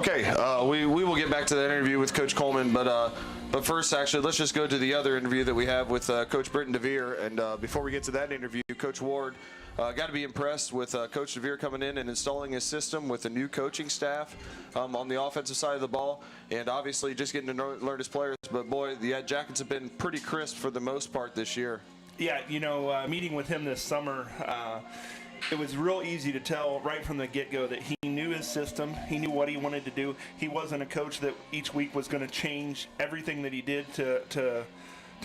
Okay, we will get back to that interview with Coach Coleman, but first, actually, let's just go to the other interview that we have with Coach Britton Devier. And before we get to that interview, Coach Ward got to be impressed with Coach Devier coming in and installing his system with a new coaching staff on the offensive side of the ball, and obviously just getting to learn his players. But boy, the Jackets have been pretty crisp for the most part this year. Yeah, meeting with him this summer, it was real easy to tell right from the get-go that he knew his system. He knew what he wanted to do. He wasn't a coach that each week was going to change everything that he did to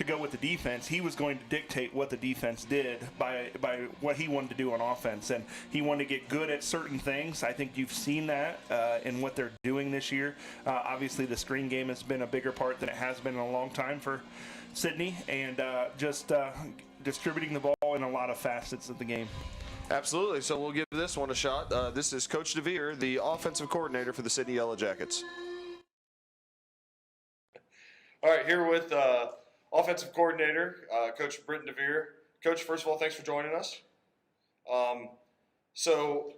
go with the defense. He was going to dictate what the defense did by what he wanted to do on offense, and he wanted to get good at certain things. I think you've seen that in what they're doing this year. Obviously, the screen game has been a bigger part than it has been in a long time for Sydney, and just distributing the ball in a lot of facets of the game. Absolutely. So we'll give this one a shot. This is Coach Devier, the offensive coordinator for the Sydney Yellow Jackets. All right, here with offensive coordinator, Coach Britton Devier. Coach, first of all, thanks for joining us. So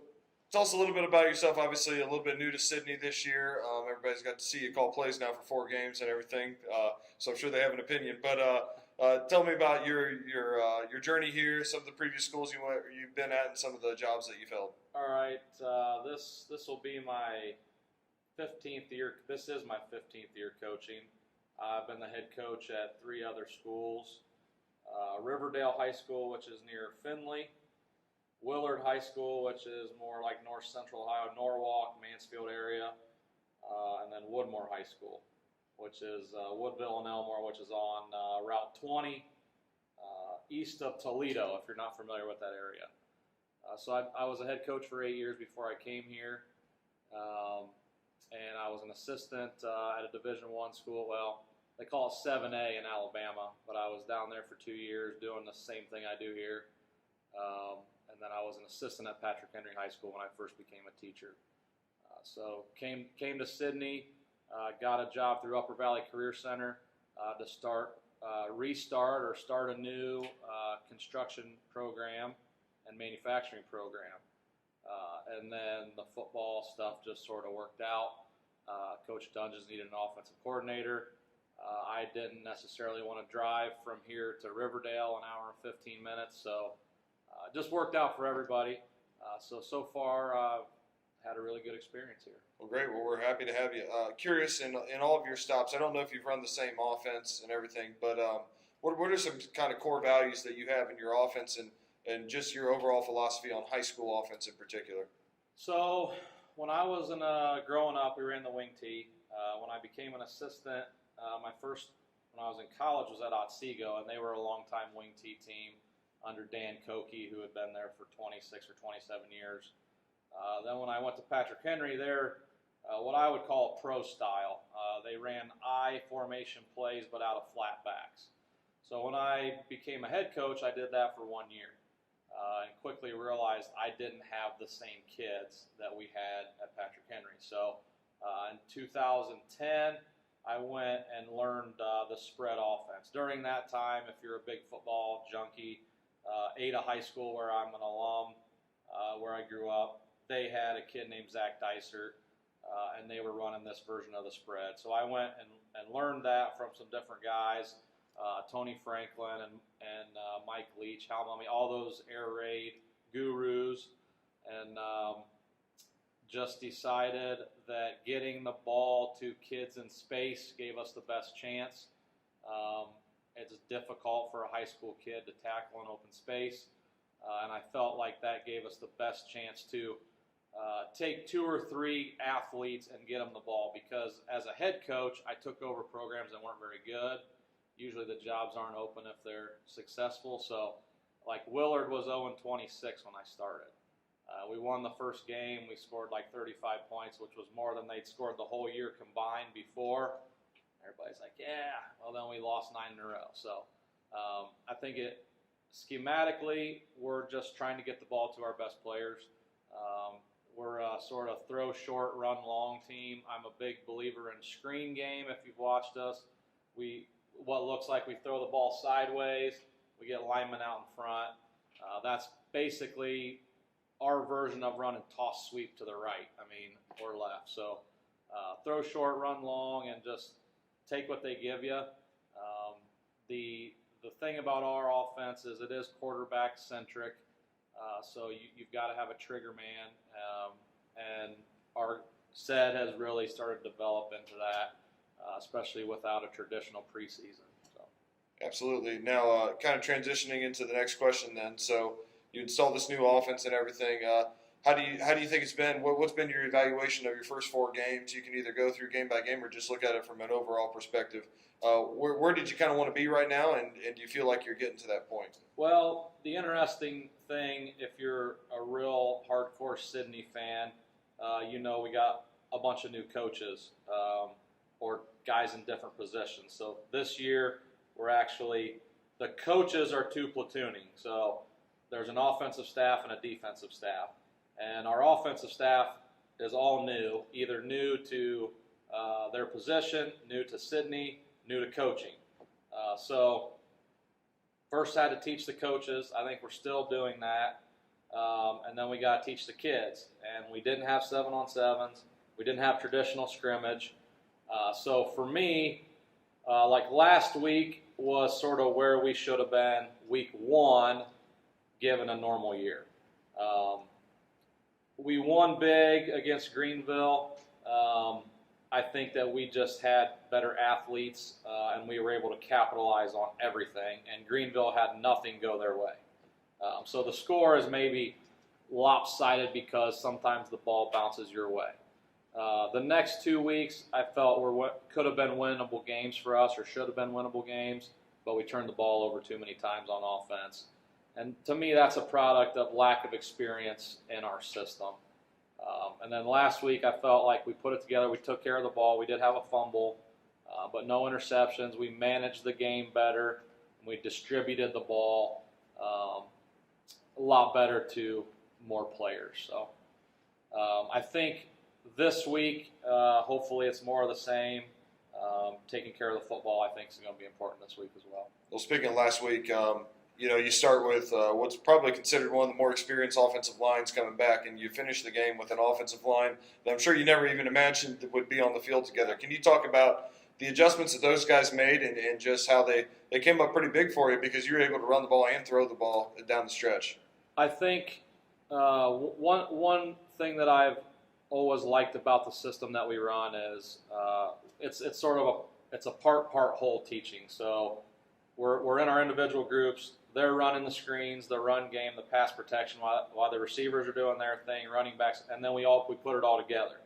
tell us a little bit about yourself. Obviously, a little bit new to Sydney this year. Everybody's got to see you call plays now for 4 games and everything, so I'm sure they have an opinion. But tell me about your journey here, some of the previous schools you've been at, and some of the jobs that you've held. All right, this will be my 15th year. This is my 15th year coaching. I've been the head coach at 3 other schools: Riverdale High School, which is near Findlay; Willard High School, which is more like north central Ohio, Norwalk, Mansfield area; and then Woodmore High School, which is Woodville and Elmore, which is on Route 20, east of Toledo, if you're not familiar with that area. So I was a head coach for 8 years before I came here, and I was an assistant at a Division I school. Well, they call it 7A in Alabama, but I was down there for 2 years doing the same thing I do here. And then I was an assistant at Patrick Henry High School when I first became a teacher. So came to Sydney, got a job through Upper Valley Career Center to start a new construction program and manufacturing program. And then the football stuff just sort of worked out. Coach Doenges needed an offensive coordinator. I didn't necessarily want to drive from here to Riverdale an hour and 15 minutes, so it just worked out for everybody. So far, had a really good experience here. Well, great. Well, we're happy to have you. Curious, in all of your stops, I don't know if you've run the same offense and everything, but what are some kind of core values that you have in your offense and just your overall philosophy on high school offense in particular? So when I was growing up, we ran the wing tee. When I became an assistant, my first, when I was in college, was at Otsego, and they were a long-time wing tee team under Dan Koke, who had been there for 26 or 27 years. Then when I went to Patrick Henry, they're what I would call pro style. They ran I formation plays, but out of flat backs. So when I became a head coach, I did that for 1 year. And quickly realized I didn't have the same kids that we had at Patrick Henry. So in 2010, I went and learned the spread offense. During that time, if you're a big football junkie, Ada High School, where I'm an alum, where I grew up, they had a kid named Zach Dysert, and they were running this version of the spread. So I went and learned that from some different guys, Tony Franklin and Mike Leach, Hal Mummy, all those air raid gurus, and just decided that getting the ball to kids in space gave us the best chance. It's difficult for a high school kid to tackle in open space, and I felt like that gave us the best chance to take 2 or 3 athletes and get them the ball, because as a head coach, I took over programs that weren't very good. Usually the jobs aren't open if they're successful. So like Willard was 0-26 when I started. We won the first game. We scored like 35 points, which was more than they'd scored the whole year combined before. Everybody's like, yeah, well, then we lost 9 in a row. So I think schematically, we're just trying to get the ball to our best players. We're a sort of throw short, run long team. I'm a big believer in screen game. If you've watched us, what looks like we throw the ball sideways, we get linemen out in front. That's basically our version of running toss sweep to the right, or left. So throw short, run long, and just take what they give you. The thing about our offense is it is quarterback centric, so you've got to have a trigger man, and our set has really started to develop into that, especially without a traditional preseason. So. Absolutely. Now, kind of transitioning into the next question, then. So you install this new offense and everything. How do you think it's been? What's been your evaluation of your first 4 games? You can either go through game by game or just look at it from an overall perspective. Where did you kind of want to be right now, and do you feel like you're getting to that point? Well, the interesting thing, if you're a real hardcore Sydney fan, we got a bunch of new coaches or guys in different positions. So this year, the coaches are 2 platooning. So there's an offensive staff and a defensive staff. And our offensive staff is all new, either new to their position, new to Sydney, new to coaching. So first had to teach the coaches. I think we're still doing that. And then we got to teach the kids. And we didn't have 7-on-7s. We didn't have traditional scrimmage. So for me, like last week was sort of where we should have been week 1 given a normal year. We won big against Greenville. I think that we just had better athletes, and we were able to capitalize on everything, and Greenville had nothing go their way. So the score is maybe lopsided because sometimes the ball bounces your way. The next 2 weeks, I felt could have been winnable games for us, or should have been winnable games, but we turned the ball over too many times on offense. And to me, that's a product of lack of experience in our system. And then last week, I felt like we put it together. We took care of the ball. We did have a fumble, but no interceptions. We managed the game better. We distributed the ball a lot better to more players. So I think this week, hopefully it's more of the same. Taking care of the football, I think, is going to be important this week as well. Well, speaking of last week, you start with what's probably considered one of the more experienced offensive lines coming back, and you finish the game with an offensive line that I'm sure you never even imagined would be on the field together. Can you talk about the adjustments that those guys made and just how they came up pretty big for you because you were able to run the ball and throw the ball down the stretch? I think one thing that I've always liked about the system that we run is it's sort of a part whole teaching. So we're in our individual groups. They're running the screens, the run game, the pass protection, while the receivers are doing their thing, running backs, and then we put it all together.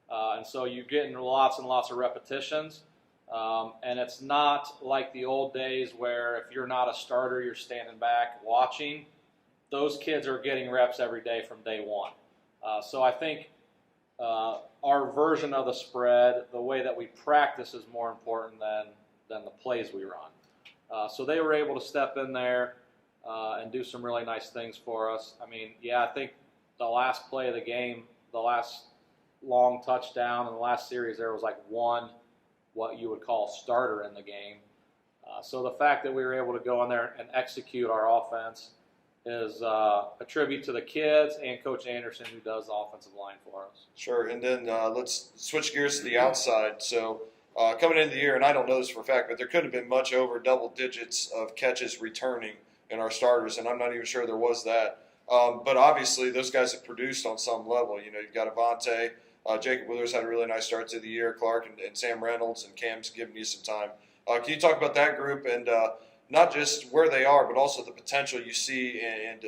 And so you get in lots and lots of repetitions. And it's not like the old days where if you're not a starter, you're standing back watching. Those kids are getting reps every day from day one. So I think our version of the spread, the way that we practice, is more important than the plays we run. So they were able to step in there and do some really nice things for us. I mean, I think the last play of the game, the last long touchdown in the last series, there was like one what you would call starter in the game. So the fact that we were able to go in there and execute our offense is a tribute to the kids and Coach Anderson, who does the offensive line for us. Sure, and then let's switch gears to the outside. So coming into the year, and I don't know this for a fact, but there couldn't have been much over double digits of catches returning in our starters, and I'm not even sure there was that. But obviously, those guys have produced on some level. You've got Avante, Jacob Withers had a really nice start to the year, Clark and Sam Reynolds, and Cam's giving you some time. Can you talk about that group and not just where they are, but also the potential you see and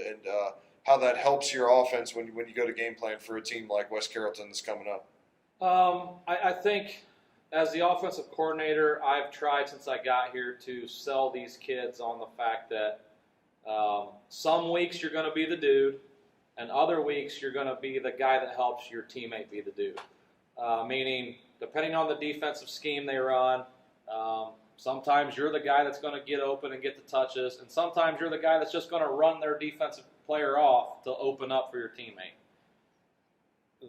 how that helps your offense when you go to game plan for a team like West Carrollton that's coming up? I think as the offensive coordinator, I've tried since I got here to sell these kids on the fact that some weeks you're going to be the dude, and other weeks you're going to be the guy that helps your teammate be the dude. Meaning, depending on the defensive scheme they run, sometimes you're the guy that's going to get open and get the touches, and sometimes you're the guy that's just going to run their defensive player off to open up for your teammate.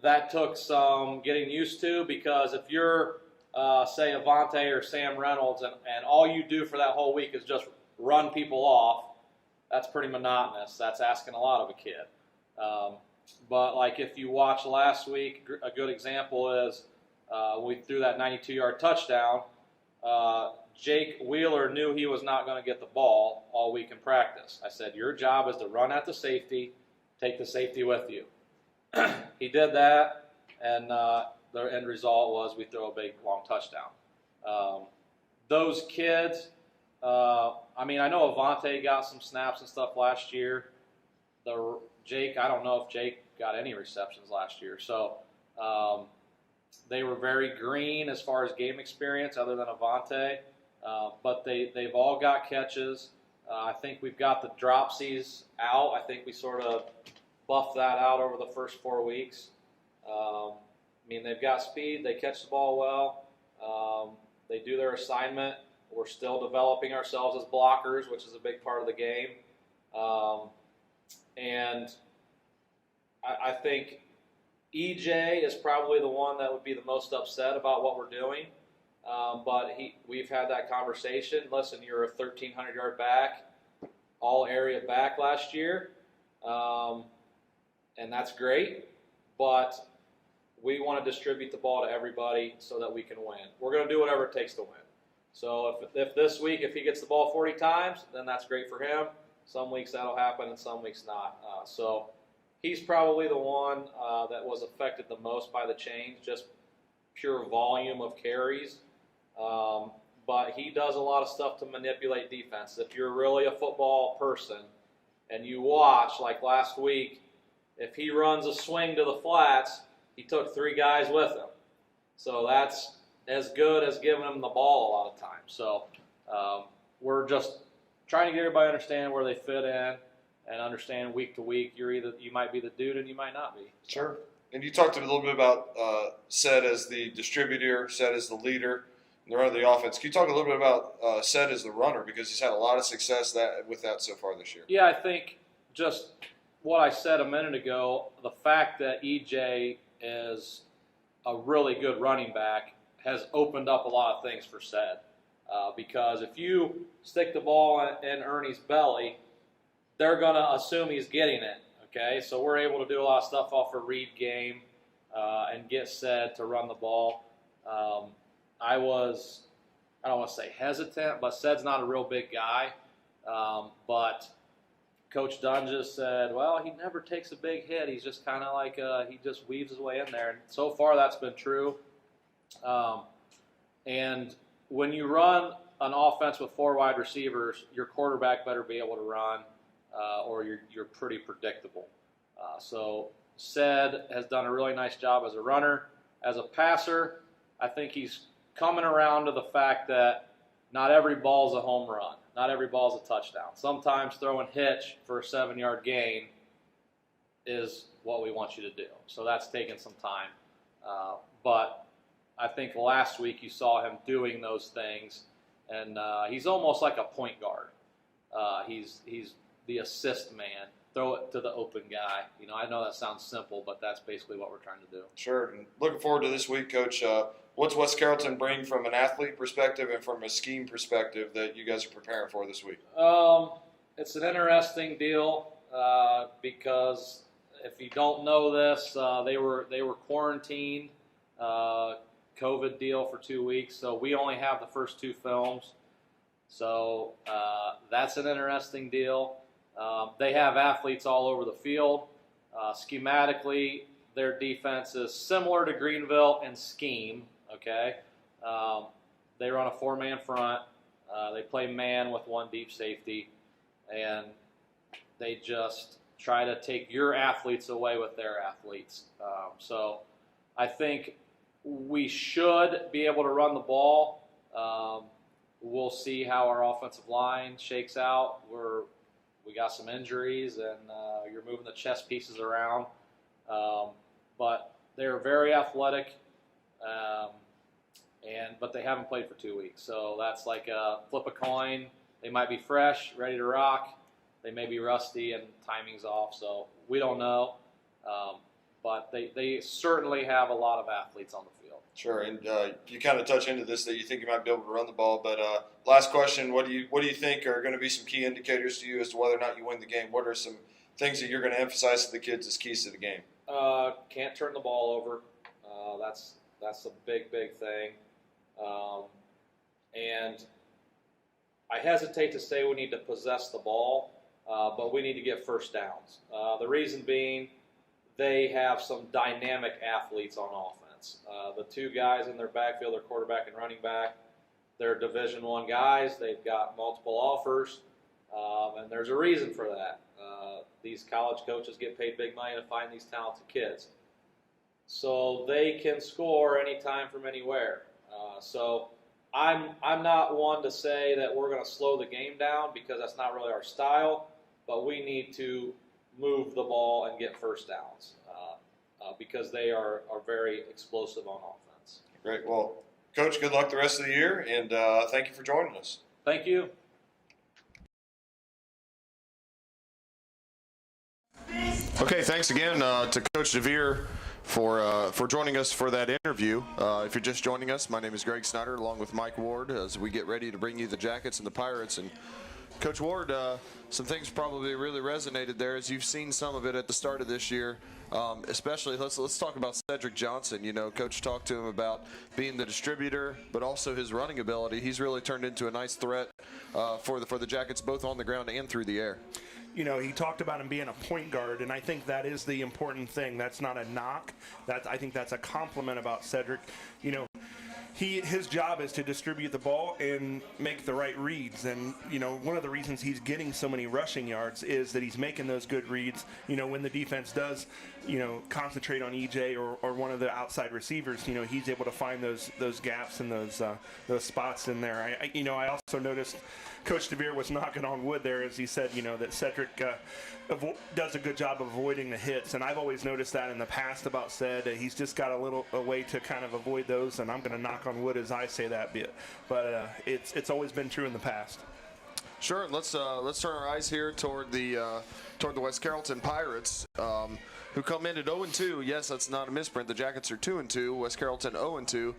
That took some getting used to, because if you're, say, Avante or Sam Reynolds, and all you do for that whole week is just run people off, that's pretty monotonous. That's asking a lot of a kid. But like if you watch last week, a good example is we threw that 92-yard touchdown. Jake Wheeler knew he was not going to get the ball all week in practice. I said, your job is to run at the safety, take the safety with you. He did that, and the end result was we throw a big, long touchdown. Those kids, I know Avante got some snaps and stuff last year. Jake, I don't know if Jake got any receptions last year. So they were very green as far as game experience other than Avante. But they've all got catches. I think we've got the dropsies out. I think we sort of buffed that out over the first 4 weeks. They've got speed. They catch the ball well. They do their assignment. We're still developing ourselves as blockers, which is a big part of the game. And I think EJ is probably the one that would be the most upset about what we're doing. But we've had that conversation. Listen, you're a 1,300-yard back, all-area back last year, and that's great. But we want to distribute the ball to everybody so that we can win. We're going to do whatever it takes to win. So if this week, if he gets the ball 40 times, then that's great for him. Some weeks that'll happen and some weeks not. So he's probably the one that was affected the most by the change, just pure volume of carries. But he does a lot of stuff to manipulate defense. If you're really a football person and you watch, like last week, if he runs a swing to the flats, he took 3 guys with him. So that's as good as giving him the ball a lot of times. So we're just trying to get everybody to understand where they fit in and understand week to week. You might be the dude and you might not be. Sure. And you talked a little bit about Ced as the distributor, Ced as the leader, and the run of the offense. Can you talk a little bit about Ced as the runner, because he's had a lot of success with that so far this year? Yeah, I think just what I said a minute ago, the fact that EJ is a really good running back has opened up a lot of things for Ced. Because if you stick the ball in Ernie's belly, they're going to assume he's getting it. Okay, so we're able to do a lot of stuff off a read game and get Ced to run the ball. I don't want to say hesitant, but Ced's not a real big guy. But Coach Doenges said, well, he never takes a big hit. He's just kind of like he just weaves his way in there. And so far that's been true. And when you run an offense with 4 wide receivers, your quarterback better be able to run or you're pretty predictable. So Ced has done a really nice job as a runner. As a passer, I think he's coming around to the fact that not every ball is a home run. Not every ball is a touchdown. Sometimes throwing hitch for a 7-yard gain is what we want you to do. So that's taken some time. But I think last week you saw him doing those things, and he's almost like a point guard. He's the assist man. Throw it to the open guy. I know that sounds simple, but that's basically what we're trying to do. Sure. And looking forward to this week, Coach. What's West Carrollton bring from an athlete perspective and from a scheme perspective that you guys are preparing for this week? It's an interesting deal because if you don't know this, they were quarantined, COVID deal for 2 weeks, so we only have the first 2 films. So that's an interesting deal. They have athletes all over the field. Schematically, their defense is similar to Greenville in scheme. Okay, they run a 4-man front. They play man with 1 deep safety, and they just try to take your athletes away with their athletes. So I think we should be able to run the ball. We'll see how our offensive line shakes out. We got some injuries, and you're moving the chess pieces around. But they're very athletic, but they haven't played for 2 weeks. So that's like flip a coin. They might be fresh, ready to rock. They may be rusty and timing's off. So we don't know. But they certainly have a lot of athletes on the field. Sure, and you kind of touch into this that you think you might be able to run the ball. But last question: what do you think are going to be some key indicators to you as to whether or not you win the game? What are some things that you're going to emphasize to the kids as keys to the game? Can't turn the ball over. That's a big, big thing. And I hesitate to say we need to possess the ball, but we need to get first downs. The reason being, they have some dynamic athletes on offense. The two guys in their backfield, their quarterback and running back, they're Division I guys. They've got multiple offers, and there's a reason for that. These college coaches get paid big money to find these talented kids. So they can score anytime from anywhere. So I'm not one to say that we're going to slow the game down because that's not really our style, but we need to move the ball and get first downs because they are very explosive on offense. Great. Well, Coach, good luck the rest of the year, and thank you for joining us. Thank you. Okay, thanks again to Coach Devier for joining us for that interview. If you're just joining us, my name is Greg Snyder, along with Mike Ward, as we get ready to bring you the Jackets and the Pirates. And Coach Ward, some things probably really resonated there, as you've seen some of it at the start of this year. Especially, let's talk about Cedric Johnson. You know, Coach talked to him about being the distributor, but also his running ability. He's really turned into a nice threat for the Jackets, both on the ground and through the air. You know, he talked about him being a point guard, and I think that is the important thing. That's not a knock. I think that's a compliment about Cedric. You know, his job is to distribute the ball and make the right reads. And, you know, one of the reasons he's getting so many rushing yards is that he's making those good reads. You know, when the defense does, you know, concentrate on EJ or one of the outside receivers, you know, he's able to find those gaps and those spots in there. I also noticed Coach Devier was knocking on wood there, as he said, you know, that Cedric does a good job of avoiding the hits. And I've always noticed that in the past about Ced. He's just got a way to kind of avoid those, and I'm going to knock on wood as I say that bit. But it's always been true in the past. Sure. Let's turn our eyes here toward the West Carrollton Pirates, who come in at 0-2. Yes, that's not a misprint. The Jackets are 2-2. West Carrollton 0-2.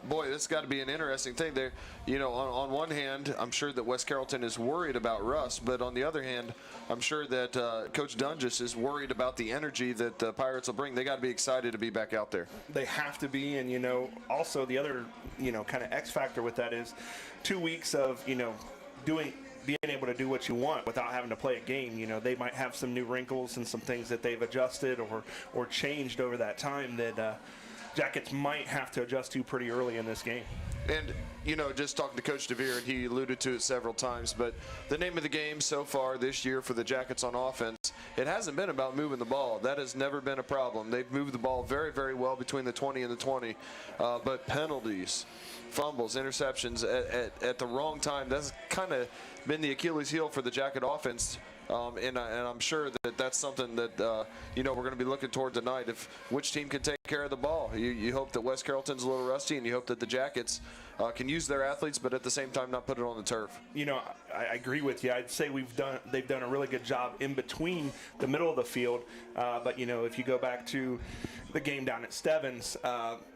Boy, this has got to be an interesting thing. There, you know, on one hand, I'm sure that West Carrollton is worried about Russ, but on the other hand, I'm sure that Coach Doenges is worried about the energy that the Pirates will bring. They got to be excited to be back out there. They have to be, and you know, also the other, you know, kind of X factor with that is 2 weeks of, you know, being able to do what you want without having to play a game. You know, they might have some new wrinkles and some things that they've adjusted or changed over that time that Jackets might have to adjust to pretty early in this game. And, you know, just talking to Coach Devier, and he alluded to it several times, but the name of the game so far this year for the Jackets on offense, it hasn't been about moving the ball. That has never been a problem. They've moved the ball very, very well between the 20 and the 20. But penalties, fumbles, interceptions at the wrong time, that's kind of been the Achilles heel for the Jacket offense. And I'm sure that that's something that, you know, we're going to be looking toward tonight. If which team can take care of the ball. You hope that West Carrollton's a little rusty, and you hope that the Jackets can use their athletes, but at the same time not put it on the turf. You know, I agree with you. I'd say they've done a really good job in between the middle of the field. But, you know, if you go back to the game down at Stebbins,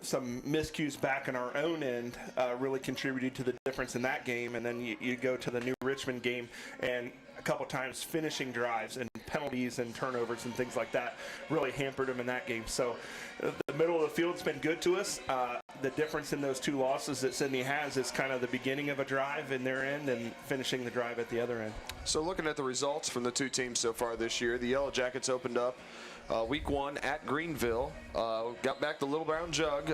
some miscues back in our own end really contributed to the difference in that game. And then you go to the New Richmond game, and a couple times finishing drives and penalties and turnovers and things like that really hampered him in that game. So the middle of the field's been good to us. The difference in those two losses that Sydney has is kind of the beginning of a drive in their end and finishing the drive at the other end. So looking at the results from the two teams so far this year, the Yellow Jackets opened up week 1 at Greenville, got back the Little Brown Jug,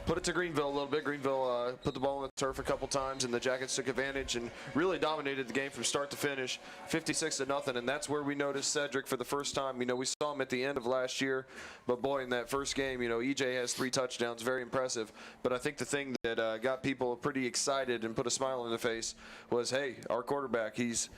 put it to Greenville a little bit. Greenville put the ball on the turf a couple times, and the Jackets took advantage and really dominated the game from start to finish, 56-0. And that's where we noticed Cedric for the first time. You know, we saw him at the end of last year, but boy, in that first game, you know, EJ has 3 touchdowns, very impressive. But I think the thing that got people pretty excited and put a smile on their face was, hey, our quarterback, he's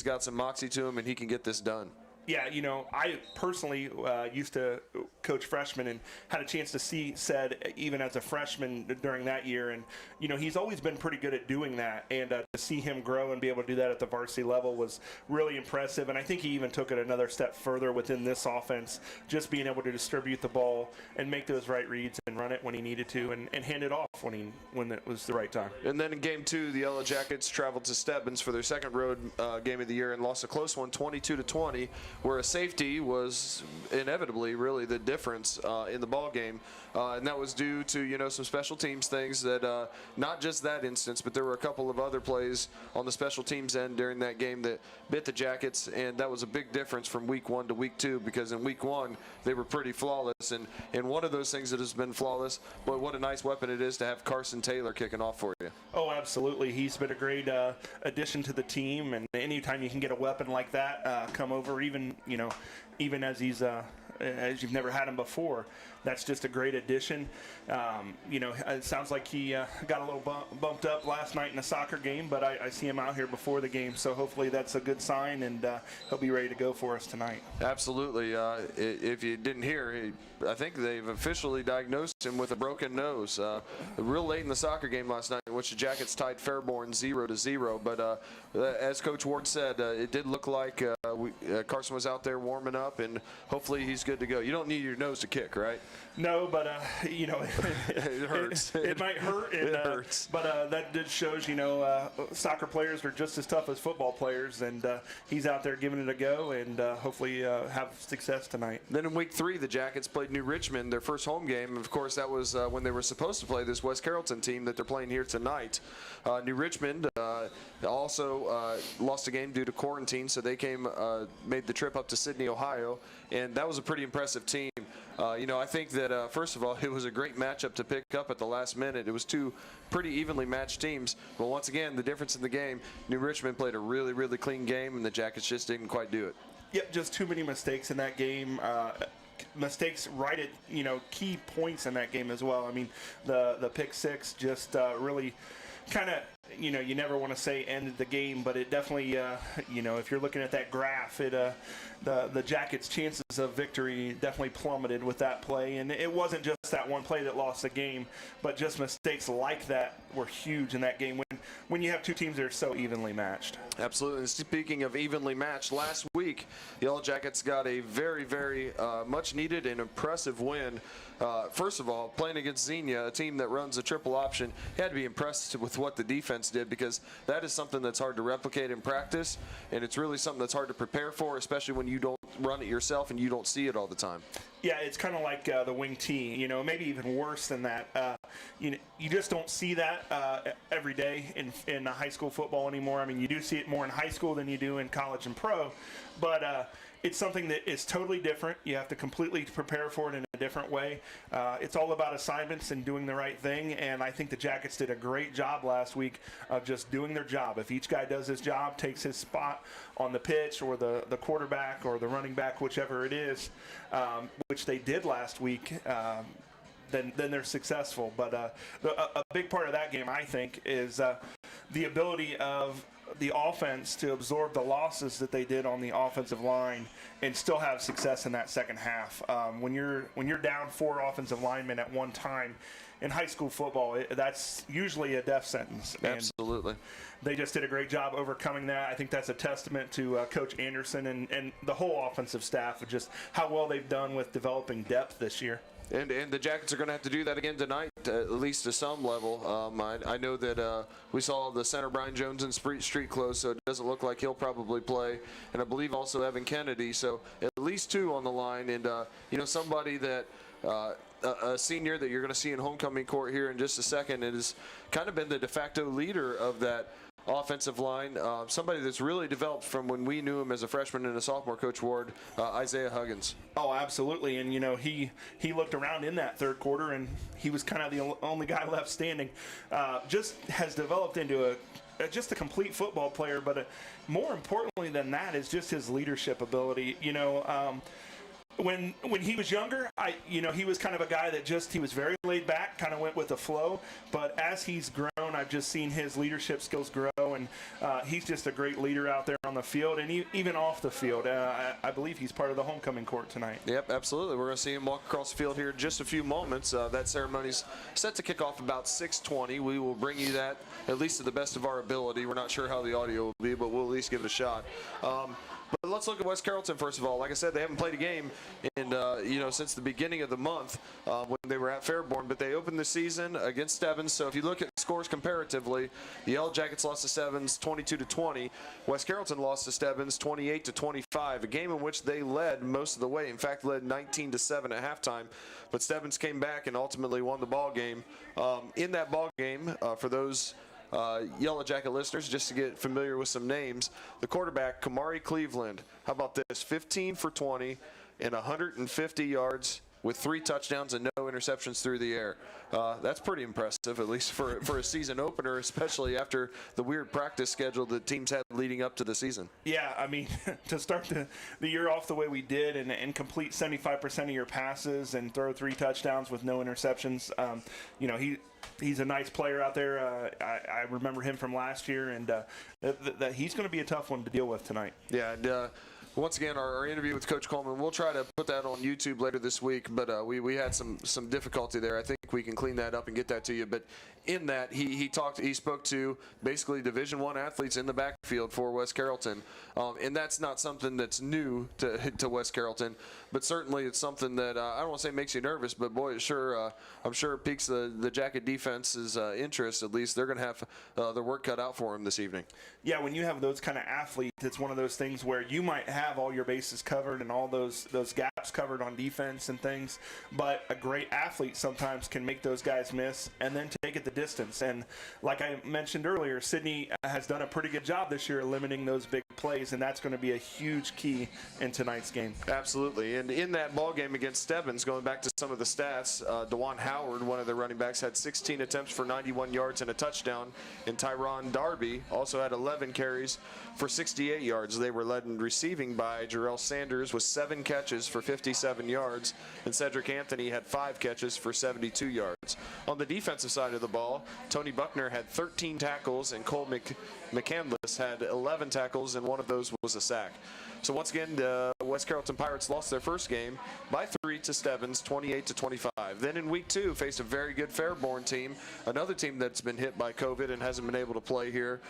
got some moxie to him, and he can get this done. Yeah, you know, I personally used to coach freshmen and had a chance to see Ced even as a freshman during that year. And, you know, he's always been pretty good at doing that. And to see him grow and be able to do that at the varsity level was really impressive. And I think he even took it another step further within this offense, just being able to distribute the ball and make those right reads and run it when he needed to and hand it off when it was the right time. And then in game 2, the Yellow Jackets traveled to Stebbins for their second road game of the year and lost a close one, 22-20. where a safety was inevitably really the difference in the ball game. And that was due to, some special teams things that not just that instance, but there were a couple of other plays on the special teams end during that game that bit the Jackets, and that was a big difference from week 1 to week 2, because in week 1 they were pretty flawless, and one of those things that has been flawless, but what a nice weapon it is to have Carson Taylor kicking off for you. Oh, absolutely. He's been a great addition to the team, and anytime you can get a weapon like that come over, even as he's as you've never had him before, that's just a great addition. It sounds like he got a little bumped up last night in a soccer game, but I see him out here before the game, so hopefully that's a good sign, and he'll be ready to go for us tonight. Absolutely. If you didn't hear, I think they've officially diagnosed him with a broken nose. Real late in the soccer game last night, in which the Jackets tied Fairborn 0-0, but as Coach Ward said, it did look like Carson was out there warming up, and hopefully he's good to go. You don't need your nose to kick, right? No, but it hurts. It might hurt. It hurts. But that just shows, soccer players are just as tough as football players, and he's out there giving it a go, and hopefully have success tonight. Then in week 3, the Jackets played New Richmond, their first home game. Of course, that was when they were supposed to play this West Carrollton team that they're playing here tonight. New Richmond also lost a game due to quarantine, so they made the trip up to Sydney, Ohio, and that was a pretty impressive team. I think that, first of all, it was a great matchup to pick up at the last minute. It was two pretty evenly matched teams. But once again, the difference in the game, New Richmond played a really, really clean game, and the Jackets just didn't quite do it. Yep, just too many mistakes in that game. Mistakes right at, key points in that game as well. I mean, the pick six just really kind of, you never want to say ended the game, but it definitely, if you're looking at that graph, the Jackets' chances of victory definitely plummeted with that play. And it wasn't just that one play that lost the game, but just mistakes like that were huge in that game when you have two teams that are so evenly matched. Absolutely. And speaking of evenly matched, last week, the Yellow Jackets got a very, very much needed and impressive win. First of all, playing against Xenia, a team that runs a triple option, you had to be impressed with what the defense did, because that is something that's hard to replicate in practice, and it's really something that's hard to prepare for, especially when you don't run it yourself and you don't see it all the time. Yeah, it's kind of like the wing T, maybe even worse than that. You just don't see that every day in high school football anymore. I mean, you do see it more in high school than you do in college and pro, but it's something that is totally different. You have to completely prepare for it in a different way. It's all about assignments and doing the right thing, and I think the Jackets did a great job last week of just doing their job. If each guy does his job, takes his spot on the pitch, or the quarterback or the running back, whichever it is, which they did last week, then they're successful. But a big part of that game, I think, is the ability of the offense to absorb the losses that they did on the offensive line and still have success in that second half. When you're down 4 offensive linemen at one time in high school football, that's usually a death sentence. Absolutely. And they just did a great job overcoming that. I think that's a testament to Coach Anderson and the whole offensive staff of just how well they've done with developing depth this year. And the Jackets are going to have to do that again tonight, at least to some level. I know that we saw the center Brian Jones in street clothes, so it doesn't look like he'll probably play. And I believe also Evan Kennedy, so at least 2 on the line. And, somebody that a senior that you're going to see in homecoming court here in just a second, it has kind of been the de facto leader of that offensive line, somebody that's really developed from when we knew him as a freshman and a sophomore, Coach Ward, Isaiah Huggins. Oh, absolutely. And, he looked around in that third quarter, and he was kind of the only guy left standing. Just has developed into just a complete football player, but more importantly than that is just his leadership ability. When he was younger, he was kind of a guy that he was very laid back, kind of went with the flow. But as he's grown, I've just seen his leadership skills grow, and he's just a great leader out there on the field and even off the field. I believe he's part of the homecoming court tonight. Yep, absolutely. We're going to see him walk across the field here in just a few moments. That ceremony's set to kick off about 6:20. We will bring you that at least to the best of our ability. We're not sure how the audio will be, but we'll at least give it a shot. But let's look at West Carrollton first of all. Like I said, they haven't played a game in since the beginning of the month when they were at Fairborn, but they opened the season against Stebbins. So if you look at scores comparatively, the Yellow Jackets lost to Stebbins 22-20. West Carrollton lost to Stebbins 28-25, a game in which they led most of the way. In fact, led 19-7 at halftime, but Stebbins came back and ultimately won the ball game. In that ball game, for those Yellow Jacket listeners, just to get familiar with some names, the quarterback, Kamari Cleveland, how about this, 15 for 20 and 150 yards with 3 touchdowns and no interceptions through the air. That's pretty impressive, at least for a season opener, especially after the weird practice schedule the teams had leading up to the season. Yeah, I mean, to start the year off the way we did and complete 75% of your passes and throw 3 touchdowns with no interceptions, he's a nice player out there. I remember him from last year, and that he's going to be a tough one to deal with tonight. Yeah, and once again, our interview with Coach Coleman, we'll try to put that on YouTube later this week, but we had some difficulty there. I think we can clean that up and get that to you. But in that, he spoke to basically Division I athletes in the backfield for West Carrollton, and that's not something that's new to West Carrollton, but certainly it's something that I don't want to say makes you nervous, but boy, I'm sure it piques the Jacket defense's interest. At least they're going to have their work cut out for them this evening. Yeah, when you have those kind of athletes, it's one of those things where you might have all your bases covered and all those gaps covered on defense and things, but a great athlete sometimes can make those guys miss and then take it the distance. And like I mentioned earlier, Sydney has done a pretty good job this year limiting those big plays, and that's going to be a huge key in tonight's game. Absolutely. And in that ball game against Stebbins, going back to some of the stats, DeJuan Howard, one of the running backs, had 16 attempts for 91 yards and a touchdown, and Tyron Darby also had 11 carries for 68 yards. They were led in receiving by Jarrell Sanders with 7 catches for 57 yards, and Cedric Anthony had 5 catches for 72 yards. On the defensive side of the ball, Tony Buckner had 13 tackles, and Cole McCandless had 11 tackles, and one of those was a sack. So once again, the West Carrollton Pirates lost their first game by 3 to Stebbins, 28-25. Then in week 2, faced a very good Fairborn team, another team that's been hit by COVID and hasn't been able to play here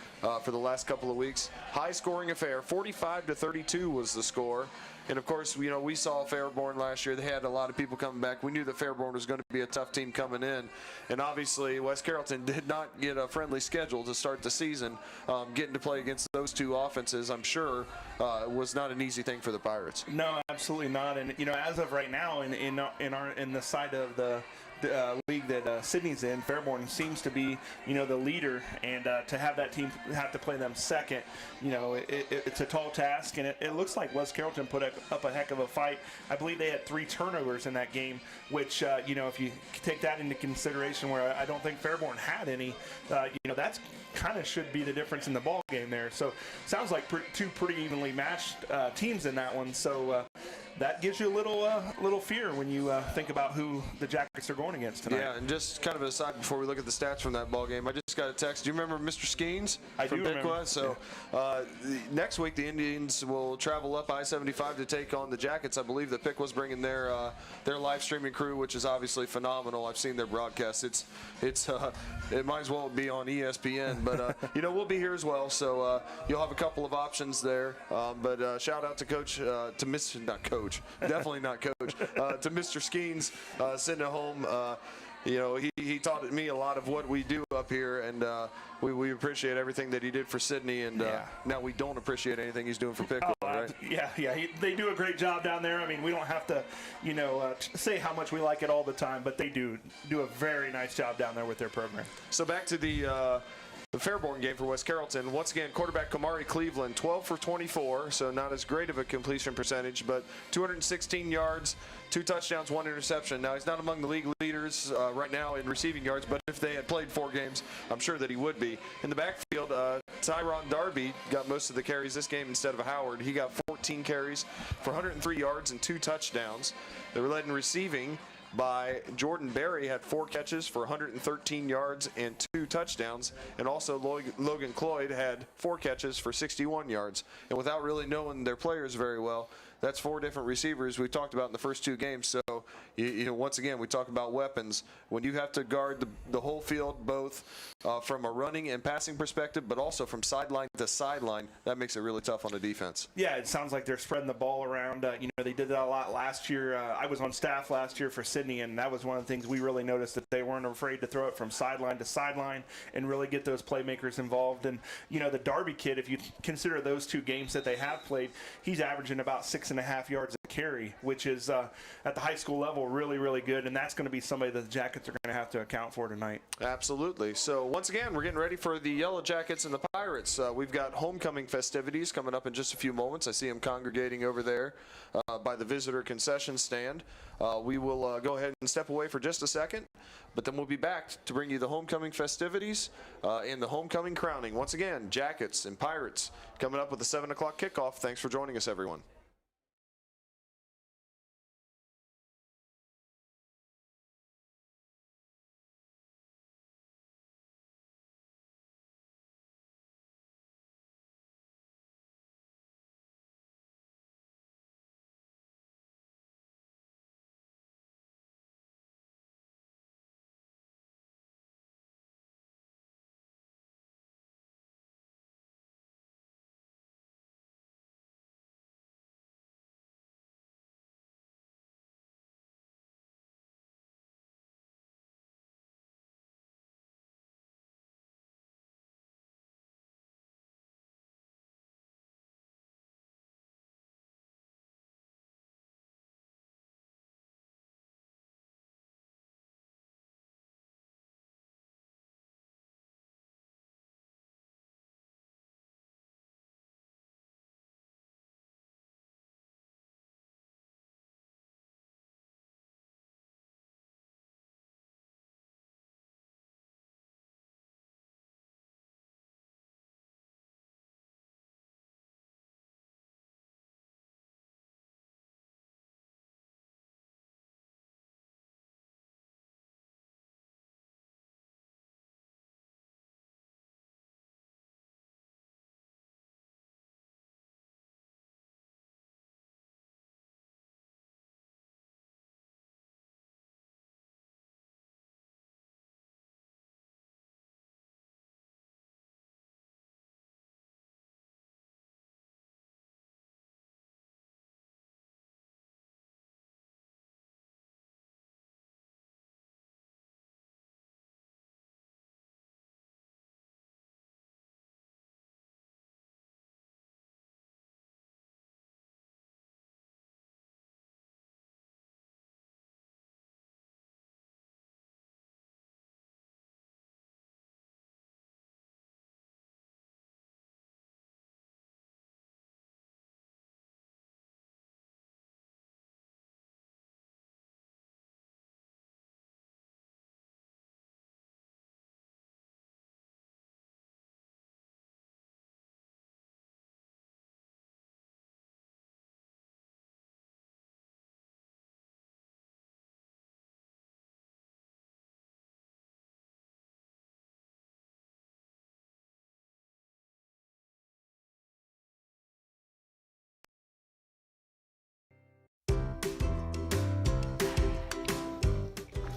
for the last couple of weeks. High-scoring affair, 45-32 was the score. And, of course, we saw Fairborn last year. They had a lot of people coming back. We knew that Fairborn was going to be a tough team coming in. And, obviously, West Carrollton did not get a friendly schedule to start the season. Getting to play against those two offenses, I'm sure, was not an easy thing for the Pirates. No, absolutely not. And, as of right now, in the side of the league that Sydney's in, Fairborn seems to be, the leader, and to have that team have to play them second, it's a tall task, and it looks like West Carrollton put up a heck of a fight. I believe they had 3 turnovers in that game, which, if you take that into consideration, where I don't think Fairborn had any, that's kind of should be the difference in the ball game there. So sounds like two pretty evenly matched teams in that one. So that gives you a little fear when you think about who the Jackets are going against tonight. Yeah, and just kind of an aside before we look at the stats from that ball game, I just got a text. Do you remember Mr. Skeens from Piqua? So next week the Indians will travel up I-75 to take on the Jackets. I believe that Piqua's bringing their live streaming crew, which is obviously phenomenal. I've seen their broadcasts. It might as well be on ESPN, but we'll be here as well. So you'll have a couple of options there. But shout out to Coach, definitely not Coach, to Mr. Skeens sitting at home. He taught me a lot of what we do up here, and we appreciate everything that he did for Sydney, and now we don't appreciate anything he's doing for Piqua, right? They do a great job down there. I mean, we don't have to, say how much we like it all the time, but they do a very nice job down there with their program. So back to the Fairborn game for West Carrollton. Once again, quarterback Kamari Cleveland, 12 for 24, so not as great of a completion percentage, but 216 yards, 2 touchdowns, 1 interception. Now, he's not among the league leaders right now in receiving yards, but if they had played 4 games, I'm sure that he would be. In the backfield, Tyron Darby got most of the carries this game instead of Howard. He got 14 carries for 103 yards and 2 touchdowns. They were led in receiving by Jordan Berry, had 4 catches for 113 yards and 2 touchdowns, and also Logan Cloyd had 4 catches for 61 yards. And without really knowing their players very well, That's 4 different receivers we talked about in the first 2 games. So, you know, once again, we talk about weapons. When you have to guard the whole field, both from a running and passing perspective, but also from sideline to sideline, that makes it really tough on the defense. Yeah, it sounds like they're spreading the ball around. You know, they did that a lot last year. I was on staff last year for Sydney, and that was one of the things we really noticed, that they weren't afraid to throw it from sideline to sideline and really get those playmakers involved. And, you know, the Darby kid, if you consider those 2 games that they have played, he's averaging about 6.5 yards a carry, which is at the high school level really, really good. And that's going to be somebody that the Jackets are going to have to account for tonight. Absolutely. So once again, we're getting ready for the Yellow Jackets and the Pirates. We've got homecoming festivities coming up in just a few moments. I see them congregating over there by the visitor concession stand. We will go ahead and step away for just a second, but then we'll be back to bring you the homecoming festivities and the homecoming crowning. Once again, Jackets and Pirates coming up with the 7 o'clock kickoff. Thanks for joining us, everyone.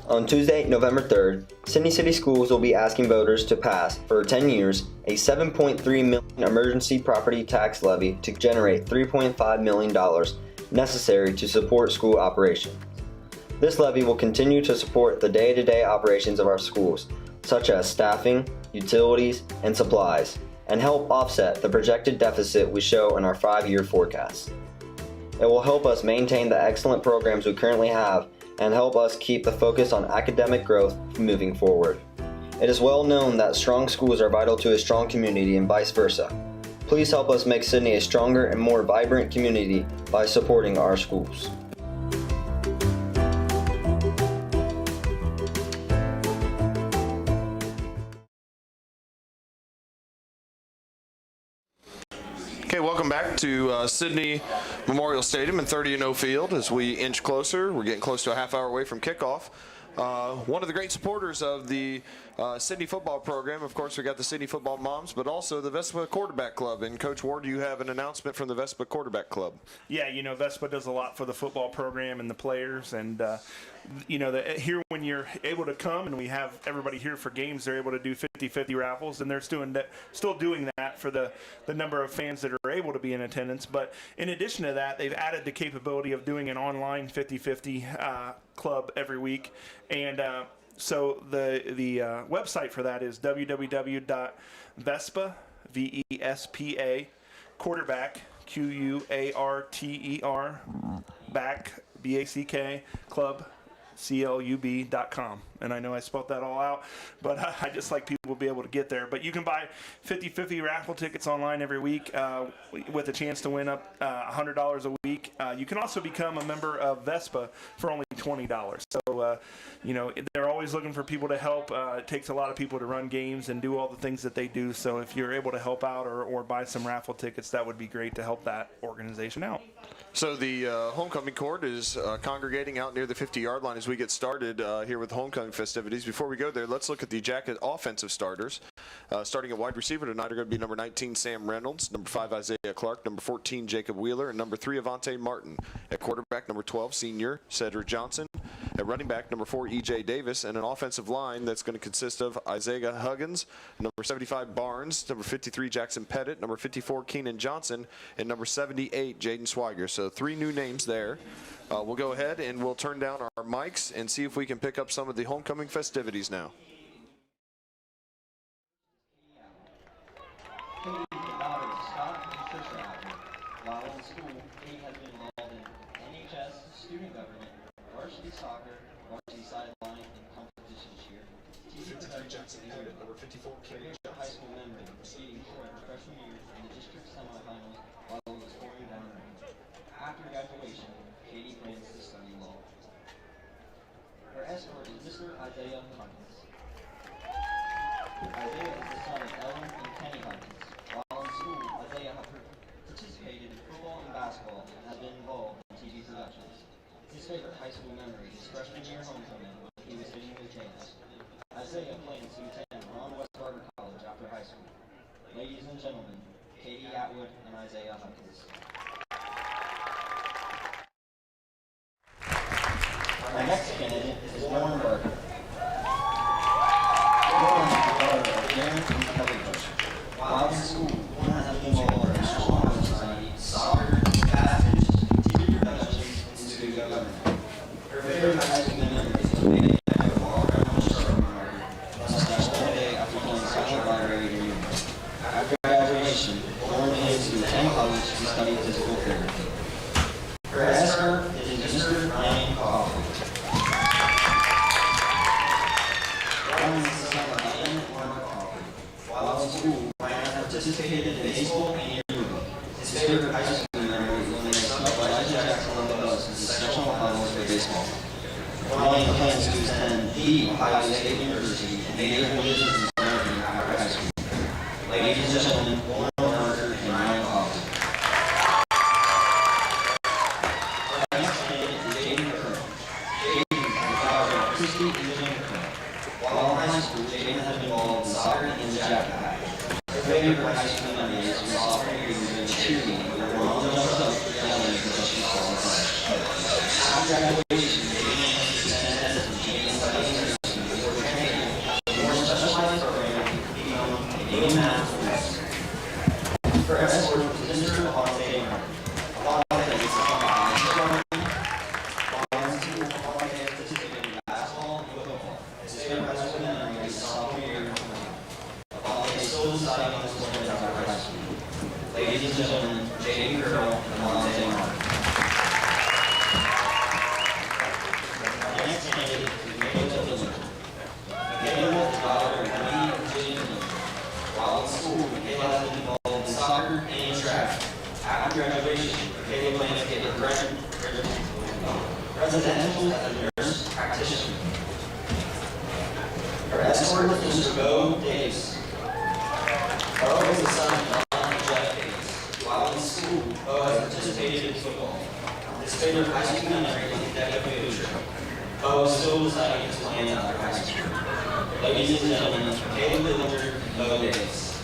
On Tuesday, November 3rd, Sydney City Schools will be asking voters to pass, for 10 years, a $7.3 million emergency property tax levy to generate $3.5 million necessary to support school operations. This levy will continue to support the day-to-day operations of our schools, such as staffing, utilities, and supplies, and help offset the projected deficit we show in our 5-year forecast. It will help us maintain the excellent programs we currently have and help us keep the focus on academic growth moving forward. It is well known that strong schools are vital to a strong community and vice versa. Please help us make Sydney a stronger and more vibrant community by supporting our schools. Okay, welcome back to Sydney Memorial Stadium and 30-0 field as we inch closer. We're getting close to a half hour away from kickoff. one of the great supporters of the Sydney football program. Of course, we got the Sydney football moms, but also the Vespa Quarterback Club. And Coach Ward, you have an announcement from the Vespa Quarterback Club. Yeah, Vespa does a lot for the football program and the players. And, here when you're able to come and we have everybody here for games, they're able to do 50-50 raffles. And they're still doing that for the number of fans that are able to be in attendance. But in addition to that, they've added the capability of doing an online 50-50 club every week. And so the website for that is www.vespa, V-E-S-P-A, quarterback, Q-U-A-R-T-E-R, back, B-A-C-K, club, club.com. And I know I spelled that all out, but I just like people to be able to get there. But you can buy 50-50 raffle tickets online every week with a chance to win up $100 a week. You can also become a member of Vespa for only $20. So, they're always looking for people to help. It takes a lot of people to run games and do all the things that they do. So if you're able to help out or buy some raffle tickets, that would be great to help that organization out. So the homecoming court is congregating out near the 50-yard line as we get started here with homecoming festivities. Before we go there, let's look at the Jacket offensive starters. Starting at wide receiver tonight are going to be number 19, Sam Reynolds, number 5, Isaiah Clark, number 14, Jacob Wheeler, and number 3, Avante Martin. At quarterback, number 12, senior Cedric Johnson. At running back, number 4, E.J. Davis, and an offensive line that's going to consist of Isaiah Huggins, number 75, Barnes, number 53, Jackson Pettit, number 54, Keenan Johnson, and number 78, Jaden Swiger. So 3 new names there. We'll go ahead and we'll turn down our mics and see if we can pick up some of the homecoming festivities now. Katie, the daughter of Scott and Trisha Allen. While in school, Katie has been involved in NHS, student government, varsity soccer, varsity sideline, and competition cheer. TV production, number 54, Keenan Johnson. High school memory, beating her freshman year in the district semifinals while it was pouring down rain. After graduation, Katie plans to study law. Her escort is Mr. Isaiah Huggins. Isaiah is the son of Ellen and Kenny Huggins. While in school, Isaiah participated in football and basketball and has been involved in TV productions. His favorite high school memory is freshman year homecoming when he was sitting with James. Isaiah plans to attend Ron West Barber College after high school. Ladies and gentlemen, Katie Atwood and Isaiah Huggins. Our next candidate is Lauren Barker. Lauren is the daughter of Darren and Kelly Barker. While in school, Lauren has been involved in National Honor Society, soccer, basketball, TV productions, and student government. Her favorite high school memory is playing at the walk around the Sharp Market, all day after playing Central Library reunion. After graduation, Lauren plans to attend college to study physical therapy. Her escort is Mr. Ryan Coffey. Ryan is the son of Ian and Mark Coffey. While in school, Ryan participated in baseball and yearbook. His favorite high school memory is when they snuck Elijah Jackson on the bus in the sectional finals for baseball. Ryan plans to attend the Ohio State University and major in business and marketing after high school. Ladies and gentlemen, Lauren Barker and Ryan Coffey. Our next candidate is Jaden Curran. Jaden is the daughter of Christy and Jim Curran. While in high school, Jaden has been involved in soccer and the jacket bag. Her favorite high school memory is from sophomore year doing cheerleading, where her mom jumps up yelling because she's qualified. After graduation, Jaden plans to attend Jaden Study University before training for more specialized program to become a game math nurse. Her escort is Mr. Avante Martin. Avante is the son of Alex Martin. While in school, Avante has participated in basketball and football. His favorite high school memory is sophomore year in Avante is still deciding on his plans after high school. Ladies and gentlemen, Jaden Curl and Avante Martin. The next candidate is Nicole Dillon. Nicole is the daughter of Wendy and Jillian Dillon. While in school, Nicole has been involved in soccer and track. After graduation, Nicole plans to get a residential as a nurse practitioner. Her escort is Mr. Bo Davis. Bo is the son of Don and Jeff Davis. While in school, Bo has participated in football. His favorite high school memory is Devier. but was still deciding to play another high school. Ladies and gentlemen, Caleb Villinger, Bo Davis.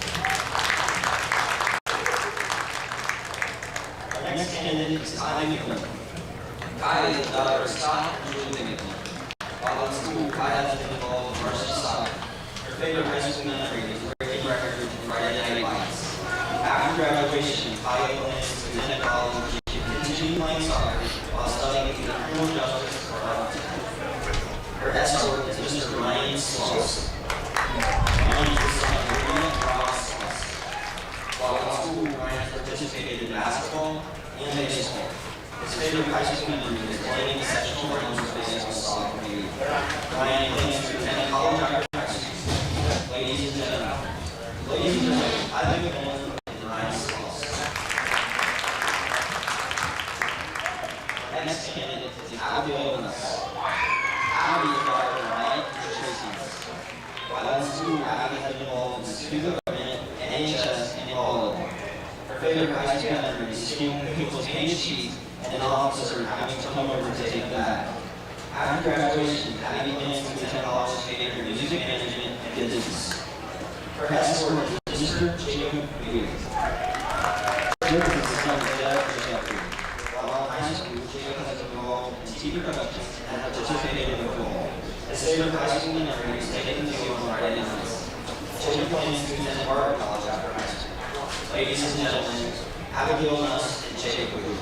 Our next candidate is Kylie McMillan. Kylie is the daughter of Scott and Julie McMillan. While in school, Kylie has been involved in varsity soccer. Her favorite high school memory is breaking records in Friday night lights. After graduation, Kylie plans to attend college and continue playing soccer while studying either criminal justice or art. Her escort is Mr. Ryan Sloss. Ryan is the son of Rena Ross Sloss. While in school, Ryan has participated in basketball and baseball. His favorite high school memory is playing the sectional rounds of baseball soccer league. Ryan plans to attend college after high school. Ladies and gentlemen, Kylie McMillan and Ryan Sloss. Our next candidate is Abby Owens. Abby is the daughter of Mike and Tracy. While in school, Abby has been involved in student government, NHS, and volleyball. Her favorite high school memory is seeing people's painted sheets and an officer having to come over to take them back. After graduation, Abby plans to attend college major in music management and business. Her escort is Mr. Jacob Devier. Jacob is the son of Cedric Johnson. While in high school, Jacob has been involved in TV production and has participated in football. His favorite high school memory is taking the field on Friday nights. Jacob plans to attend Harvard College after high school. Ladies and gentlemen, Abigail Nuss and Jacob Booth.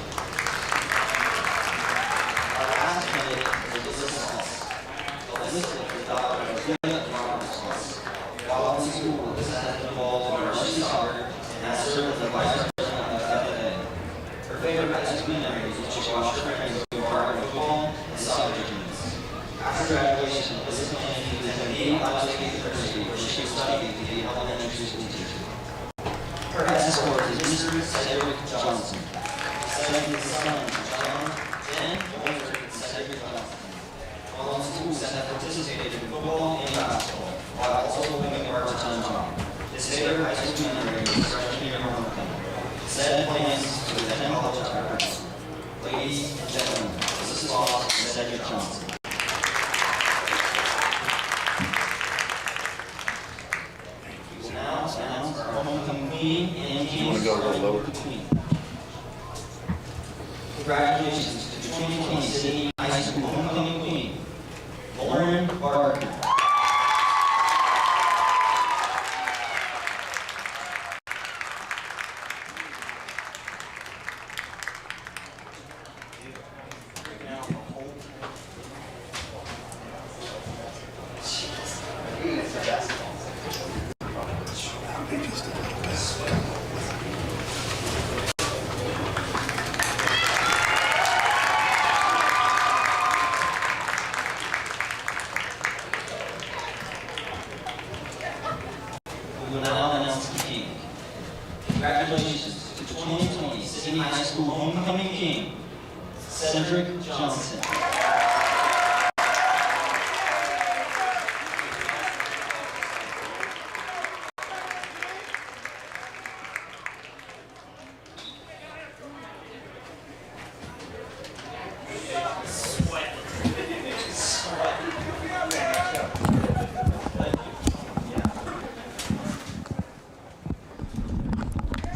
Our last candidate is Alyssa Sloss. Alyssa is the daughter of Rena and Robert Sloss. While in school, Alyssa has been involved in varsity soccer and has served as the vice president of FFA. Her favorite high school memory is when she watched her friends go part of football and soccer teams. After graduation, Alyssa plans to attend the Iowa State University where she will study to be an elementary school teacher. Her escort is Mr. Cedric Johnson. Cedric is the son of John and Walter Cedric Johnson. While in school, Cedric participated in football and basketball, while also living a part-time job. His favorite high school memory is freshman year homecoming. Cedric plans to attend college after high school. Ladies and gentlemen, Alyssa Sloss and Cedric Johnson. We will now announce our homecoming queen and kings starting with the queen. Congratulations to the 2020 Sydney High School homecoming queen, Lauren Barker. We will now announce the king. Congratulations to the 2020 Sydney High School homecoming king, Cedric Johnson.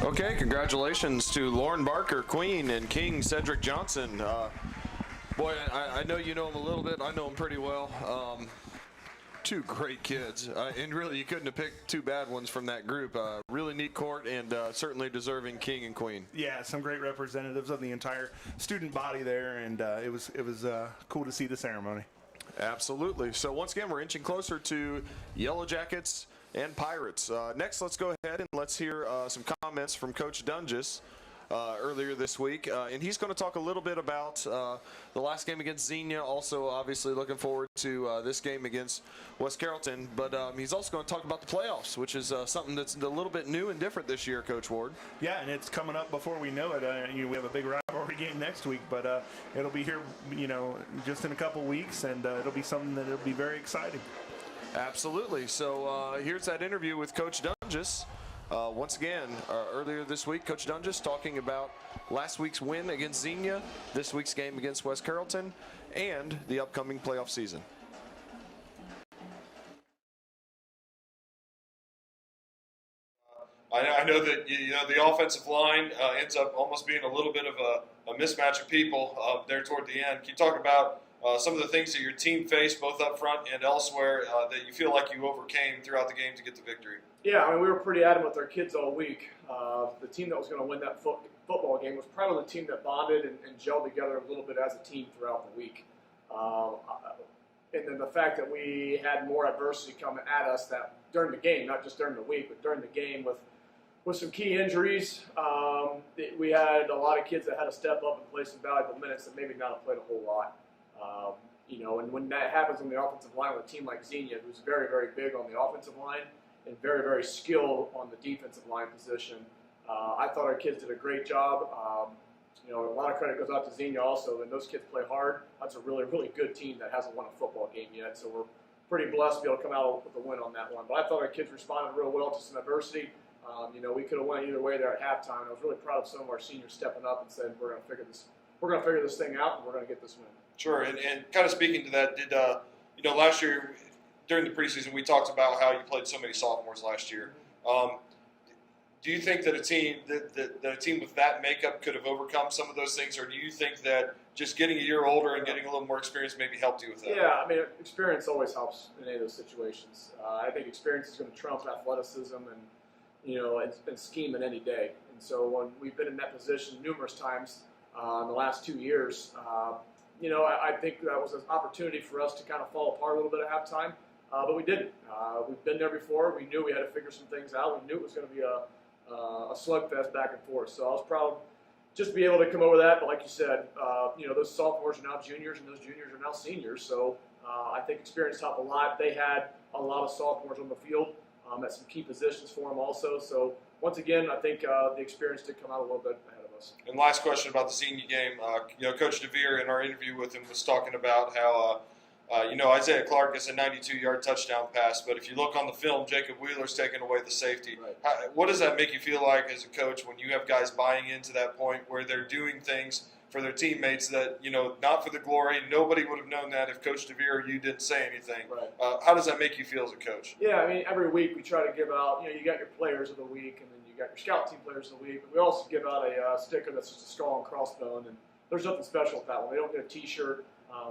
Okay, congratulations to Lauren Barker, Queen, and King Cedric Johnson. Boy, I know you know him a little bit. I know him pretty well. Two great kids, and really you couldn't have picked two bad ones from that group. Really neat court, and certainly deserving King and Queen. Yeah, some great representatives of the entire student body there, and it was cool to see the ceremony. Absolutely. So once again, we're inching closer to Yellow Jackets and Pirates. Next, let's go ahead and let's hear some comments from Coach Doenges earlier this week. And he's going to talk a little bit about the last game against Xenia. Also, obviously, looking forward to this game against West Carrollton. But he's also going to talk about the playoffs, which is something that's a little bit new and different this year, Coach Ward. Yeah, and it's coming up before we know it. We have a big rivalry game next week, but it'll be here, just in a couple weeks, and it'll be something that'll be very exciting. Absolutely. So here's that interview with Coach Doenges. Once again, earlier this week, Coach Doenges talking about last week's win against Xenia, this week's game against West Carrollton, and the upcoming playoff season. I know that the offensive line ends up almost being a little bit of a mismatch of people there toward the end. Can you talk about some of the things that your team faced both up front and elsewhere that you feel like you overcame throughout the game to get the victory? Yeah, I mean, we were pretty adamant with our kids all week. The team that was going to win that football game was probably the team that bonded and gelled together a little bit as a team throughout the week. And then the fact that we had more adversity come at us that during the game, not just during the week, but during the game with some key injuries, we had a lot of kids that had to step up and play some valuable minutes that maybe not have played a whole lot. And when that happens on the offensive line with a team like Xenia, who's very, very big on the offensive line and very, very skilled on the defensive line position, I thought our kids did a great job. A lot of credit goes out to Xenia also, and those kids play hard. That's a really, really good team that hasn't won a football game yet, so we're pretty blessed to be able to come out with a win on that one. But I thought our kids responded real well to some adversity. We could have went either way there at halftime. I was really proud of some of our seniors stepping up and saying, we're going to figure this thing out, and we're going to get this win. Sure, and kind of speaking to that, did last year during the preseason we talked about how you played so many sophomores last year. Do you think that a team with that makeup could have overcome some of those things, or do you think that just getting a year older and getting a little more experience maybe helped you with that? Yeah, I mean, experience always helps in any of those situations. I think experience is going to trump athleticism and scheme in any day. And so when we've been in that position numerous times in the last 2 years, I think that was an opportunity for us to kind of fall apart a little bit at halftime, but we didn't. We've been there before. We knew we had to figure some things out. We knew it was going to be a slugfest back and forth. So I was proud just to be able to come over that. But like you said, those sophomores are now juniors and those juniors are now seniors. So I think experience helped a lot. They had a lot of sophomores on the field at some key positions for them also. So once again, I think the experience did come out a little bit ahead of us. And last question about the senior game. Coach Devier in our interview with him was talking about how Isaiah Clark gets a 92-yard touchdown pass, but if you look on the film, Jacob Wheeler's taking away the safety. Right. What does that make you feel like as a coach when you have guys buying into that point where they're doing things for their teammates that, not for the glory? Nobody would have known that if Coach Devier or you didn't say anything. Right. How does that make you feel as a coach? Yeah, I mean, every week we try to give out, you got your players of the week, and then you got your scout team players of the week, but we also give out a sticker that's just a skull and crossbone, and there's nothing special with that one. They don't get a T-shirt.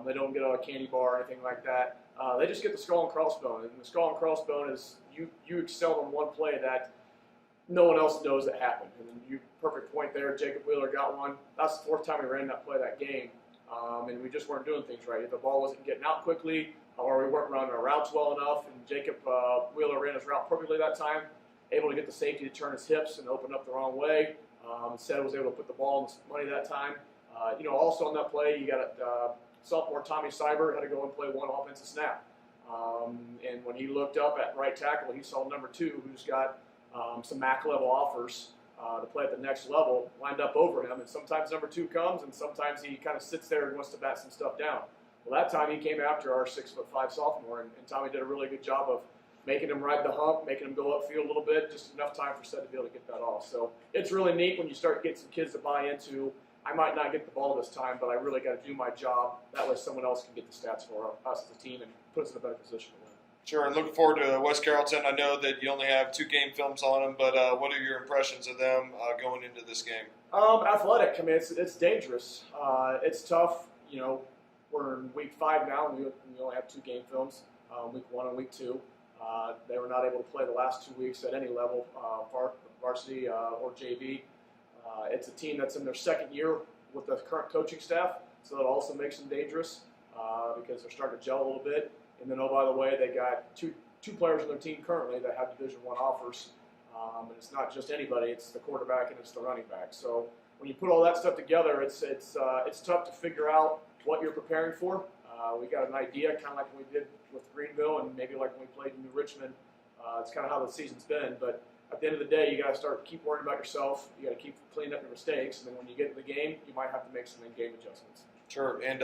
They don't get a candy bar or anything like that. They just get the skull and crossbone, and the skull and crossbone is you excelled on one play that no one else knows that happened. And perfect point there. Jacob Wheeler got one. That's the fourth time we ran that play that game, and we just weren't doing things right. The ball wasn't getting out quickly, or we weren't running our routes well enough. And Jacob Wheeler ran his route perfectly that time, able to get the safety to turn his hips and open up the wrong way. Instead, was able to put the ball in the money that time. Also on that play, you got sophomore Tommy Cyber had to go and play one offensive snap. And when he looked up at right tackle, he saw number 2, who's got some MAC level offers to play at the next level, lined up over him. And sometimes number 2 comes, and sometimes he kind of sits there and wants to bat some stuff down. Well, that time he came after our 6'5" sophomore, and Tommy did a really good job of making him ride the hump, making him go upfield a little bit, just enough time for Seth to be able to get that off. So it's really neat when you start getting some kids to buy into, I might not get the ball this time, but I really got to do my job. That way someone else can get the stats for us as a team and put us in a better position to win. Sure, and looking forward to West Carrollton. I know that you only have 2 game films on them, but what are your impressions of them going into this game? Athletic. I mean, it's dangerous. It's tough. We're in week 5 now, and we only have 2 game films, week 1 and week 2. They were not able to play the last 2 weeks at any level, varsity or JV. It's a team that's in their second year with the current coaching staff, so that also makes them dangerous because they're starting to gel a little bit. And then, oh, by the way, they got two players on their team currently that have Division I offers. And it's not just anybody; it's the quarterback and it's the running back. So when you put all that stuff together, it's tough to figure out what you're preparing for. We got an idea, kind of like we did with Greenville, and maybe like when we played in New Richmond. It's kind of how the season's been, but at the end of the day, you got to keep worrying about yourself. You got to keep cleaning up your mistakes, and then when you get in the game, you might have to make some in-game adjustments. Sure, and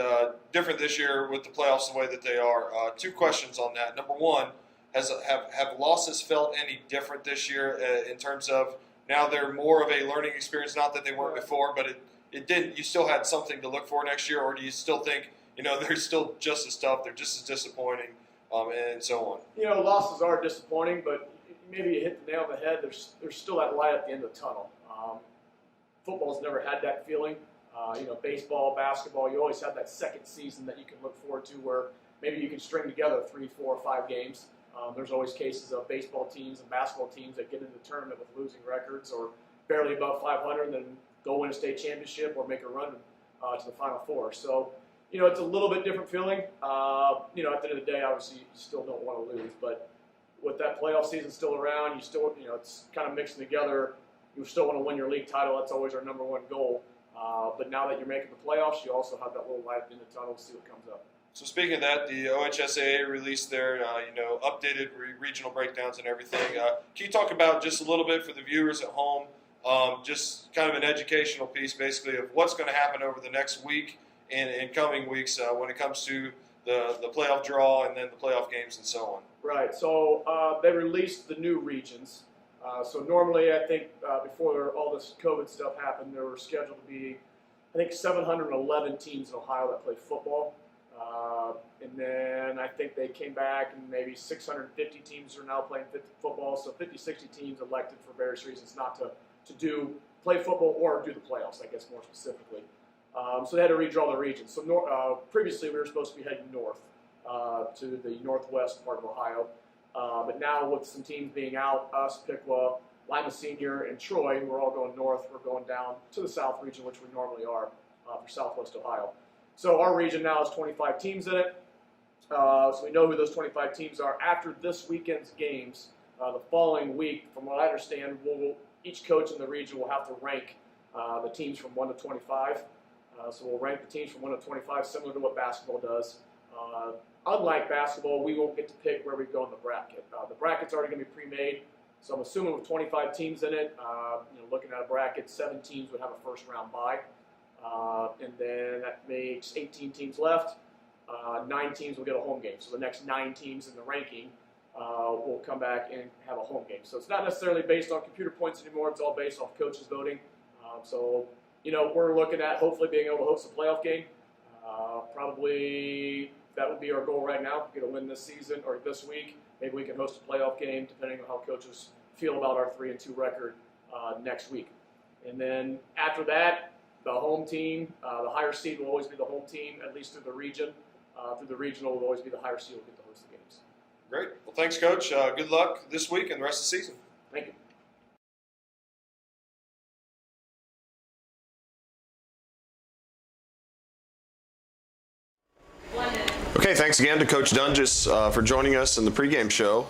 different this year with the playoffs the way that they are. 2 questions on that. Number 1, have losses felt any different this year in terms of now they're more of a learning experience? Not that they weren't before, but it didn't. You still had something to look for next year, or do you still think they're still just as tough. They're just as disappointing, and so on. Losses are disappointing, but maybe you hit the nail on the head. There's still that light at the end of the tunnel. Football's never had that feeling. Baseball, basketball, you always have that second season that you can look forward to where maybe you can string together 3, 4, 5 games. There's always cases of baseball teams and basketball teams that get into the tournament with losing records or barely above 500 and then go win a state championship or make a run to the Final Four. So, it's a little bit different feeling. At the end of the day, obviously, you still don't want to lose. But with that playoff season still around, you still, it's kind of mixing together. You still want to win your league title. That's always our number one goal. But now that you're making the playoffs, you also have that little light in the tunnel to see what comes up. So speaking of that, the OHSAA released their, updated regional breakdowns and everything. Can you talk about just a little bit for the viewers at home, just kind of an educational piece, basically, of what's going to happen over the next week and coming weeks when it comes to the playoff draw and then the playoff games and so on? Right. So they released the new regions. So normally, I think before all this COVID stuff happened, there were scheduled to be, 711 teams in Ohio that play football. And then I think they came back and maybe 650 teams are now playing football. So 50, 60 teams elected for various reasons not to play football or do the playoffs, I guess more specifically. So they had to redraw the regions. So previously we were supposed to be heading north to the northwest part of Ohio. But now with some teams being out, us, Piqua, Lima Senior, and Troy, we're all going north. We're going down to the south region, which we normally are for southwest Ohio. So our region now has 25 teams in it. So we know who those 25 teams are. After this weekend's games, the following week, from what I understand, each coach in the region will have to rank the teams from 1 to 25. So we'll rank the teams from 1 to 25, similar to what basketball does. Unlike basketball, we won't get to pick where we go in the bracket. The bracket's already going to be pre-made, so I'm assuming with 25 teams in it, looking at a bracket, 7 teams would have a first-round bye. And then that makes 18 teams left. 9 teams will get a home game. So the next 9 teams in the ranking will come back and have a home game. So it's not necessarily based on computer points anymore. It's all based off coaches voting. So we're looking at hopefully being able to host a playoff game. Probably that would be our goal right now. Get a win this season or this week. Maybe we can host a playoff game depending on how coaches feel about our 3-2 record next week. And then after that, the home team, the higher seed will always be the home team, at least through the region. Through the regional will always be the higher seed will get to host the games. Great. Well, thanks, Coach. Good luck this week and the rest of the season. Thank you. Okay, thanks again to Coach Doenges for joining us in the pregame show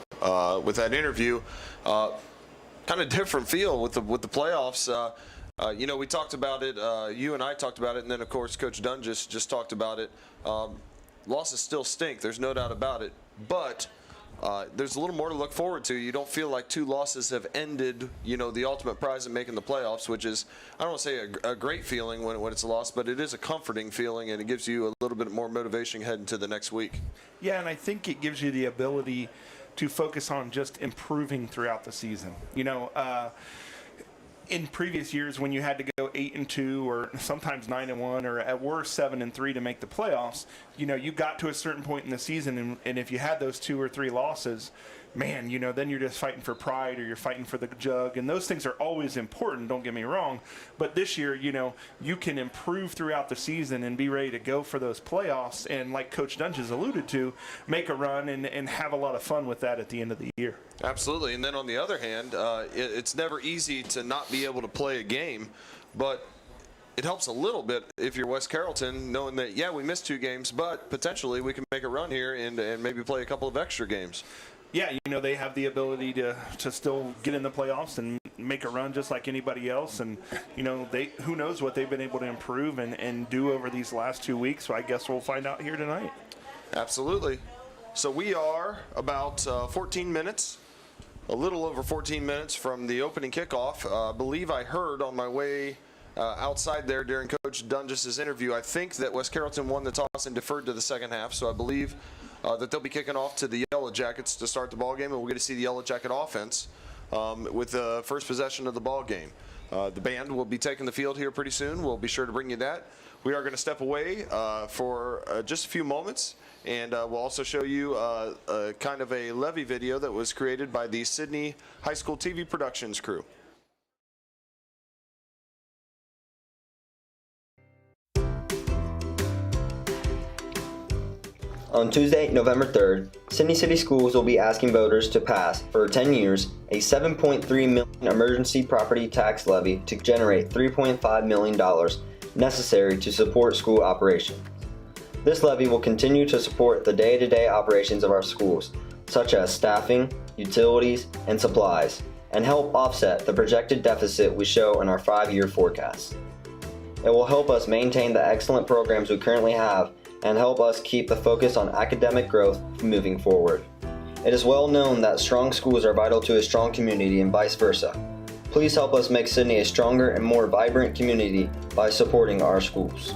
with that interview. Kind of different feel with the playoffs. We talked about it. You and I talked about it, and then of course Coach Doenges just talked about it. Losses still stink. There's no doubt about it. But there's a little more to look forward to. You don't feel like 2 losses have ended, the ultimate prize of making the playoffs, which is, I don't want to say a great feeling when it's a loss, but it is a comforting feeling, and it gives you a little bit more motivation heading to the next week. Yeah, and I think it gives you the ability to focus on just improving throughout the season. In previous years, when you had to go 8-2 or sometimes 9-1 or at worst 7-3 to make the playoffs, you got to a certain point in the season, and if you had those 2 or 3 losses, man, then you're just fighting for pride or you're fighting for the jug, and those things are always important, don't get me wrong. But this year, you can improve throughout the season and be ready to go for those playoffs, and like Coach Doenges alluded to, make a run and have a lot of fun with that at the end of the year. Absolutely. And then on the other hand, it's never easy to not be able to play a game, but it helps a little bit if you're West Carrollton, knowing that, yeah, we missed 2 games, but potentially we can make a run here and maybe play a couple of extra games. Yeah, they have the ability to still get in the playoffs and make a run just like anybody else. And, who knows what they've been able to improve and do over these last 2 weeks. So I guess we'll find out here tonight. Absolutely. So we are about 14 minutes, a little over 14 minutes from the opening kickoff. I believe I heard on my way outside there during Coach Doenges' interview, I think that West Carrollton won the toss and deferred to the second half. So I believe that they'll be kicking off to the Yellow Jackets to start the ball game, and we'll get to see the Yellow Jacket offense with the first possession of the ball game. The band will be taking the field here pretty soon. We'll be sure to bring you that. we are going to step away for just a few moments, and we'll also show you kind of a levy video that was created by the Sydney High School TV Productions crew. On Tuesday, November 3rd, Sydney City Schools will be asking voters to pass, for 10 years, a $7.3 million emergency property tax levy to generate $3.5 million necessary to support school operations. This levy will continue to support the day-to-day operations of our schools, such as staffing, utilities, and supplies, and help offset the projected deficit we show in our 5-year forecast. It will help us maintain the excellent programs we currently have and help us keep the focus on academic growth moving forward. It is well known that strong schools are vital to a strong community and vice versa. Please help us make Sydney a stronger and more vibrant community by supporting our schools.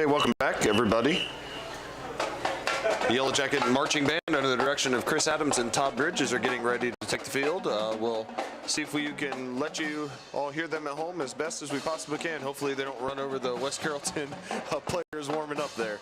Okay, welcome back, everybody. The Yellow Jacket Marching Band, under the direction of Chris Adams and Todd Bridges, are getting ready to take the field. We'll see if we can let you all hear them at home as best as we possibly can. Hopefully they don't run over the West Carrollton players warming up there.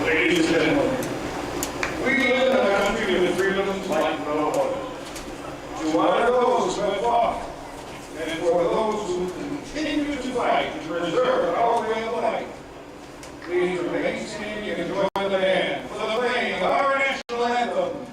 Ladies and gentlemen, we live in a country with freedoms like no other. To honor those who have fought, and for those who continue to fight to preserve our way of life, please remain standing and join the band for the playing of our national anthem.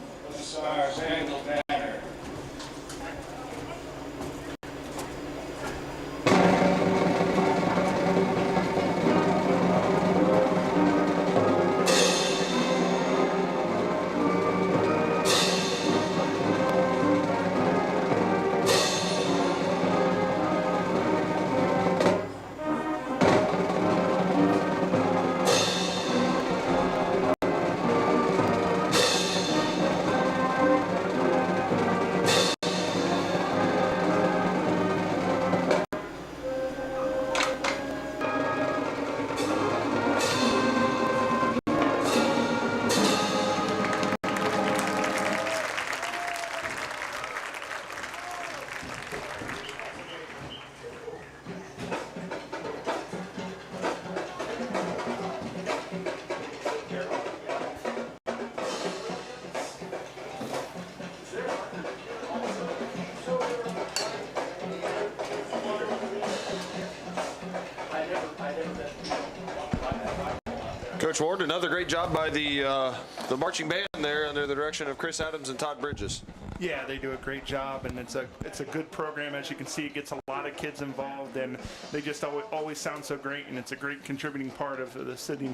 Coach Ward, another great job by the marching band there under the direction of Chris Adams and Todd Bridges. Yeah, they do a great job, and it's a good program. As you can see, it gets a lot of kids involved, and they just always sound so great, and it's a great contributing part of the city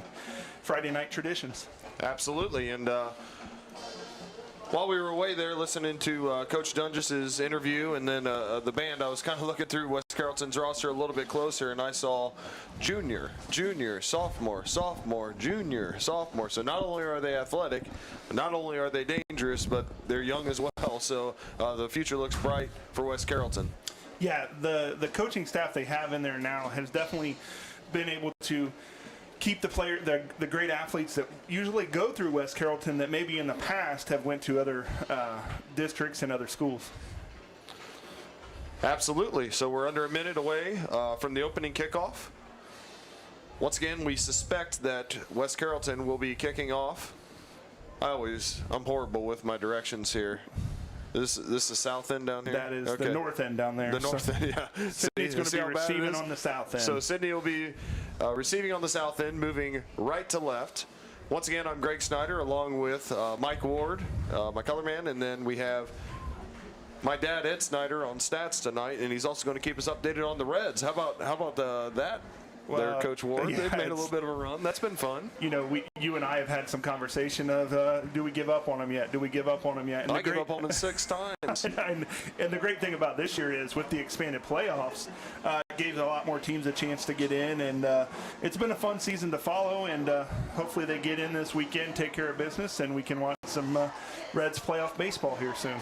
Friday night traditions. Absolutely, and while we were away there listening to Coach Doenges' interview and then the band, I was kind of looking through West Carrollton's roster a little bit closer, and I saw junior, sophomore, junior, sophomore. So not only are they athletic, not only are they dangerous, but they're young as well. So the future looks bright for West Carrollton. Yeah, the coaching staff they have in there now has definitely been able to keep the great athletes that usually go through West Carrollton that maybe in the past have went to other districts and other schools. Absolutely. So we're under a minute away from the opening kickoff. Once again, we suspect that West Carrollton will be kicking off. I'm horrible with my directions here. This is the south end down here? That is okay. The north end down there. The north end, yeah. Sydney's going to be receiving on the south end. So Sydney will be receiving on the south end, moving right to left. Once again, I'm Greg Snyder along with Mike Ward, my color man, and then we have my dad, Ed Snyder, on stats tonight, and he's also going to keep us updated on the Reds. How about that? There, Coach Ward. Yeah, They've made a little bit of a run. That's been fun. You know, you and I have had some conversation of, do we give up on them yet? Do we give up on them yet? And I gave up on them 6 times. and the great thing about this year is with the expanded playoffs, it gave a lot more teams a chance to get in, and it's been a fun season to follow, and hopefully they get in this weekend, take care of business, and we can watch some Reds playoff baseball here soon.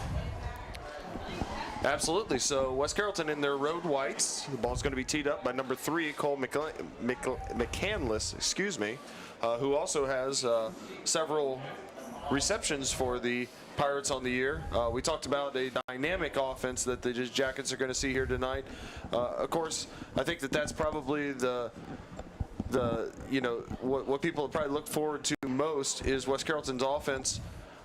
Absolutely. So West Carrollton in their road whites. The ball's going to be teed up by number 3, Cole McCandless, who also has several receptions for the Pirates on the year. We talked about a dynamic offense that the Jackets are going to see here tonight. Of course, I think that's probably what people probably look forward to most is West Carrollton's offense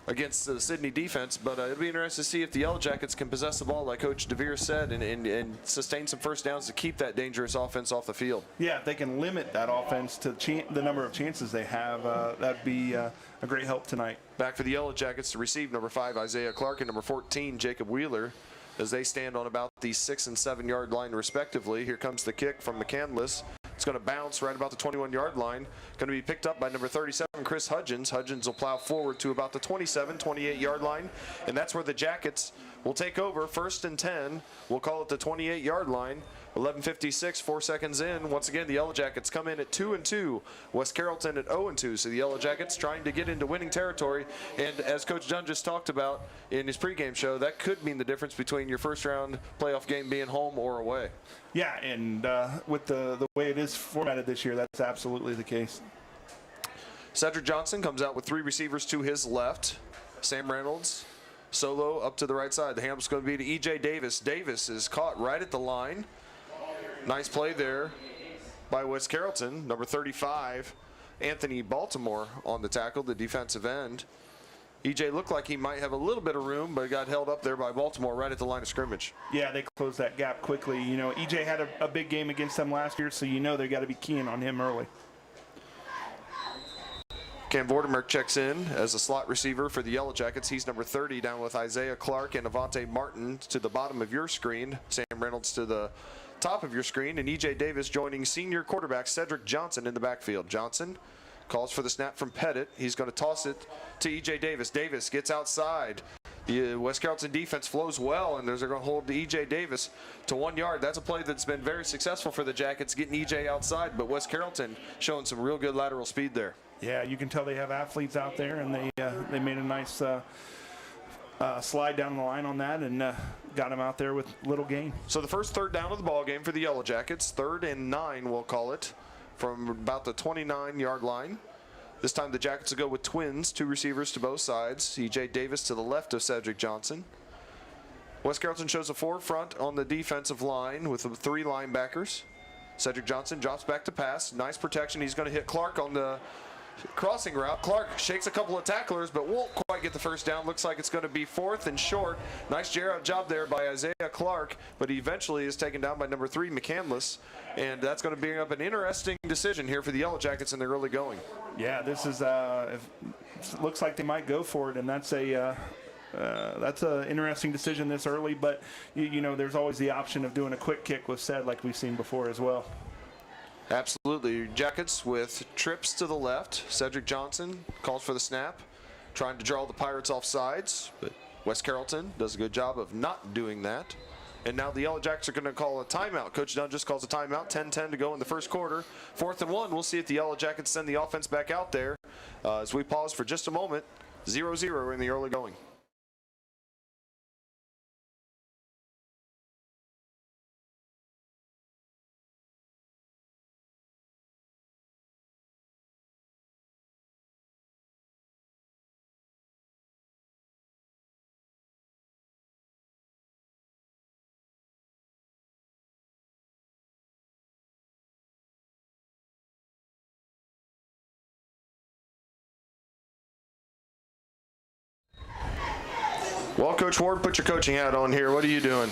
against the Sydney defense, but it'll be interesting to see if the Yellow Jackets can possess the ball, like Coach Devier said, and sustain some first downs to keep that dangerous offense off the field. Yeah, if they can limit that offense to the number of chances they have, that'd be a great help tonight. Back for the Yellow Jackets to receive number 5, Isaiah Clark, and number 14, Jacob Wheeler, as they stand on about the 6 and 7 yard line respectively. Here comes the kick from McCandless. It's going to bounce right about the 21-yard line. Going to be picked up by number 37, Chris Huggins. Huggins will plow forward to about the 27, 28-yard line, and that's where the Jackets will take over. 1st and 10. We'll call it the 28-yard line. 11:56, 4 seconds in. Once again, the Yellow Jackets come in at 2-2. West Carrollton at 0-2. So the Yellow Jackets trying to get into winning territory. And as Coach Dunn just talked about in his pregame show, that could mean the difference between your first-round playoff game being home or away. Yeah, and with the way it is formatted this year, that's absolutely the case. Cedric Johnson comes out with 3 receivers to his left. Sam Reynolds solo up to the right side. The handoff's going to be to E.J. Davis. Davis is caught right at the line. Nice play there by West Carrollton. Number 35, Anthony Baltimore on the tackle, the defensive end. E.J. looked like he might have a little bit of room, but got held up there by Baltimore right at the line of scrimmage. Yeah, they closed that gap quickly. You know, E.J. had a big game against them last year, so you know they got to be keying on him early. Cam Vortimer checks in as a slot receiver for the Yellow Jackets. He's number 30, down with Isaiah Clark and Avante Martin to the bottom of your screen. Sam Reynolds to the top of your screen, and E.J. Davis joining senior quarterback Cedric Johnson in the backfield. Johnson calls for the snap from Pettit. He's going to toss it to E.J. Davis. Davis gets outside. The West Carrollton defense flows well, and they're going to hold E.J. Davis to 1 yard. That's a play that's been very successful for the Jackets, getting E.J. outside, but West Carrollton showing some real good lateral speed there. Yeah, you can tell they have athletes out there, and they made a nice slide down the line on that and got him out there with little gain. So the first 3rd down of the ball game for the Yellow Jackets, 3rd and 9 we'll call it, from about the 29-yard line. This time the Jackets will go with twins, 2 receivers to both sides. E.J. Davis to the left of Cedric Johnson. West Carrollton shows a 4 front on the defensive line with 3 linebackers. Cedric Johnson drops back to pass. Nice protection. He's going to hit Clark on the crossing route. Clark shakes a couple of tacklers, but won't quite get the first down. Looks like it's going to be 4th and short. Nice job there by Isaiah Clark, but he eventually is taken down by number 3, McCandless, and that's going to bring up an interesting decision here for the Yellow Jackets in the early going. Yeah, this is looks like they might go for it, and that's an interesting decision this early. But you know, there's always the option of doing a quick kick with Ced, like we've seen before as well. Absolutely. Jackets with trips to the left. Cedric Johnson calls for the snap, trying to draw the Pirates off sides, but West Carrollton does a good job of not doing that. And now the Yellow Jackets are going to call a timeout. Coach Doenges calls a timeout. 10-10 to go in the first quarter. 4th and 1. We'll see if the Yellow Jackets send the offense back out there as we pause for just a moment. 0-0 in the early going. Well, Coach Ward, put your coaching hat on here. What are you doing?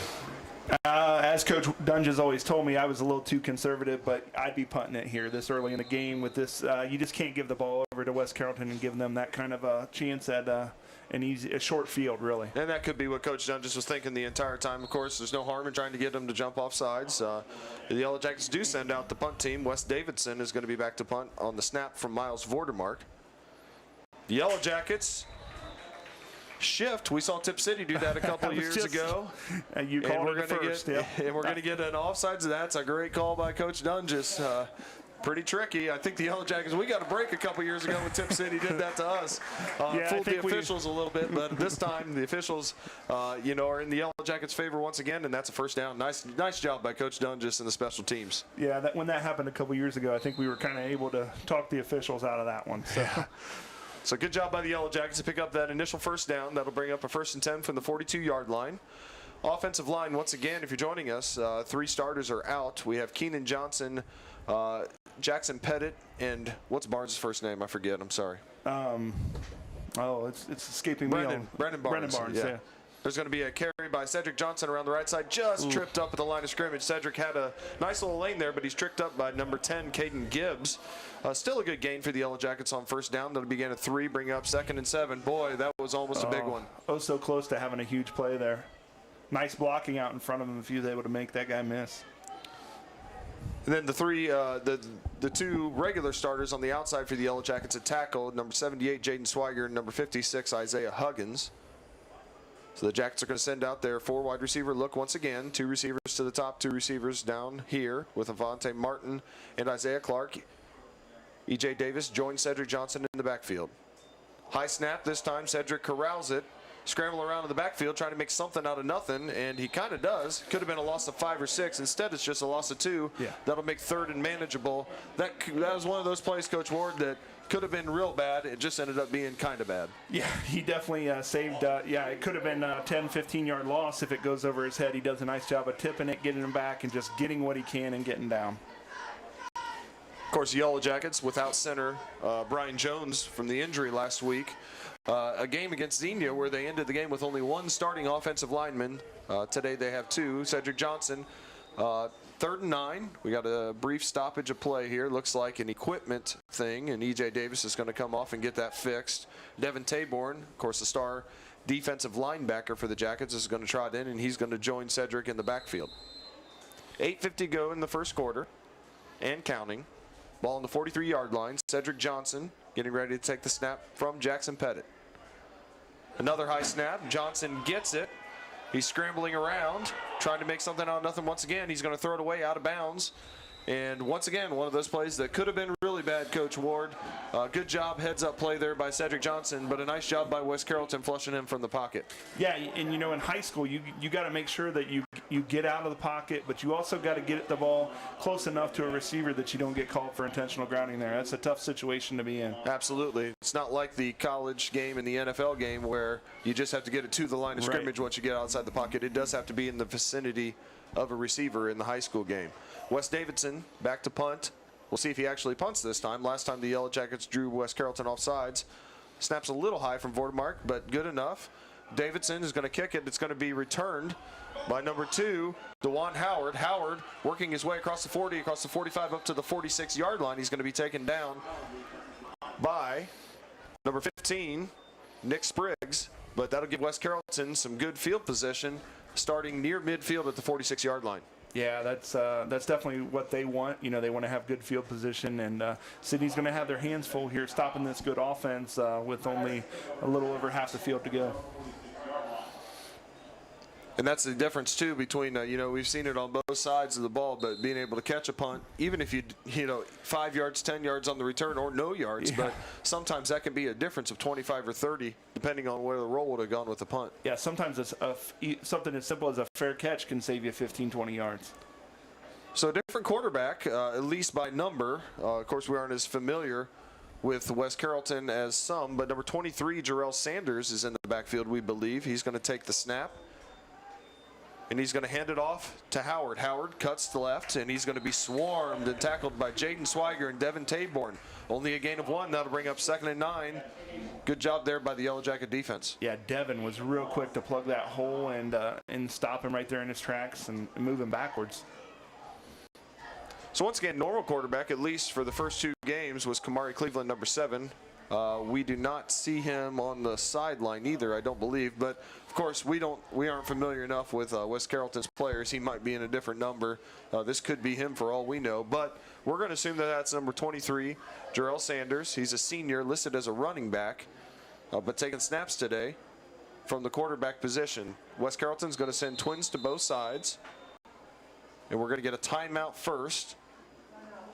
As Coach Doenges always told me, I was a little too conservative, but I'd be punting it here this early in the game with this. You just can't give the ball over to West Carrollton and give them that kind of a chance at a short field, really. And that could be what Coach Doenges was thinking the entire time. Of course, there's no harm in trying to get them to jump off sides. The Yellow Jackets do send out the punt team. Wes Davidson is going to be back to punt on the snap from Miles Vordermark. The Yellow Jackets shift. We saw Tip City do that a couple of years ago. You called it first. And we're going to get an offsides. That's a great call by Coach Doenges. Pretty tricky. I think the Yellow Jackets, we got a break a couple years ago when Tip City did that to us. Fooled the officials a little bit, but this time the officials, are in the Yellow Jackets' favor once again, and that's a first down. Nice job by Coach Doenges and the special teams. Yeah, when that happened a couple years ago, I think we were kind of able to talk the officials out of that one. So. So good job by the Yellow Jackets to pick up that initial first down. That'll bring up a 1st and 10 from the 42-yard line. Offensive line, once again, if you're joining us, 3 starters are out. We have Keenan Johnson, Jackson Pettit, and what's Barnes' first name? I forget. I'm sorry. It's escaping me. Brendan Barnes. Yeah. There's going to be a carry by Cedric Johnson around the right side. Tripped up at the line of scrimmage. Cedric had a nice little lane there, but he's tricked up by number 10, Caden Gibbs. Still a good gain for the Yellow Jackets on first down. That'll begin at 3, bring up 2nd and 7. Boy, that was almost a big one. Oh, so close to having a huge play there. Nice blocking out in front of him if he was able to make that guy miss. And then the 2 regular starters on the outside for the Yellow Jackets at tackle, number 78, Jaden Swiger, and number 56, Isaiah Huggins. So the Jackets are going to send out their 4 wide receiver look once again. 2 receivers to the top, 2 receivers down here with Avante Martin and Isaiah Clark. E.J. Davis joins Cedric Johnson in the backfield. High snap this time. Cedric corrals it. Scramble around in the backfield trying to make something out of nothing, and he kind of does. Could have been a loss of 5 or 6. Instead, it's just a loss of 2. Yeah. That'll make 3rd and manageable. That was one of those plays, Coach Ward, that could have been real bad. It just ended up being kind of bad. Yeah, he definitely saved. It could have been a 10, 15-yard loss if it goes over his head. He does a nice job of tipping it, getting him back, and just getting what he can and getting down. Of course, Yellow Jackets without center Brian Jones from the injury last week. A game against Xenia where they ended the game with only 1 starting offensive lineman. Today they have 2. Cedric Johnson, 3rd and 9. We got a brief stoppage of play here. Looks like an equipment thing, and E.J. Davis is going to come off and get that fixed. Devin Taborn, of course, the star defensive linebacker for the Jackets, is going to trot in, and he's going to join Cedric in the backfield. 8:50 go in the first quarter and counting. Ball on the 43-yard line. Cedric Johnson getting ready to take the snap from Jackson Pettit. Another high snap. Johnson gets it. He's scrambling around, trying to make something out of nothing once again. He's going to throw it away out of bounds. And once again, one of those plays that could have been really bad, Coach Ward. Good job, heads-up play there by Cedric Johnson, but a nice job by West Carrollton flushing him from the pocket. Yeah, and in high school, you got to make sure that you get out of the pocket, but you also got to get the ball close enough to a receiver that you don't get called for intentional grounding there. That's a tough situation to be in. Absolutely. It's not like the college game and the NFL game where you just have to get it to the line of scrimmage once you get outside the pocket. It does have to be in the vicinity of a receiver in the high school game. Wes Davidson back to punt. We'll see if he actually punts this time. Last time the Yellow Jackets drew West Carrollton off sides. Snaps a little high from Vordemark, but good enough. Davidson is going to kick it. It's going to be returned by number 2, DeJuan Howard. Howard working his way across the 40, across the 45, up to the 46-yard line. He's going to be taken down by number 15, Nick Spriggs. But that'll give West Carrollton some good field position starting near midfield at the 46-yard line. Yeah, that's definitely what they want. You know, they want to have good field position, and Sydney's going to have their hands full here stopping this good offense with only a little over half the field to go. And that's the difference, too, between, you know, we've seen it on both sides of the ball, but being able to catch a punt, even if you know, 5 yards, 10 yards on the return or no yards, but sometimes that can be a difference of 25 or 30, depending on where the roll would have gone with the punt. Yeah, sometimes it's something as simple as a fair catch can save you 15, 20 yards. So a different quarterback, at least by number. Of course, we aren't as familiar with West Carrollton as some, but number 23, Jarrell Sanders, is in the backfield, we believe. He's going to take the snap. And he's going to hand it off to Howard. Howard cuts to left, and he's going to be swarmed and tackled by Jaden Swiger and Devin Taborn. Only a gain of 1. That'll bring up 2nd and 9. Good job there by the Yellow Jacket defense. Yeah, Devin was real quick to plug that hole and stop him right there in his tracks and move him backwards. So once again, normal quarterback, at least for the first 2 games, was Kamari Cleveland, number 7. We do not see him on the sideline either, I don't believe. But of course, we aren't familiar enough with West Carrollton's players. He might be in a different number. This could be him for all we know. But we're going to assume that that's number 23, Jarrell Sanders. He's a senior, listed as a running back, but taking snaps today from the quarterback position. West Carrollton's going to send twins to both sides, and we're going to get a timeout first.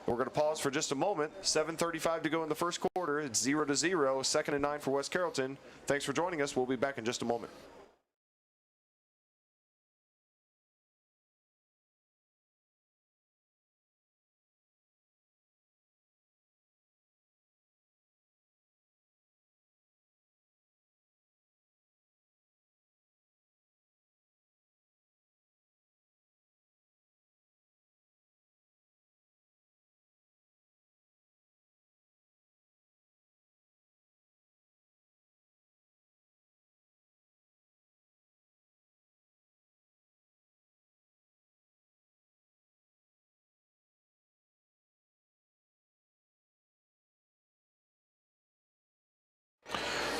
We're going to pause for just a moment. 7:35 to go in the first quarter. It's 0-0, 2nd and 9 for West Carrollton. Thanks for joining us. We'll be back in just a moment.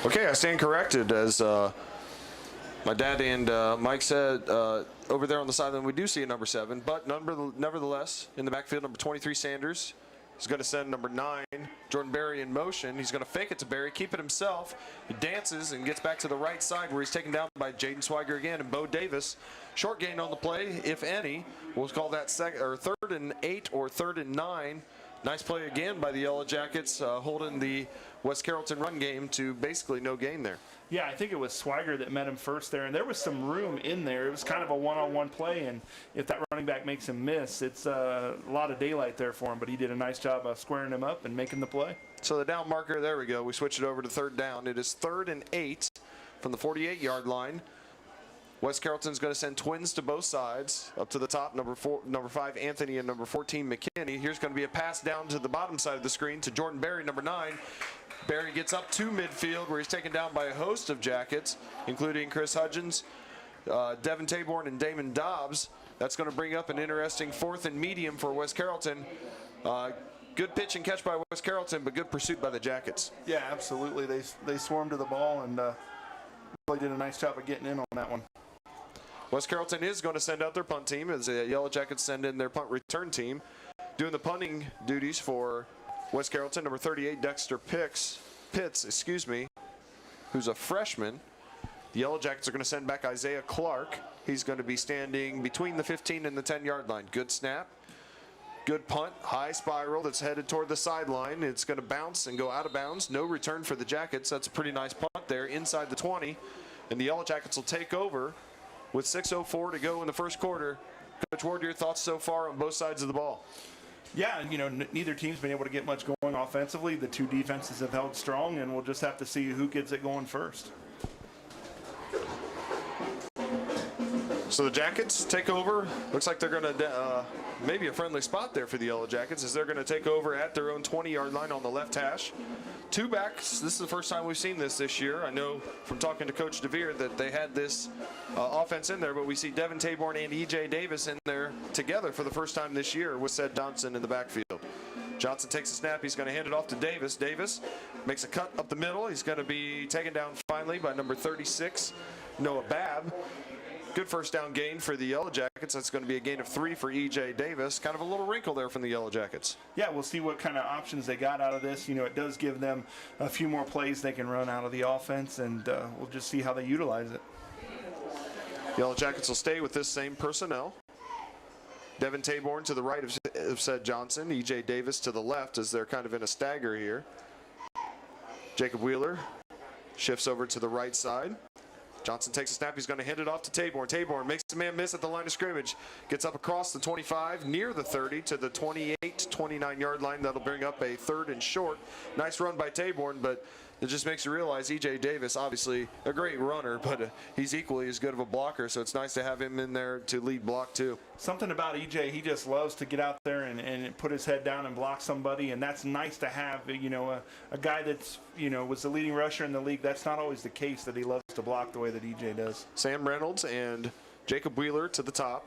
Okay, I stand corrected. As my dad and Mike said, over there on the sideline, we do see a number 7, but nevertheless, in the backfield, number 23, Sanders, is going to send number 9, Jordan Berry, in motion. He's going to fake it to Berry, keep it himself. He dances and gets back to the right side where he's taken down by Jaden Swiger again and Bo Davis. Short gain on the play, if any. We'll call that 3rd and 8 or 3rd and 9. Nice play again by the Yellow Jackets, holding the West Carrollton run game to basically no gain there. Yeah, I think it was Swiger that met him first there, and there was some room in there. It was kind of a one-on-one play, and if that running back makes him miss, it's a lot of daylight there for him, but he did a nice job of squaring him up and making the play. So the down marker, there we go. We switch it over to 3rd down. It is 3rd and 8 from the 48-yard line. West Carrollton's going to send twins to both sides. Up to the top, number 5, Anthony, and number 14, McKinney. Here's going to be a pass down to the bottom side of the screen to Jordan Berry, number 9. Berry gets up to midfield where he's taken down by a host of Jackets, including Chris Huggins, Devin Taborn, and Damon Dobbs. That's going to bring up an interesting 4th and medium for West Carrollton. Good pitch and catch by West Carrollton, but good pursuit by the Jackets. Yeah, absolutely. They swarmed to the ball and really did a nice job of getting in on that one. West Carrollton is going to send out their punt team as the Yellow Jackets send in their punt return team. Doing the punting duties for West Carrollton, number 38, Dexter Pitts, who's a freshman. The Yellow Jackets are going to send back Isaiah Clark. He's going to be standing between the 15 and the 10-yard line. Good snap. Good punt. High spiral that's headed toward the sideline. It's going to bounce and go out of bounds. No return for the Jackets. That's a pretty nice punt there inside the 20. And the Yellow Jackets will take over with 6:04 to go in the first quarter. Coach Ward, your thoughts so far on both sides of the ball? Yeah, you know, neither team's been able to get much going offensively. The two defenses have held strong, and we'll just have to see who gets it going first. So the Jackets take over. Looks like they're going to maybe a friendly spot there for the Yellow Jackets as they're going to take over at their own 20-yard line on the left hash. Two backs. This is the first time we've seen this year. I know from talking to Coach Devier that they had this offense in there, but we see Devin Taborn and E.J. Davis in there together for the first time this year with Ced Johnson in the backfield. Johnson takes a snap. He's going to hand it off to Davis. Davis makes a cut up the middle. He's going to be taken down finally by number 36, Noah Babb. Good first down gain for the Yellow Jackets. That's going to be a gain of 3 for E.J. Davis. Kind of a little wrinkle there from the Yellow Jackets. Yeah, we'll see what kind of options they got out of this. You know, it does give them a few more plays they can run out of the offense, and we'll just see how they utilize it. Yellow Jackets will stay with this same personnel. Devin Taborn to the right of Ced Johnson. E.J. Davis to the left as they're kind of in a stagger here. Jacob Wheeler shifts over to the right side. Johnson takes a snap. He's going to hand it off to Taborn. Taborn makes a man miss at the line of scrimmage. Gets up across the 25, near the 30 to the 28, 29-yard line. That'll bring up a 3rd and short. Nice run by Taborn, but it just makes you realize E.J. Davis, obviously a great runner, but he's equally as good of a blocker, so it's nice to have him in there to lead block too. Something about E.J., he just loves to get out there and put his head down and block somebody, and that's nice to have, you know, a guy that's, you know, was the leading rusher in the league. That's not always the case that he loves to block the way that E.J. does. Sam Reynolds and Jacob Wheeler to the top.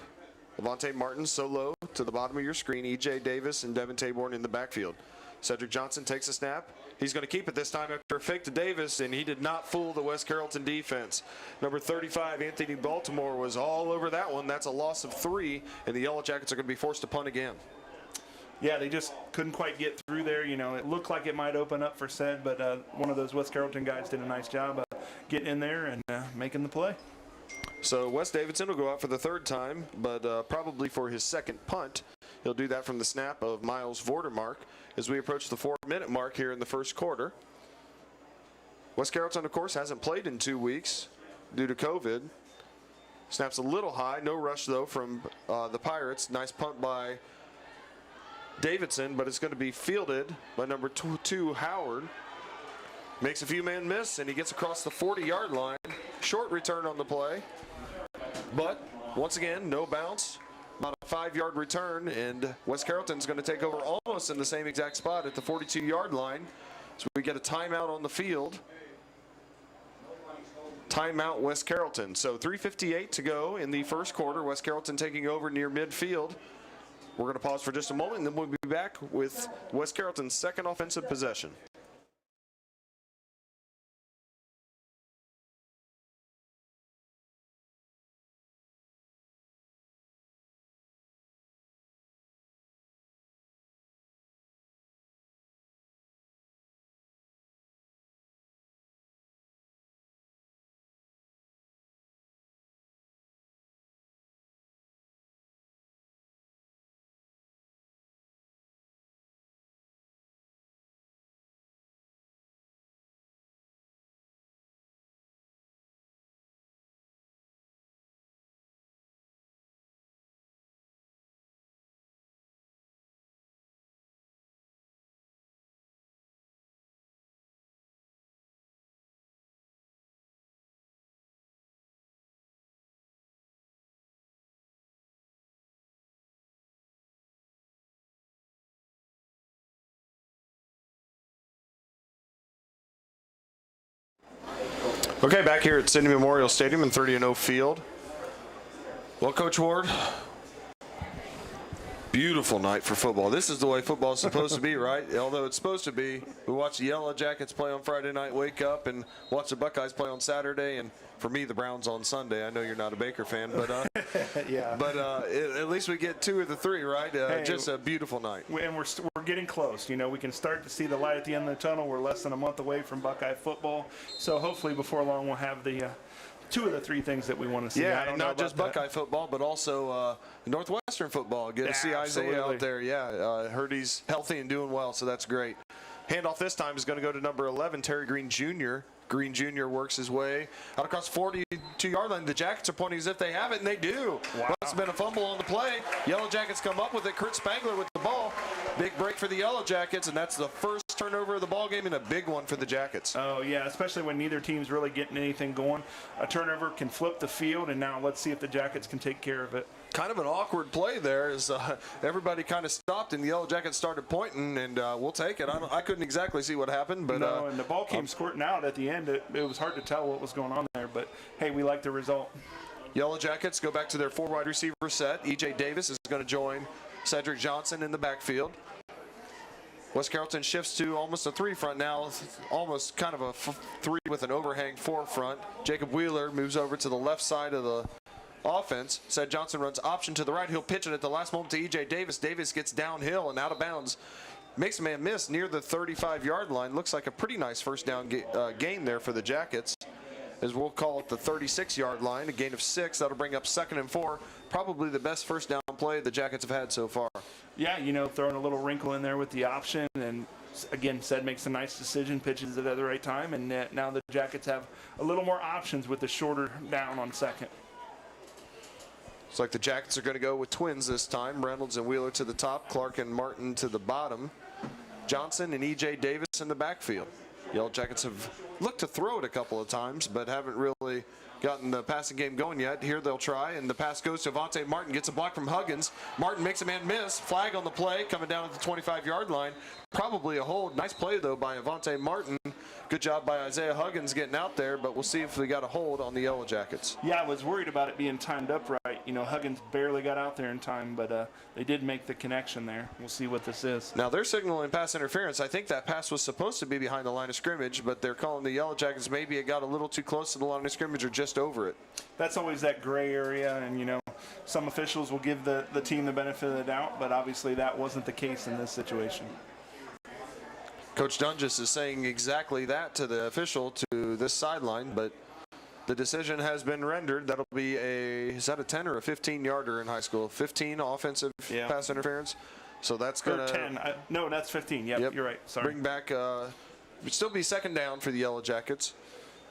Levante Martin solo to the bottom of your screen. E.J. Davis and Devin Taborn in the backfield. Cedric Johnson takes a snap. He's going to keep it this time after a fake to Davis, and he did not fool the West Carrollton defense. Number 35, Anthony Baltimore, was all over that one. That's a loss of 3, and the Yellow Jackets are going to be forced to punt again. Yeah, they just couldn't quite get through there. You know, it looked like it might open up for Ced, but one of those West Carrollton guys did a nice job of getting in there and making the play. So Wes Davidson will go out for the 3rd time, but probably for his 2nd punt. He'll do that from the snap of Miles Vordermark as we approach the 4-minute mark here in the first quarter. West Carrollton, of course, hasn't played in 2 weeks due to COVID. Snaps a little high. No rush, though, from the Pirates. Nice punt by Davidson, but it's going to be fielded by number 2, Howard. Makes a few man miss, and he gets across the 40-yard line. Short return on the play. But, once again, no bounce. About a 5-yard return, and West Carrollton's going to take over almost in the same exact spot at the 42-yard line. So we get a timeout on the field. Timeout West Carrollton. So 3:58 to go in the first quarter. West Carrollton taking over near midfield. We're going to pause for just a moment, and then we'll be back with West Carrollton's 2nd offensive possession. Okay, back here at Sydney Memorial Stadium in 30-0 field. Well, Coach Ward, beautiful night for football. This is the way football is supposed to be, right? Although it's supposed to be. We watch the Yellow Jackets play on Friday night, wake up, and watch the Buckeyes play on Saturday, and for me, the Browns on Sunday. I know you're not a Baker fan, but yeah. But at least we get 2 of the 3, right? Hey, just a beautiful night. And we're getting close. You know, we can start to see the light at the end of the tunnel. We're less than a month away from Buckeye football, so hopefully before long we'll have the 2 of the 3 things that we want to see. Yeah, and not just Buckeye football, but also Northwestern football. Get to see Isaiah out there. Yeah, heard he's healthy and doing well, so that's great. Handoff this time is going to go to number 11, Terry Green Jr. Green Jr. works his way out across the 42-yard line. The Jackets are pointing as if they have it, and they do. Wow. Well, it's been a fumble on the play. Yellow Jackets come up with it. Kurt Spangler with the ball. Big break for the Yellow Jackets, and that's the first turnover of the ball game and a big one for the Jackets. Oh, yeah, especially when neither team's really getting anything going. A turnover can flip the field, and now let's see if the Jackets can take care of it. Kind of an awkward play there as everybody kind of stopped and the Yellow Jackets started pointing, and we'll take it. I couldn't exactly see what happened. But no, and the ball came squirting out at the end. It was hard to tell what was going on there, but, hey, we like the result. Yellow Jackets go back to their 4 wide receiver set. E.J. Davis is going to join Cedric Johnson in the backfield. West Carrollton shifts to almost a 3 front now, almost kind of a 3 with an overhang 4 front. Jacob Wheeler moves over to the left side of the offense. Ced Johnson runs option to the right. He'll pitch it at the last moment to E.J. Davis. Davis gets downhill and out of bounds. Makes a man miss near the 35-yard line. Looks like a pretty nice first down gain there for the Jackets, as we'll call it the 36-yard line, a gain of 6. That'll bring up 2nd and 4. Probably the best first down play the Jackets have had so far. Yeah, throwing a little wrinkle in there with the option, and again, Ced makes a nice decision, pitches it at the right time, and now the Jackets have a little more options with the shorter down on 2nd. Looks like the Jackets are going to go with twins this time. Reynolds and Wheeler to the top, Clark and Martin to the bottom. Johnson and E.J. Davis in the backfield. Yellow Jackets have looked to throw it a couple of times, but haven't really gotten the passing game going yet. Here they'll try, and the pass goes to Avante Martin, gets a block from Huggins. Martin makes a man miss. Flag on the play, coming down at the 25-yard line. Probably a hold. Nice play, though, by Avante Martin. Good job by Isaiah Huggins getting out there, but we'll see if we got a hold on the Yellow Jackets. Yeah, I was worried about it being timed up right. Huggins barely got out there in time, but they did make the connection there. We'll see what this is. Now, they're signaling pass interference. I think that pass was supposed to be behind the line of scrimmage, but they're calling the Yellow Jackets. Maybe it got a little too close to the line of scrimmage or just over it. That's always that gray area, and, some officials will give the team the benefit of the doubt, but obviously that wasn't the case in this situation. Coach Doenges is saying exactly that to the official to this sideline, but the decision has been rendered. That'll be is that a 10 or a 15-yarder in high school? 15 offensive pass interference. So that's going to 10. No, that's 15. Yep, you're right. Sorry. Bring back, would still be 2nd down for the Yellow Jackets.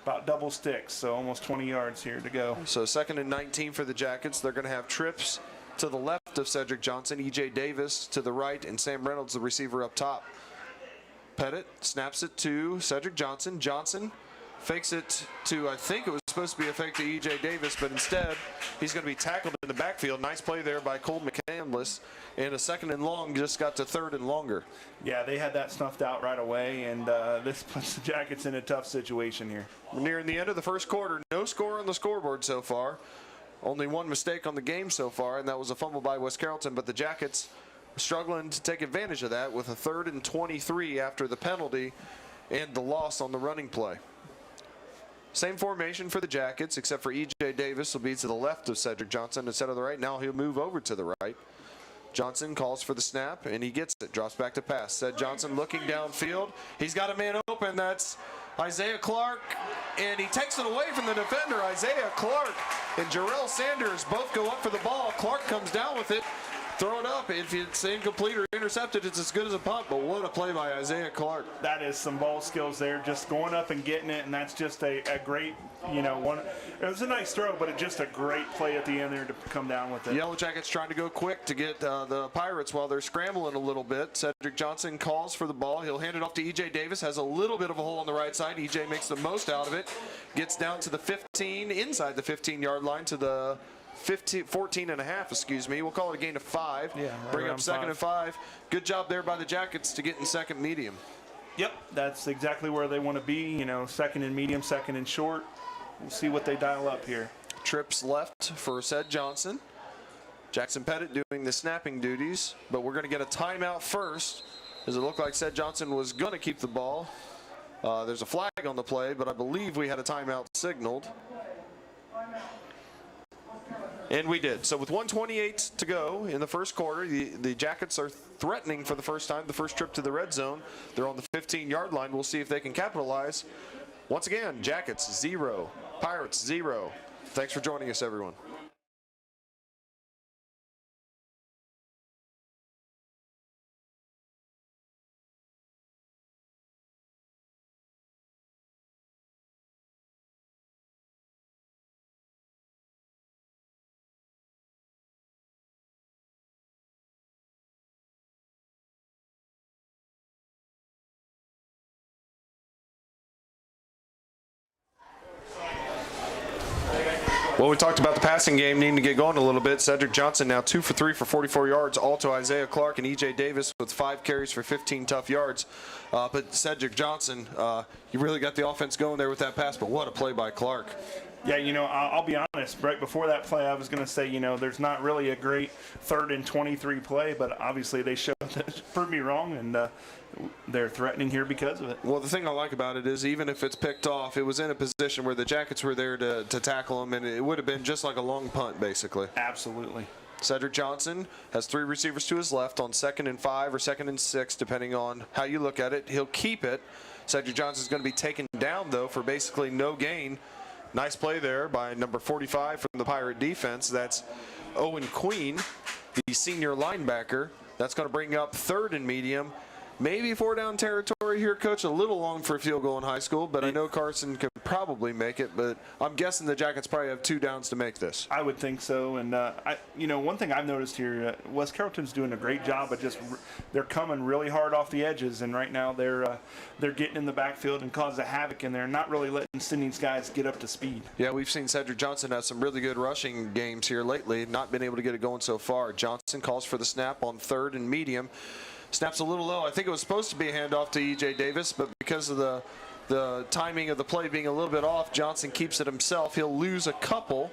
About double sticks, so almost 20 yards here to go. So 2nd and 19 for the Jackets. They're going to have trips to the left of Cedric Johnson, E.J. Davis to the right, and Sam Reynolds, the receiver, up top. Pettit snaps it to Cedric Johnson. Johnson fakes it to, I think it was supposed to be a fake to E.J. Davis, but instead he's going to be tackled in the backfield. Nice play there by Coleman. And a 2nd and long just got to 3rd and longer. Yeah, they had that snuffed out right away, and this puts the Jackets in a tough situation here. We're nearing the end of the first quarter. No score on the scoreboard so far. Only one mistake on the game so far, and that was a fumble by West Carrollton, but the Jackets struggling to take advantage of that with a 3rd and 23 after the penalty and the loss on the running play. Same formation for the Jackets, except for E.J. Davis will be to the left of Cedric Johnson instead of the right. Now he'll move over to the right. Johnson calls for the snap, and he gets it. Drops back to pass. Ced Johnson looking downfield. He's got a man open. That's Isaiah Clark, and he takes it away from the defender. Isaiah Clark and Jarrell Sanders both go up for the ball. Clark comes down with it. Throw it up. If it's incomplete or intercepted, it's as good as a punt, but what a play by Isaiah Clark. That is some ball skills there, just going up and getting it, and that's just a great, one. It was a nice throw, but it's just a great play at the end there to come down with it. Yellow Jackets trying to go quick to get the Pirates while they're scrambling a little bit. Cedric Johnson calls for the ball. He'll hand it off to E.J. Davis. Has a little bit of a hole on the right side. E.J. makes the most out of it. Gets down to the 15, inside the 15-yard line to the 14 and a half, excuse me. We'll call it a gain of 5. Yeah, bring up 2nd and 5. Good job there by the Jackets to get in 2nd medium. Yep, that's exactly where they want to be. 2nd and medium, 2nd and short. We'll see what they dial up here. Trips left for Ced Johnson. Jackson Pettit doing the snapping duties, but we're going to get a timeout first, as it looked like Ced Johnson was going to keep the ball. There's a flag on the play, but I believe we had a timeout signaled. And we did. So with 1:28 to go in the first quarter, the Jackets are threatening for the first time the first trip to the red zone. They're on the 15-yard line. We'll see if they can capitalize. Once again, Jackets 0, Pirates 0. Thanks for joining us, everyone. Well, we talked about the passing game needing to get going a little bit. Cedric Johnson now 2 for 3 for 44 yards, all to Isaiah Clark and E.J. Davis with 5 carries for 15 tough yards. But Cedric Johnson, you really got the offense going there with that pass, but what a play by Clark. Yeah, I'll be honest. Right before that play, I was going to say, there's not really a great 3rd and 23 play, but obviously they showed that proved me wrong, and they're threatening here because of it. Well, the thing I like about it is even if it's picked off, it was in a position where the Jackets were there to tackle him, and it would have been just like a long punt, basically. Absolutely. Cedric Johnson has 3 receivers to his left on 2nd and 5 or 2nd and 6, depending on how you look at it. He'll keep it. Cedric Johnson's going to be taken down, though, for basically no gain. Nice play there by number 45 from the Pirate defense. That's Owen Queen, the senior linebacker. That's going to bring up 3rd and medium. Maybe 4-down territory here, Coach. A little long for a field goal in high school, but I know Carson could probably make it. But I'm guessing the Jackets probably have 2 downs to make this. I would think so. And, one thing I've noticed here, West Carrollton's doing a great job of they're coming really hard off the edges. And right now they're getting in the backfield and causing havoc, and they're not really letting Sydney's guys get up to speed. Yeah, we've seen Cedric Johnson have some really good rushing games here lately. Not been able to get it going so far. Johnson calls for the snap on 3rd and medium. Snaps a little low. I think it was supposed to be a handoff to E.J. Davis, but because of the timing of the play being a little bit off, Johnson keeps it himself. He'll lose a couple,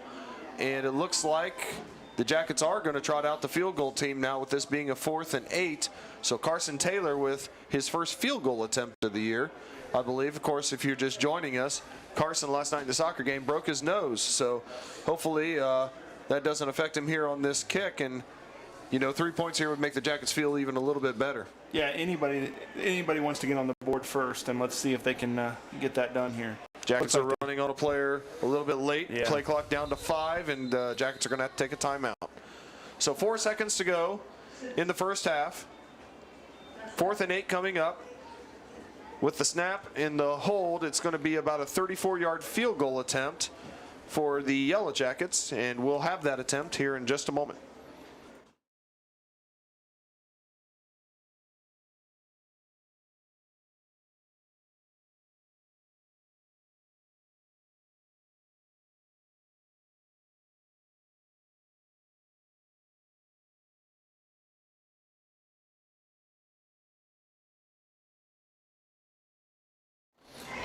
and it looks like the Jackets are going to trot out the field goal team now with this being a 4th and 8. So Carson Taylor with his first field goal attempt of the year, I believe. Of course, if you're just joining us, Carson last night in the soccer game broke his nose. So hopefully that doesn't affect him here on this kick. And 3 points here would make the Jackets feel even a little bit better. Yeah, anybody wants to get on the board first, and let's see if they can get that done here. Jackets are running on a player a little bit late. Yeah. Play clock down to 5, and Jackets are going to have to take a timeout. So 4 seconds to go in the first half. 4th and 8 coming up. With the snap and the hold, it's going to be about a 34-yard field goal attempt for the Yellow Jackets, and we'll have that attempt here in just a moment.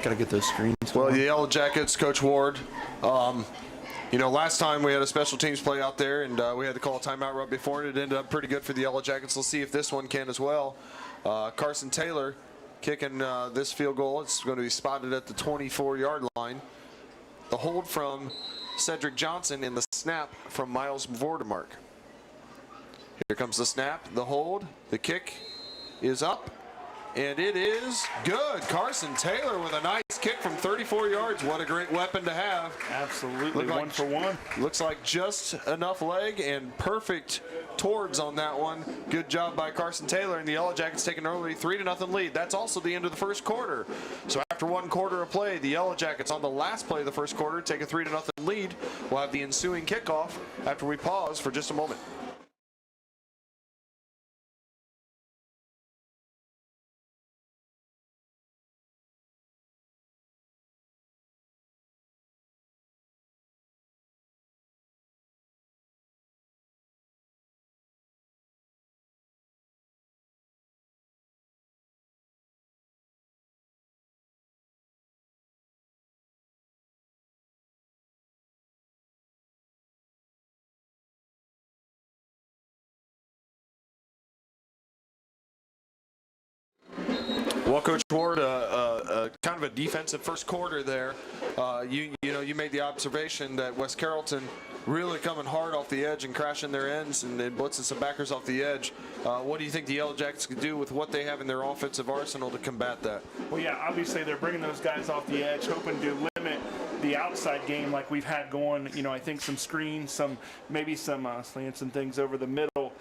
Got to get those screens. Well, the Yellow Jackets, Coach Ward, last time we had a special teams play out there, and we had to call a timeout right before it. It ended up pretty good for the Yellow Jackets. We'll see if this one can as well. Carson Taylor kicking this field goal. It's going to be spotted at the 24-yard line. The hold from Cedric Johnson and the snap from Miles Vordemark. Here comes the snap, the hold, the kick is up. And it is good. Carson Taylor with a nice kick from 34 yards. What a great weapon to have. Absolutely, one for one. Looks like just enough leg and perfect towards on that one. Good job by Carson Taylor, and the Yellow Jackets take an early 3-0 lead. That's also the end of the first quarter. So after 1 quarter of play, the Yellow Jackets on the last play of the first quarter take a 3-0 lead. We'll have the ensuing kickoff after we pause for just a moment. Well, Coach Ward, kind of a defensive first quarter there. You made the observation that West Carrollton really coming hard off the edge and crashing their ends and blitzing some backers off the edge. What do you think the Yellow Jackets could do with what they have in their offensive arsenal to combat that? Well, yeah, obviously they're bringing those guys off the edge, hoping to limit the outside game like we've had going. I think some screens, maybe some slants and things over the middle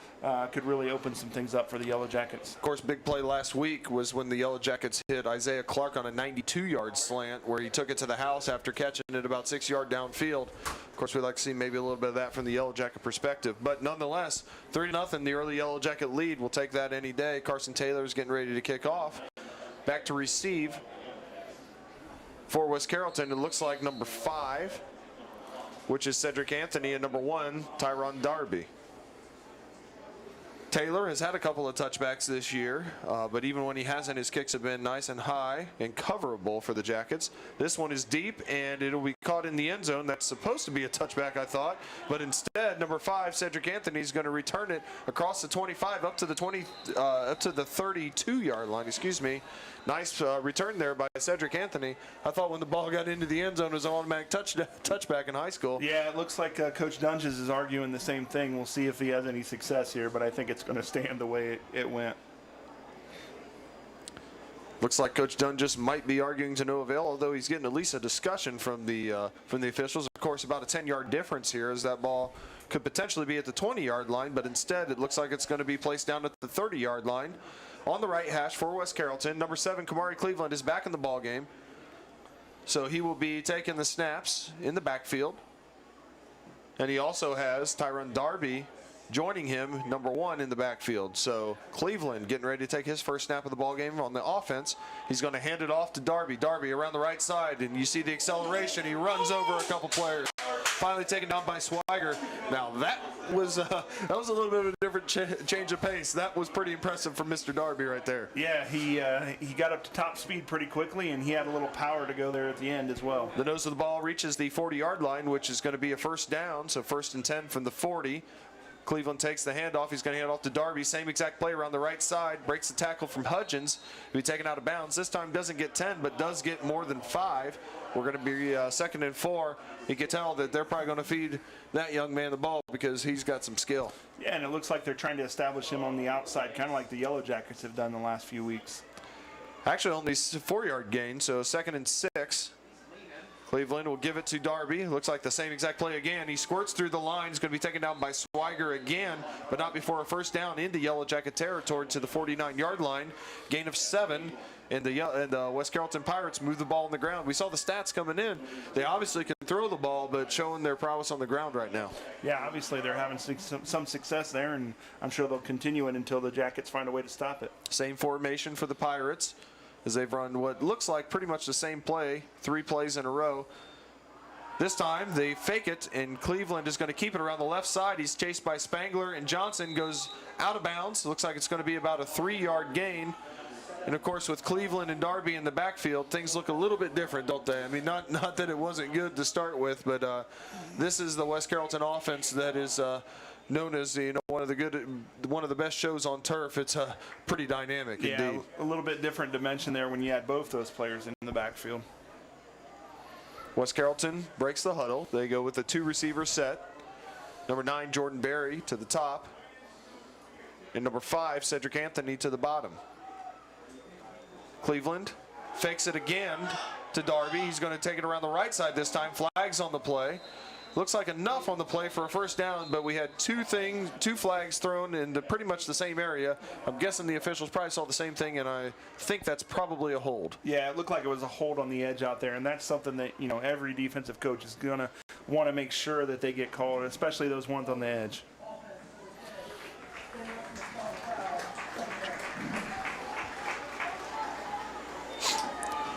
could really open some things up for the Yellow Jackets. Of course, big play last week was when the Yellow Jackets hit Isaiah Clark on a 92-yard slant where he took it to the house after catching it about 6 yards downfield. Of course, we'd like to see maybe a little bit of that from the Yellow Jacket perspective. But nonetheless, 3-0, the early Yellow Jacket lead. We'll take that any day. Carson Taylor's getting ready to kick off. Back to receive for West Carrollton. It looks like number 5 which is Cedric Anthony, and number 1, Tyron Darby. Taylor has had a couple of touchbacks this year, but even when he hasn't, his kicks have been nice and high and coverable for the Jackets. This one is deep, and it'll be caught in the end zone. That's supposed to be a touchback, I thought, but instead, number 5, Cedric Anthony, is going to return it across the 25 up to the 32-yard line. Excuse me. Nice return there by Cedric Anthony. I thought when the ball got into the end zone, it was an automatic touchback in high school. Yeah, it looks like Coach Doenges is arguing the same thing. We'll see if he has any success here, but I think it's going to stand the way it went. Looks like Coach Doenges might be arguing to no avail, although he's getting at least a discussion from the officials. Of course, about a 10-yard difference here, as that ball could potentially be at the 20-yard line, but instead it looks like it's going to be placed down at the 30-yard line. On the right hash for West Carrollton, number 7, Kamari Cleveland, is back in the ball game. So he will be taking the snaps in the backfield. And he also has Tyron Darby joining him, number 1, in the backfield. So Cleveland getting ready to take his first snap of the ball game on the offense. He's going to hand it off to Darby. Darby around the right side, and you see the acceleration. He runs over a couple players. Finally taken down by Swiger. Now that was a little bit of a different change of pace. That was pretty impressive from Mr. Darby right there. Yeah, he got up to top speed pretty quickly, and he had a little power to go there at the end as well. The nose of the ball reaches the 40-yard line, which is going to be a first down. So 1st and 10 from the 40. Cleveland takes the handoff. He's going to hand off to Darby. Same exact play around the right side. Breaks the tackle from Huggins. He'll be taken out of bounds. This time doesn't get 10, but does get more than 5. We're going to be 2nd and 4. You can tell that they're probably going to feed that young man the ball because he's got some skill. Yeah, and it looks like they're trying to establish him on the outside, kind of like the Yellow Jackets have done the last few weeks. Actually, only 4-yard gain, so 2nd and 6. Cleveland will give it to Darby. Looks like the same exact play again. He squirts through the line. He's going to be taken down by Swiger again, but not before a first down into Yellow Jacket territory to the 49-yard line. Gain of 7, and the West Carrollton Pirates move the ball on the ground. We saw the stats coming in. They obviously can throw the ball, but showing their prowess on the ground right now. Yeah, obviously they're having some success there, and I'm sure they'll continue it until the Jackets find a way to stop it. Same formation for the Pirates, as they've run what looks like pretty much the same play, 3 plays in a row. This time they fake it, and Cleveland is going to keep it around the left side. He's chased by Spangler, and Johnson goes out of bounds. Looks like it's going to be about a 3-yard gain. And of course, with Cleveland and Darby in the backfield, things look a little bit different, don't they? I mean, not that it wasn't good to start with, but this is the West Carrollton offense that is known as one of the best shows on turf. It's pretty dynamic indeed. A little bit different dimension there when you had both those players in the backfield. West Carrollton breaks the huddle. They go with a 2-receiver set. Number 9, Jordan Berry to the top, and number 5, Cedric Anthony to the bottom. Cleveland fakes it again to Darby. He's going to take it around the right side this time. Flags on the play. Looks like enough on the play for a first down, but we had two flags thrown into pretty much the same area. I'm guessing the officials probably saw the same thing, and I think that's probably a hold. Yeah, it looked like it was a hold on the edge out there, and that's something that, every defensive coach is going to want to make sure that they get called, especially those ones on the edge.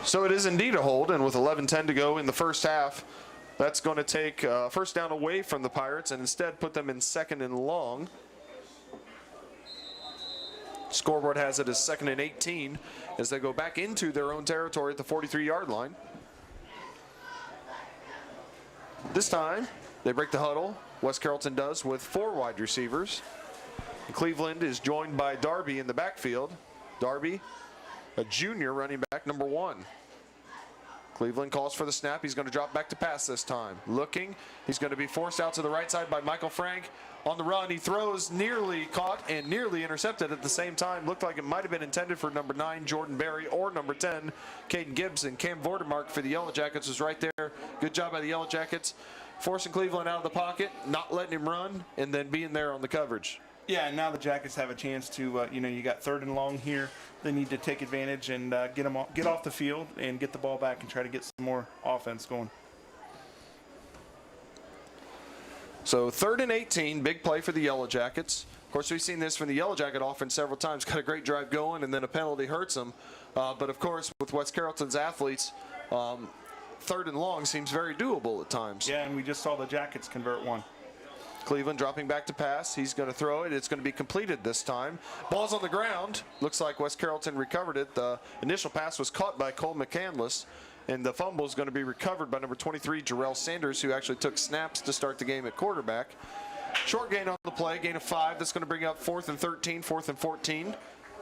So it is indeed a hold, and with 11:10 to go in the first half, that's going to take first down away from the Pirates and instead put them in 2nd and long. Scoreboard has it as 2nd and 18 as they go back into their own territory at the 43-yard line. This time, they break the huddle. West Carrollton does with 4 wide receivers. Cleveland is joined by Darby in the backfield. Darby, a junior running back, number 1. Cleveland calls for the snap. He's going to drop back to pass this time. Looking. He's going to be forced out to the right side by Michael Frank. On the run, he throws, nearly caught and nearly intercepted at the same time. Looked like it might have been intended for number 9, Jordan Berry, or number 10, Caden Gibbs. And Cam Vordermark for the Yellow Jackets was right there. Good job by the Yellow Jackets, forcing Cleveland out of the pocket, not letting him run, and then being there on the coverage. Yeah, and now the Jackets have a chance to, you got 3rd and long here. They need to take advantage and get off the field and get the ball back and try to get some more offense going. So 3rd and 18, big play for the Yellow Jackets. Of course, we've seen this from the Yellow Jacket offense several times. Got a great drive going, and then a penalty hurts them. But of course, with West Carrollton's athletes, third and long seems very doable at times. Yeah, and we just saw the Jackets convert one. Cleveland dropping back to pass. He's going to throw it. It's going to be completed this time. Ball's on the ground. Looks like West Carrollton recovered it. The initial pass was caught by Cole McCandless, and the fumble is going to be recovered by number 23, Jarrell Sanders, who actually took snaps to start the game at quarterback. Short gain on the play, gain of 5. That's going to bring up 4th and 13, 4th and 14.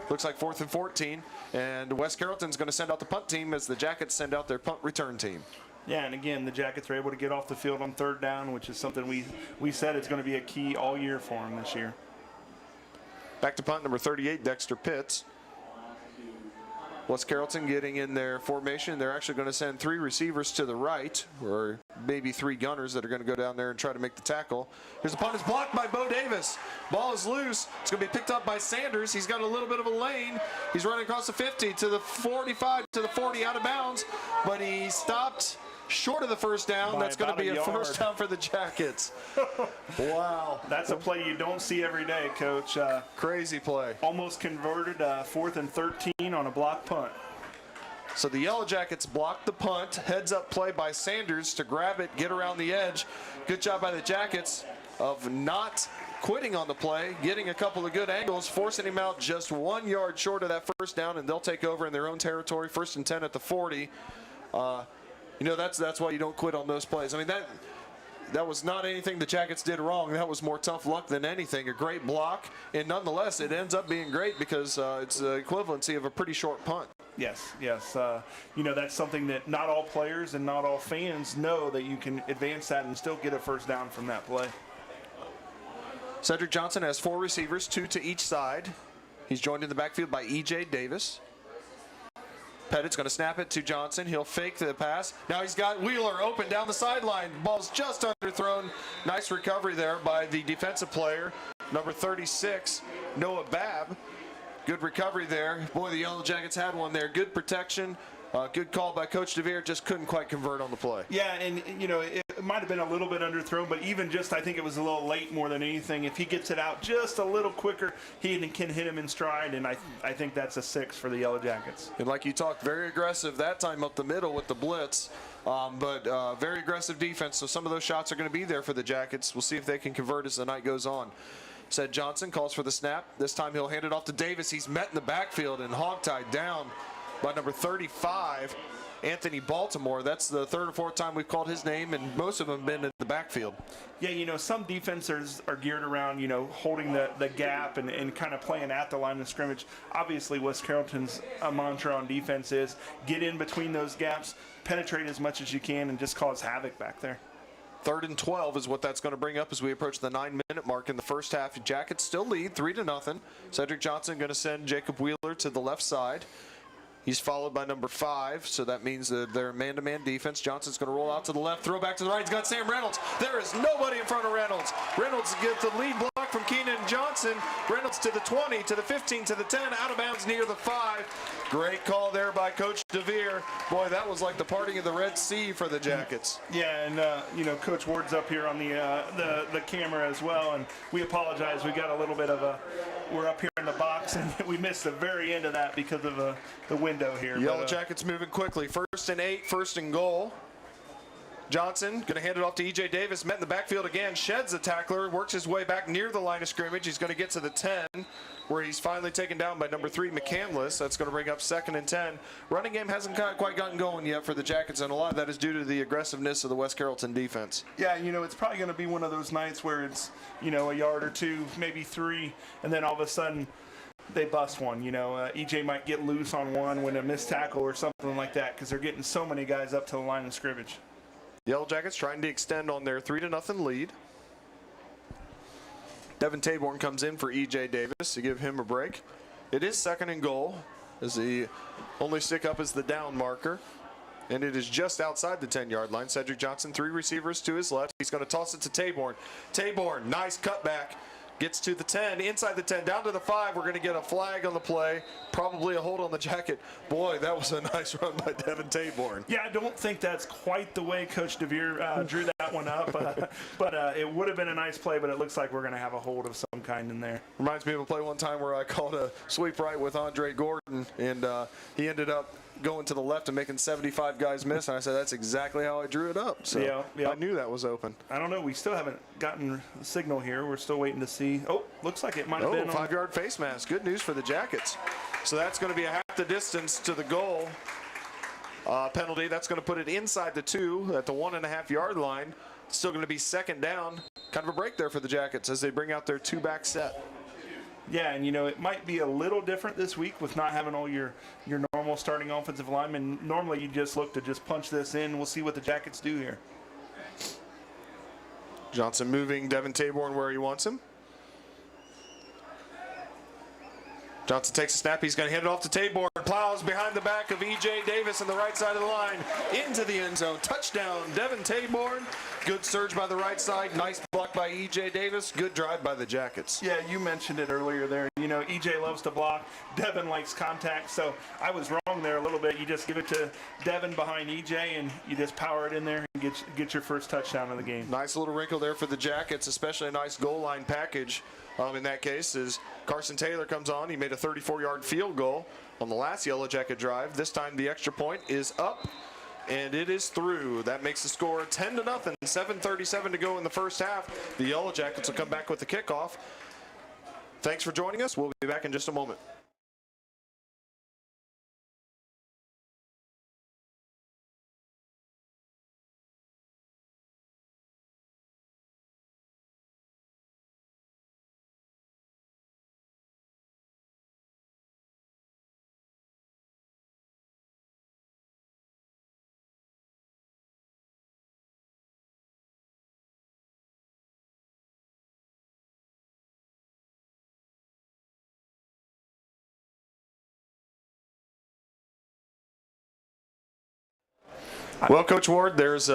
Looks like 4th and 14. And West Carrollton's going to send out the punt team as the Jackets send out their punt return team. Yeah, and again, the Jackets are able to get off the field on third down, which is something we said is going to be a key all year for them this year. Back to punt number 38, Dexter Pitts. West Carrollton getting in their formation. They're actually going to send 3 receivers to the right, or maybe 3 gunners that are going to go down there and try to make the tackle. Here's the punt. It's blocked by Bo Davis. Ball is loose. It's going to be picked up by Sanders. He's got a little bit of a lane. He's running across the 50 to the 45 to the 40 out of bounds, but he stopped short of the first down. That's going to be a first down for the Jackets. Wow. That's a play you don't see every day, Coach. Crazy play. Almost converted 4th and 13 on a block punt. So the Yellow Jackets blocked the punt. Heads up play by Sanders to grab it, get around the edge. Good job by the Jackets of not quitting on the play, getting a couple of good angles, forcing him out just 1 yard short of that first down, and they'll take over in their own territory. 1st and 10 at the 40. You know, that's why you don't quit on those plays. I mean, that was not anything the Jackets did wrong. That was more tough luck than anything. A great block, and nonetheless, it ends up being great because it's the equivalency of a pretty short punt. Yes. You know, that's something that not all players and not all fans know, that you can advance that and still get a first down from that play. Cedric Johnson has 4 receivers, 2 to each side. He's joined in the backfield by E.J. Davis. Pettit's going to snap it to Johnson. He'll fake the pass. Now he's got Wheeler open down the sideline. Ball's just underthrown. Nice recovery there by the defensive player, number 36, Noah Babb. Good recovery there. Boy, the Yellow Jackets had one there. Good protection. Good call by Coach Devier. Just couldn't quite convert on the play. Yeah, and you know, it might have been a little bit underthrown, but even just, I think it was a little late more than anything. If he gets it out just a little quicker, he can hit him in stride, and I think that's a 6 for the Yellow Jackets. And like you talked, very aggressive that time up the middle with the blitz, but very aggressive defense. So some of those shots are going to be there for the Jackets. We'll see if they can convert as the night goes on. Said Johnson calls for the snap. This time he'll hand it off to Davis. He's met in the backfield and hogtied down by number 35, Anthony Baltimore. That's the 3rd or 4th time we've called his name, and most of them have been in the backfield. Yeah, you know, some defenses are geared around, you know, holding the gap and kind of playing at the line of scrimmage. Obviously, West Carrollton's mantra on defense is get in between those gaps, penetrate as much as you can, and just cause havoc back there. 3rd and 12 is what that's going to bring up as we approach the 9-minute mark in the first half. Jackets still lead 3-0. Cedric Johnson going to send Jacob Wheeler to the left side. He's followed by number 5, so that means that they're man-to-man defense. Johnson's going to roll out to the left, throw back to the right. He's got Sam Reynolds. There is nobody in front of Reynolds. Reynolds gets the lead block from Keenan Johnson. Reynolds to the 20, to the 15, to the 10, out of bounds near the 5. Great call there by Coach Devier. Boy, that was like the parting of the Red Sea for the Jackets. Yeah, and you know, Coach Ward's up here on the camera as well, and we apologize. We got a little bit of we're up here in the box, and we missed the very end of that because of the window here. Yellow Jackets moving quickly. 1st and 8, 1st and goal. Johnson going to hand it off to E.J. Davis. Met in the backfield again. Sheds the tackler. Works his way back near the line of scrimmage. He's going to get to the 10, where he's finally taken down by number 3, McCandless. That's going to bring up 2nd and 10. Running game hasn't quite gotten going yet for the Jackets, and a lot of that is due to the aggressiveness of the West Carrollton defense. Yeah, you know, it's probably going to be one of those nights where it's, you know, a yard or 2, maybe 3, and then all of a sudden they bust one. You know, EJ might get loose on one when a missed tackle or something like that, because they're getting so many guys up to the line of scrimmage. Yellow Jackets trying to extend on their 3-0 lead. Devin Taborn comes in for E.J. Davis to give him a break. It is 2nd and goal, as the only stick up is the down marker. And it is just outside the 10-yard line. Cedric Johnson, 3 receivers to his left. He's going to toss it to Taborn. Taborn, nice cutback. Gets to the 10, inside the 10, down to the 5. We're going to get a flag on the play, probably a hold on the jacket. Boy, that was a nice run by Devin Taborn. Yeah, I don't think that's quite the way Coach Devier drew that one up, but it would have been a nice play, but it looks like we're going to have a hold of some kind in there. Reminds me of a play one time where I called a sweep right with Andre Gordon, and he ended up going to the left and making 75 guys miss, and I said that's exactly how I drew it up. So Yeah. I knew that was open. I don't know. We still haven't gotten a signal here. We're still waiting to see. Oh, looks like it might have been on. 5-yard face mask. Good news for the Jackets. So that's going to be a half the distance to the goal penalty. That's going to put it inside the 2 at the 1.5-yard line. Still going to be second down. Kind of a break there for the Jackets as they bring out their 2-back set. Yeah, and it might be a little different this week with not having all your normal starting offensive linemen. Normally you just look to just punch this in. We'll see what the Jackets do here. Johnson moving Devin Taborn where he wants him. Johnson takes a snap. He's going to hand it off to Taborn. Plows behind the back of E.J. Davis on the right side of the line into the end zone. Touchdown, Devin Taborn. Good surge by the right side. Nice block by E.J. Davis. Good drive by the Jackets. Yeah, you mentioned it earlier there. E.J. loves to block. Devin likes contact. So I was wrong there a little bit. You just give it to Devin behind E.J. and you just power it in there and get your first touchdown of the game. Nice little wrinkle there for the Jackets, especially a nice goal line package. In that case, as Carson Taylor comes on, he made a 34-yard field goal on the last Yellow Jacket drive. This time the extra point is up, and it is through. That makes the score 10-0. 7:37 to go in the first half. The Yellow Jackets will come back with the kickoff. Thanks for joining us. We'll be back in just a moment. Well, Coach Ward, there's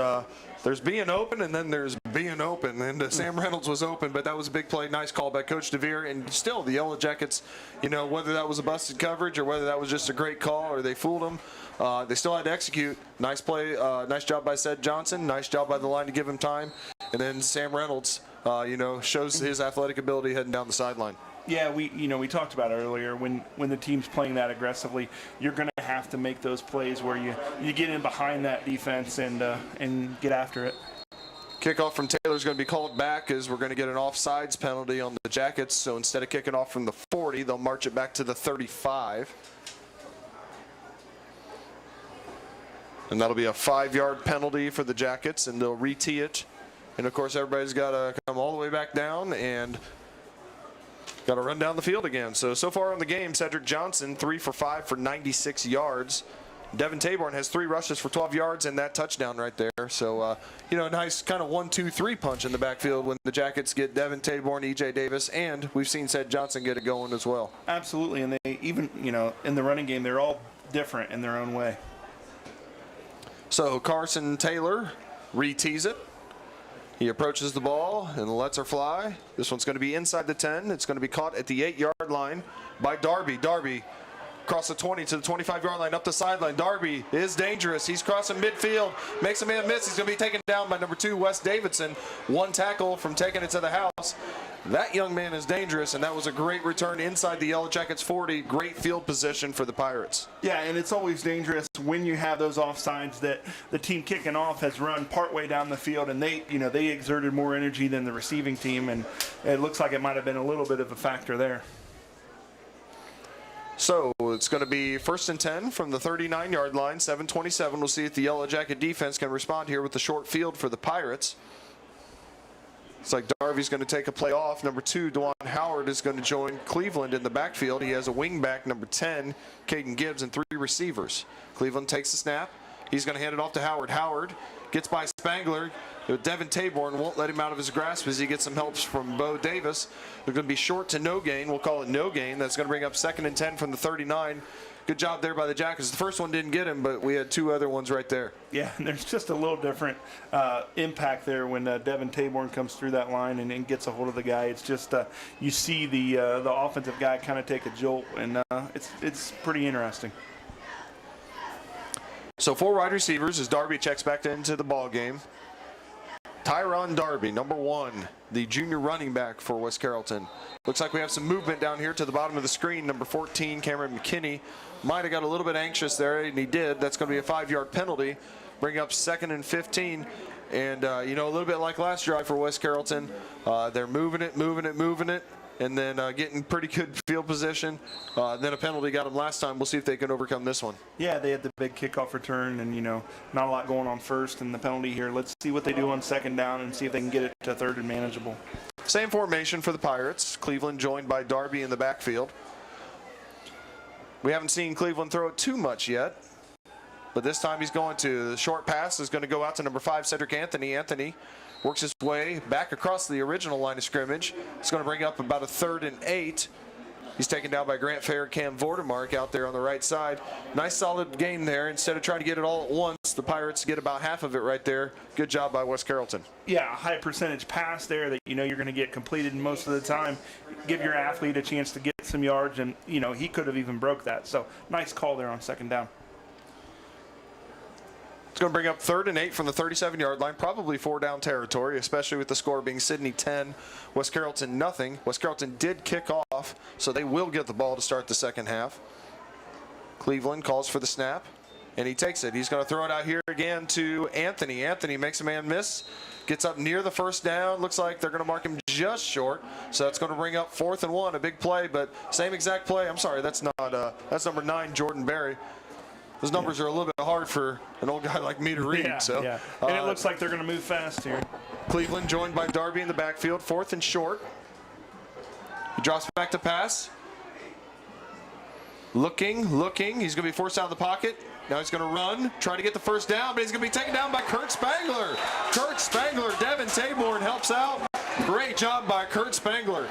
being open, and then there's being open. And Sam Reynolds was open, but that was a big play. Nice call by Coach Devier. And still, the Yellow Jackets, whether that was a busted coverage or whether that was just a great call or they fooled them, they still had to execute. Nice play. Nice job by Cedric Johnson. Nice job by the line to give him time. And then Sam Reynolds, shows his athletic ability heading down the sideline. Yeah, we talked about earlier when the team's playing that aggressively, you're going to have to make those plays where you get in behind that defense and get after it. Kickoff from Taylor is going to be called back as we're going to get an offsides penalty on the Jackets. So instead of kicking off from the 40, they'll march it back to the 35. And that'll be a 5-yard penalty for the Jackets, and they'll re-tee it. And of course, everybody's got to come all the way back down and got to run down the field again. So far in the game, Cedric Johnson, 3 for 5 for 96 yards. Devin Taborn has 3 rushes for 12 yards and that touchdown right there. So, nice kind of 1-2-3 punch in the backfield when the Jackets get Devin Taborn, E.J. Davis, and we've seen Ced Johnson get it going as well. Absolutely, and they even, in the running game, they're all different in their own way. So Carson Taylor re-tees it. He approaches the ball and lets her fly. This one's going to be inside the 10. It's going to be caught at the 8-yard line by Darby. Darby across the 20 to the 25-yard line, up the sideline. Darby is dangerous. He's crossing midfield, makes a man miss. He's going to be taken down by number 2, Wes Davidson. 1 tackle from taking it to the house. That young man is dangerous, and that was a great return inside the Yellow Jackets 40. Great field position for the Pirates. Yeah, and it's always dangerous when you have those offsides that the team kicking off has run partway down the field, and they exerted more energy than the receiving team, and it looks like it might have been a little bit of a factor there. So it's going to be 1st and 10 from the 39-yard line, 7:27. We'll see if the Yellow Jacket defense can respond here with the short field for the Pirates. It's like Darby's going to take a play off. Number 2, DeJuan Howard, is going to join Cleveland in the backfield. He has a wingback, number 10, Caden Gibbs, and 3 receivers. Cleveland takes the snap. He's going to hand it off to Howard. Howard gets by Spangler. Devin Taborn won't let him out of his grasp as he gets some help from Bo Davis. They're going to be short to no gain. We'll call it no gain. That's going to bring up 2nd and 10 from the 39. Good job there by the Jackets. The first one didn't get him, but we had 2 other ones right there. Yeah, and there's just a little different impact there when Devin Taborn comes through that line and gets a hold of the guy. It's just you see the offensive guy kind of take a jolt, and it's pretty interesting. So 4 wide receivers as Darby checks back into the ball game. Tyron Darby, number 1, the junior running back for West Carrollton. Looks like we have some movement down here to the bottom of the screen. Number 14, Cameron McKinney, might have got a little bit anxious there, and he did. That's going to be a 5-yard penalty. Bring up 2nd and 15. And, you know, a little bit like last drive for West Carrollton. They're moving it, and then getting pretty good field position. Then a penalty got them last time. We'll see if they can overcome this one. Yeah, they had the big kickoff return and, you know, not a lot going on first and the penalty here. Let's see what they do on 2nd down and see if they can get it to 3rd and manageable. Same formation for the Pirates. Cleveland joined by Darby in the backfield. We haven't seen Cleveland throw it too much yet, but this time he's going to. The short pass is going to go out to number 5, Cedric Anthony. Anthony works his way back across the original line of scrimmage. It's going to bring up about a 3rd and 8. He's taken down by Grant Fair, Cam Vordermark out there on the right side. Nice solid gain there. Instead of trying to get it all at once, the Pirates get about half of it right there. Good job by West Carrollton. Yeah, a high percentage pass there that you know you're going to get completed most of the time. Give your athlete a chance to get some yards, and you know he could have even broke that. So nice call there on 2nd down. It's going to bring up 3rd and 8 from the 37-yard line, probably 4-down territory, especially with the score being Sydney 10, West Carrollton nothing. West Carrollton did kick off, so they will get the ball to start the second half. Cleveland calls for the snap, and he takes it. He's going to throw it out here again to Anthony. Anthony makes a man miss, gets up near the 1st down. Looks like they're going to mark him just short, so that's going to bring up 4th and 1, a big play, but same exact play. I'm sorry, that's not. That's number 9, Jordan Berry. Those numbers are a little bit hard for an old guy like me to read. Yeah. And it looks like they're going to move fast here. Cleveland joined by Darby in the backfield, 4th and short. He drops back to pass. Looking. He's going to be forced out of the pocket. Now he's going to run, try to get the 1st down, but he's going to be taken down by Kurt Spangler. Kurt Spangler, Devin Taborn helps out. Great job by Kurt Spangler.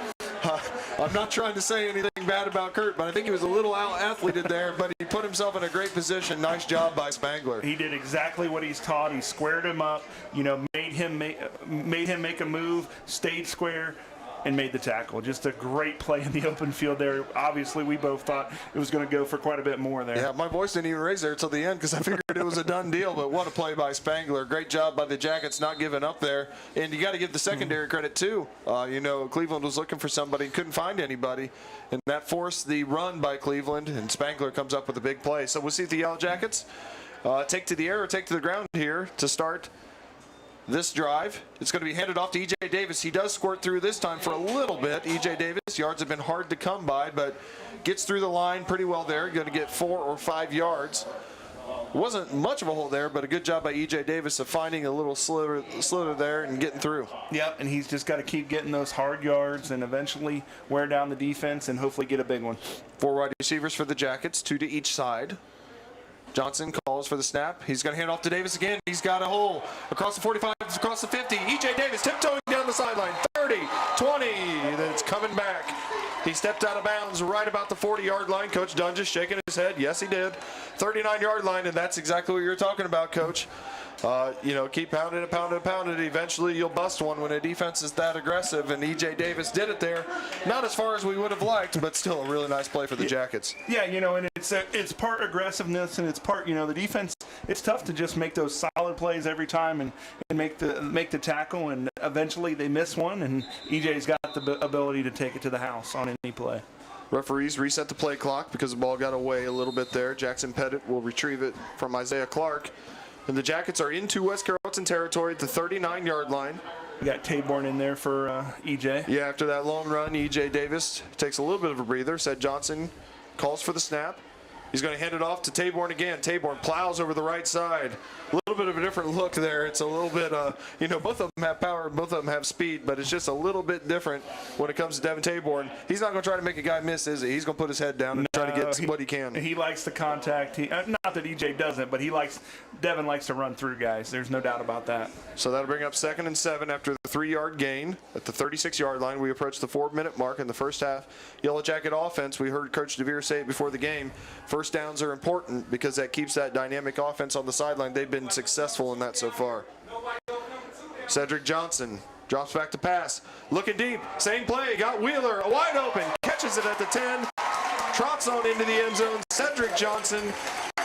I'm not trying to say anything bad about Kurt, but I think he was a little out-athleted there, but he put himself in a great position. Nice job by Spangler. He did exactly what he's taught. He squared him up, you know, made him make a move, stayed square, and made the tackle. Just a great play in the open field there. Obviously, we both thought it was going to go for quite a bit more there. Yeah, my voice didn't even raise there until the end because I figured it was a done deal, but what a play by Spangler. Great job by the Jackets not giving up there. And you got to give the secondary credit, too. You know, Cleveland was looking for somebody, couldn't find anybody, and that forced the run by Cleveland, and Spangler comes up with a big play. So we'll see if the Yellow Jackets take to the air or take to the ground here to start this drive. It's going to be handed off to E.J. Davis. He does squirt through this time for a little bit. E.J. Davis, yards have been hard to come by, but gets through the line pretty well there. Going to get 4 or 5 yards. Wasn't much of a hole there, but a good job by E.J. Davis of finding a little slither there and getting through. Yep, and he's just got to keep getting those hard yards and eventually wear down the defense and hopefully get a big one. 4 wide receivers for the Jackets, 2 to each side. Johnson calls for the snap. He's going to hand off to Davis again. He's got a hole across the 45, across the 50. E.J. Davis tiptoeing down the sideline. 30, 20, then it's coming back. He stepped out of bounds right about the 40-yard line. Coach Doenges shaking his head. Yes, he did. 39-yard line, and that's exactly what you're talking about, Coach. You know, keep pounding it, pounding it, pounding it. Eventually, you'll bust one when a defense is that aggressive, and E.J. Davis did it there. Not as far as we would have liked, but still a really nice play for the Jackets. Yeah, you know, and it's part aggressiveness and it's part, you know, the defense. It's tough to just make those solid plays every time and make the tackle, and eventually they miss one, and E.J.'s got the ability to take it to the house on any play. Referees reset the play clock because the ball got away a little bit there. Jackson Pettit will retrieve it from Isaiah Clark. And the Jackets are into West Carrollton territory at the 39-yard line. We got Taborn in there for E.J. Yeah, after that long run, E.J. Davis takes a little bit of a breather. Cedric Johnson calls for the snap. He's going to hand it off to Taborn again. Taborn plows over the right side. A little bit of a different look there. It's a little bit, you know, both of them have power, both of them have speed, but it's just a little bit different when it comes to Devin Taborn. He's not going to try to make a guy miss, is he? He's going to put his head down and try to get what he can. He likes the contact. Not that EJ doesn't, but Devin likes to run through guys. There's no doubt about that. So that'll bring up 2nd and 7 after the 3-yard gain. At the 36-yard line, we approach the 4-minute mark in the first half. Yellow Jacket offense, we heard Coach Devier say it before the game, first downs are important because that keeps that dynamic offense on the sideline. They've been successful in that so far. Cedric Johnson drops back to pass. Looking deep. Same play. Got Wheeler wide open. Catches it at the 10. Trots on into the end zone. Cedric Johnson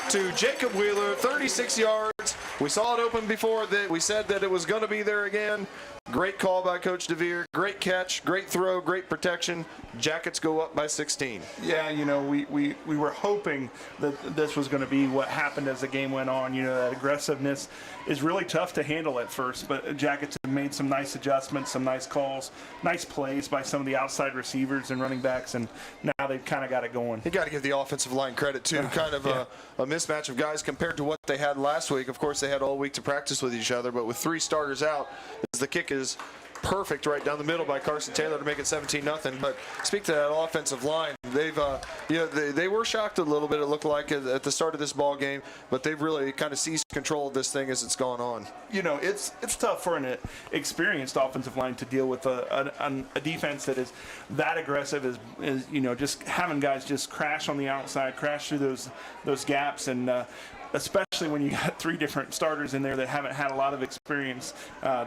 to Jacob Wheeler. 36 yards. We saw it open before. That we said that it was going to be there again. Great call by Coach Devier. Great catch, great throw, great protection. Jackets go up by 16. Yeah, you know, we were hoping that this was going to be what happened as the game went on. You know, that aggressiveness is really tough to handle at first, but Jackets have made some nice adjustments, some nice calls, nice plays by some of the outside receivers and running backs, and now they've kind of got it going. You got to give the offensive line credit, too. Kind of a mismatch of guys compared to what they had last week. Of course, they had all week to practice with each other, but with 3 starters out, as the kick is perfect right down the middle by Carson Taylor to make it 17-0. But speak to that offensive line. They've, they were shocked a little bit, it looked like, at the start of this ball game, but they've really kind of seized control of this thing as it's gone on. You know, it's tough for an experienced offensive line to deal with a defense that is that aggressive, is you know, just having guys just crash on the outside, crash through those gaps, and especially when you got 3 different starters in there that haven't had a lot of experience.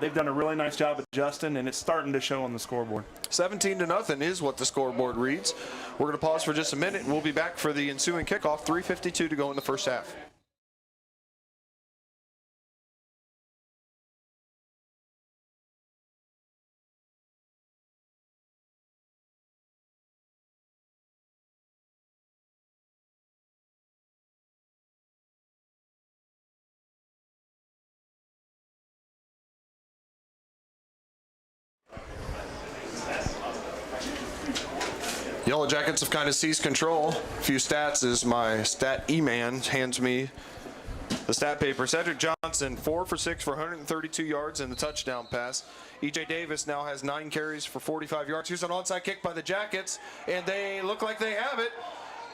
They've done a really nice job adjusting, and it's starting to show on the scoreboard. 17-0 is what the scoreboard reads. We're going to pause for just a minute, and we'll be back for the ensuing kickoff. 3:52 to go in the first half. Yellow Jackets have kind of seized control. A few stats as my stat E-man hands me the stat paper. Cedric Johnson, 4 for 6 for 132 yards and the touchdown pass. E.J. Davis now has 9 carries for 45 yards. Here's an onside kick by the Jackets, and they look like they have it.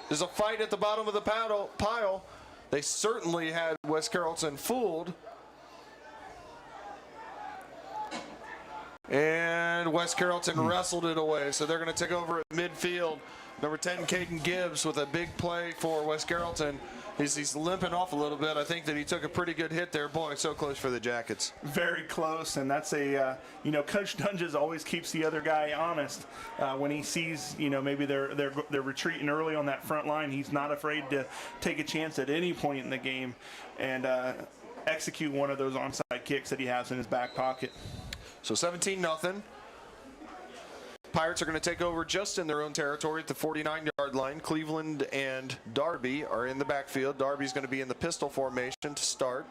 There's a fight at the bottom of the pile. They certainly had West Carrollton fooled. And West Carrollton wrestled it away, so they're going to take over at midfield. Number 10, Caden Gibbs, with a big play for West Carrollton. He's limping off a little bit. I think that he took a pretty good hit there. Boy, so close for the Jackets. Very close, and that's a, you know, Coach Doenges always keeps the other guy honest. When he sees, you know, maybe they're retreating early on that front line, he's not afraid to take a chance at any point in the game and execute one of those onside kicks that he has in his back pocket. So 17-0. Pirates are going to take over just in their own territory at the 49-yard line. Cleveland and Darby are in the backfield. Darby's going to be in the pistol formation to start.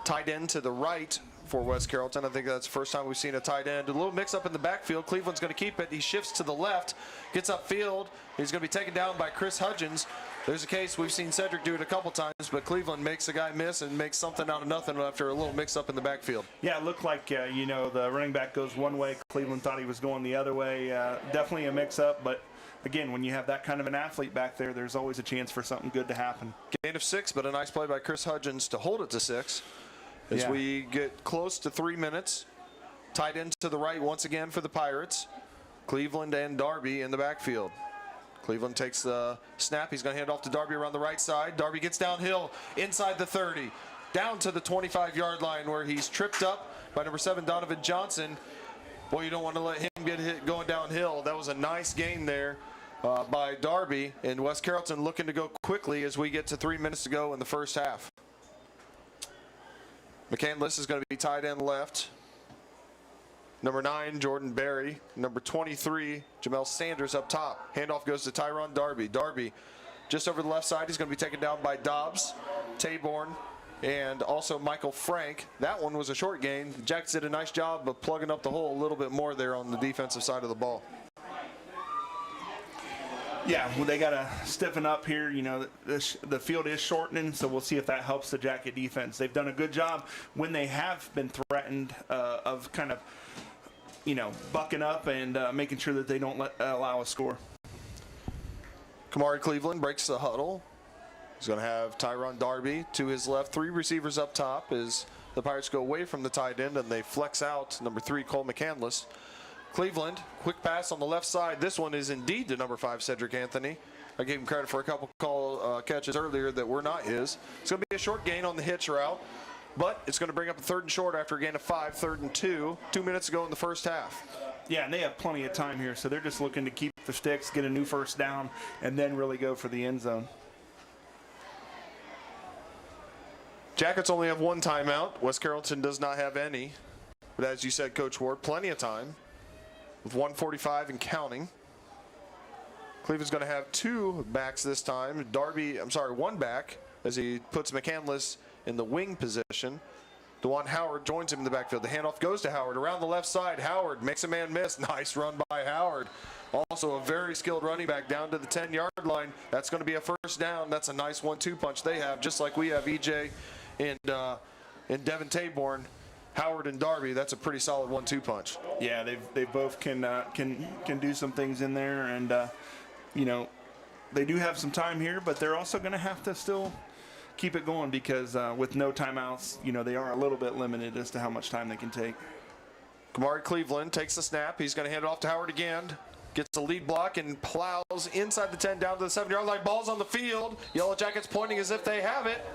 Tight end to the right for West Carrollton. I think that's the first time we've seen a tight end. A little mix-up in the backfield. Cleveland's going to keep it. He shifts to the left, gets upfield. He's going to be taken down by Chris Huggins. There's a case, we've seen Cedric do it a couple times, but Cleveland makes a guy miss and makes something out of nothing after a little mix-up in the backfield. Yeah, it looked like, you know, the running back goes one way. Cleveland thought he was going the other way. Definitely a mix-up, but again, when you have that kind of an athlete back there, there's always a chance for something good to happen. Gain of 6, but a nice play by Chris Huggins to hold it to 6. As we get close to 3 minutes, tight end to the right once again for the Pirates. Cleveland and Darby in the backfield. Cleveland takes the snap. He's going to hand off to Darby around the right side. Darby gets downhill inside the 30, down to the 25-yard line where he's tripped up by number 7, Donovan Johnson. Boy, you don't want to let him get hit going downhill. That was a nice gain there by Darby. And West Carrollton looking to go quickly as we get to 3 minutes to go in the first half. McCandless is going to be tight end left. Number 9, Jordan Berry. Number 23, Jamel Sanders up top. Handoff goes to Tyron Darby. Darby just over the left side. He's going to be taken down by Dobbs, Taborn, and also Michael Frank. That one was a short gain. The Jackets did a nice job of plugging up the hole a little bit more there on the defensive side of the ball. Yeah, well, they got to stiffen up here. You know, the field is shortening, so we'll see if that helps the Jacket defense. They've done a good job when they have been threatened of kind of, you know, bucking up and making sure that they don't allow a score. Kamari Cleveland breaks the huddle. He's going to have Tyron Darby to his left. 3 receivers up top as the Pirates go away from the tight end and they flex out number 3, Cole McCandless. Cleveland, quick pass on the left side. This one is indeed to number 5, Cedric Anthony. I gave him credit for a couple catches earlier that were not his. It's going to be a short gain on the hitch route, but it's going to bring up a 3rd and short after a gain of 5, 3rd and 2. 2 minutes ago in the first half. Yeah, and they have plenty of time here, so they're just looking to keep the sticks, get a new first down, and then really go for the end zone. Jackets only have one timeout. West Carrollton does not have any. But as you said, Coach Ward, plenty of time with 1:45 and counting. Cleveland's going to have two backs this time. One back as he puts McCandless in the wing position. DeJuan Howard joins him in the backfield. The handoff goes to Howard around the left side. Howard makes a man miss. Nice run by Howard. Also a very skilled running back down to the 10-yard line. That's going to be a first down. That's a nice 1-2 punch they have, just like we have EJ and Devin Taborn. Howard and Darby, that's a pretty solid 1-2 punch. Yeah, they both can do some things in there, and you know, they do have some time here, but they're also going to have to still keep it going because with no timeouts, you know, they are a little bit limited as to how much time they can take. Kamari Cleveland takes the snap. He's going to hand it off to Howard again. Gets a lead block and plows inside the 10 down to the 7-yard line. Ball's on the field. Yellow Jackets pointing as if they have it.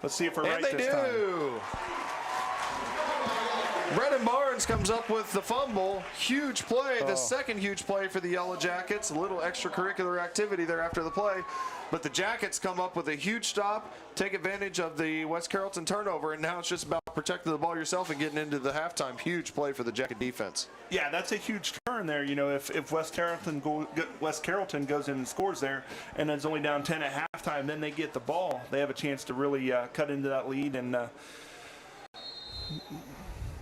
Let's see if we're right this time. And they do. Brennan Barnes comes up with the fumble. Huge play, the second huge play for the Yellow Jackets. A little extracurricular activity there after the play. But the Jackets come up with a huge stop, take advantage of the West Carrollton turnover, and now it's just about protecting the ball yourself and getting into the halftime. Huge play for the Jacket defense. Yeah, that's a huge turn there. You know, if West Carrollton goes in and scores there and it's only down 10 at halftime, then they get the ball. They have a chance to really cut into that lead and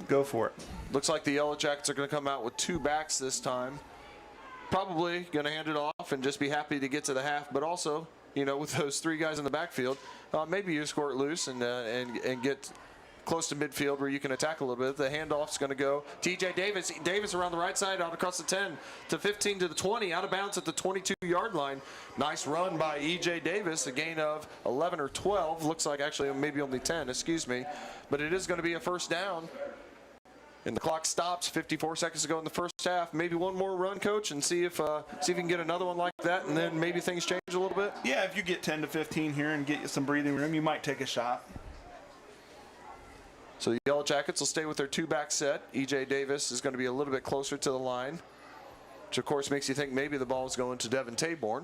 go for it. Looks like the Yellow Jackets are going to come out with two backs this time. Probably going to hand it off and just be happy to get to the half, but also, you know, with those three guys in the backfield, maybe you squirt loose and get close to midfield where you can attack a little bit. The handoff's going to go TJ Davis. Davis around the right side, out across the 10 to 15 to the 20, out of bounds at the 22-yard line. Nice run by EJ Davis, a gain of 11 or 12. Looks like actually maybe only 10, excuse me. But it is going to be a first down. And the clock stops 54 seconds to go in the first half. Maybe one more run, Coach, and see if you can get another one like that, and then maybe things change a little bit. Yeah, if you get 10 to 15 here and get you some breathing room, you might take a shot. So the Yellow Jackets will stay with their two-back set. EJ Davis is going to be a little bit closer to the line, which of course makes you think maybe the ball is going to Devin Taborn.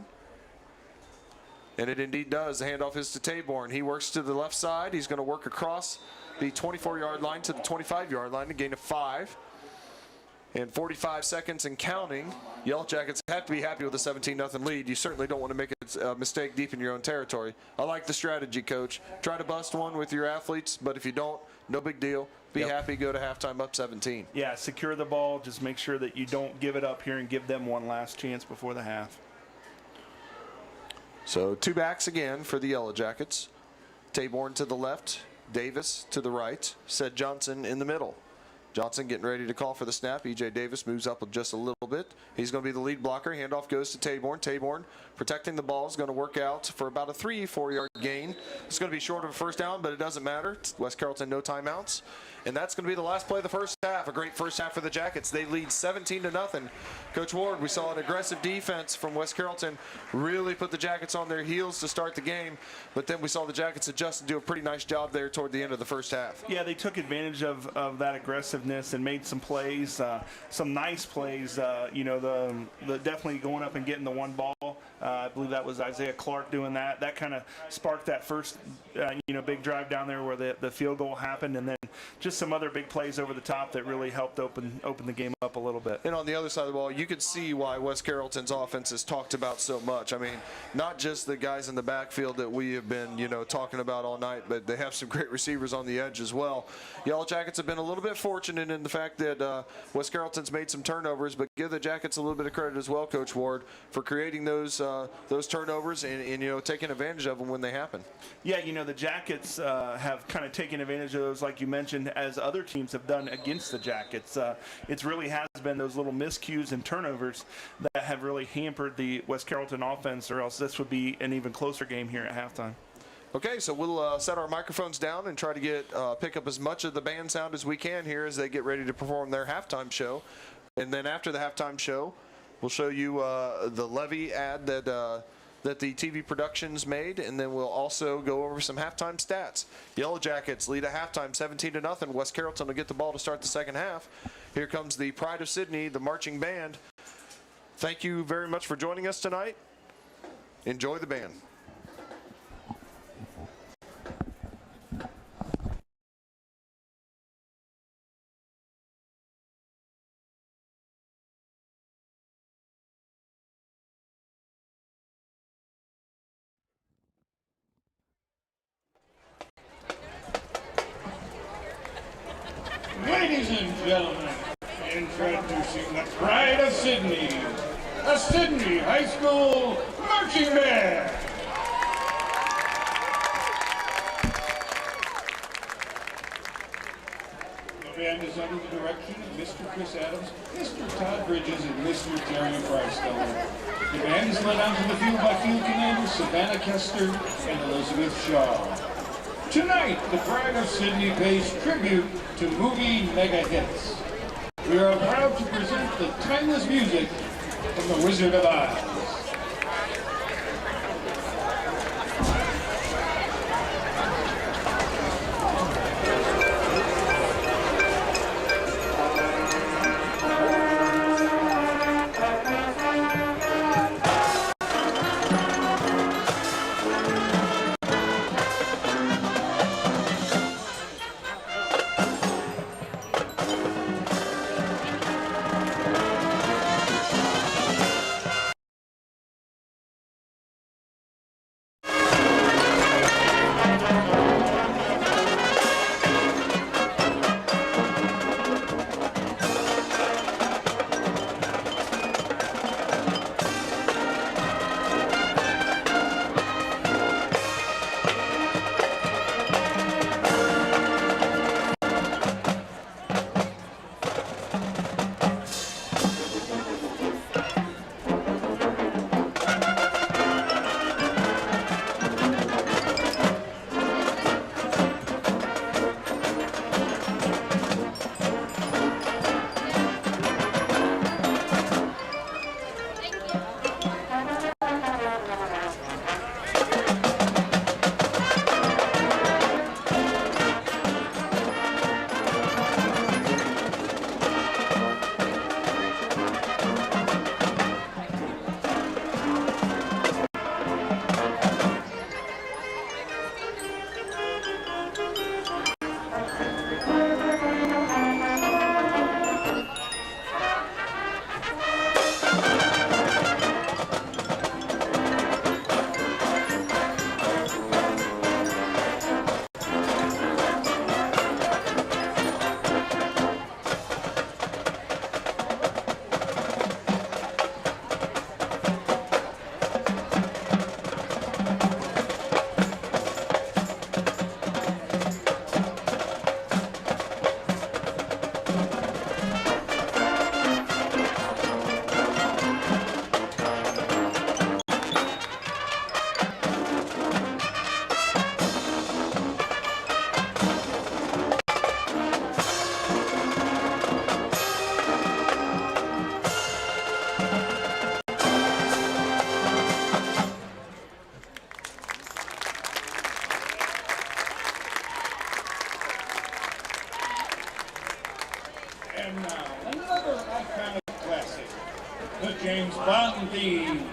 And it indeed does. The handoff is to Taborn. He works to the left side. He's going to work across the 24-yard line to the 25-yard line, a gain of 5. And 45 seconds and counting. Yellow Jackets have to be happy with a 17-0 lead. You certainly don't want to make a mistake deep in your own territory. I like the strategy, Coach. Try to bust one with your athletes, but if you don't, no big deal. Be happy, go to halftime up 17. Yeah, secure the ball. Just make sure that you don't give it up here and give them one last chance before the half. So two backs again for the Yellow Jackets. Taborn to the left, Davis to the right, Cedric Johnson in the middle. Johnson getting ready to call for the snap. EJ Davis moves up just a little bit. He's going to be the lead blocker. Handoff goes to Taborn. Taborn protecting the ball is going to work out for about a 3-4 yard gain. It's going to be short of a first down, but it doesn't matter. It's West Carrollton, no timeouts. And that's going to be the last play of the first half. A great first half for the Jackets. They lead 17-0. Coach Ward, we saw an aggressive defense from West Carrollton really put the Jackets on their heels to start the game, but then we saw the Jackets adjust and do a pretty nice job there toward the end of the first half. Yeah, they took advantage of that aggressiveness and made some plays, some nice plays. You know, the definitely going up and getting the one ball. I believe that was Isaiah Clark doing that. That kind of sparked that first, big drive down there where the field goal happened, and then just some other big plays over the top that really helped open the game up a little bit. And on the other side of the ball, you could see why West Carrollton's offense is talked about so much. I mean, not just the guys in the backfield that we have been, talking about all night, but they have some great receivers on the edge as well. Yellow Jackets have been a little bit fortunate in the fact that West Carrollton's made some turnovers, but give the Jackets a little bit of credit as well, Coach Ward, for creating those turnovers and taking advantage of them when they happen. Yeah, the Jackets have kind of taken advantage of those, like you mentioned, as other teams have done against the Jackets. It really has been those little miscues and turnovers that have really hampered the West Carrollton offense, or else this would be an even closer game here at halftime. Okay, so we'll set our microphones down and try to pick up as much of the band sound as we can here as they get ready to perform their halftime show. And then after the halftime show, we'll show you the Levy ad that the TV Productions made, and then we'll also go over some halftime stats. Yellow Jackets lead at halftime 17-0. West Carrollton will get the ball to start the second half. Here comes the Pride of Sydney, the marching band. Thank you very much for joining us tonight. Enjoy the band. Ladies and gentlemen, introducing the pride of Sydney, the Sydney High School Marching Band. The band is under the direction of Mr. Chris Adams, Mr. Todd Bridges, and Mr. Terry Brystone. The band is led onto the field by field commanders Savannah Kester and Elizabeth Shaw. Tonight, the Pride of Sydney pays tribute to movie mega hits. We are proud to present the timeless music from The Wizard of Oz. And now, another iconic classic, the James Bond theme.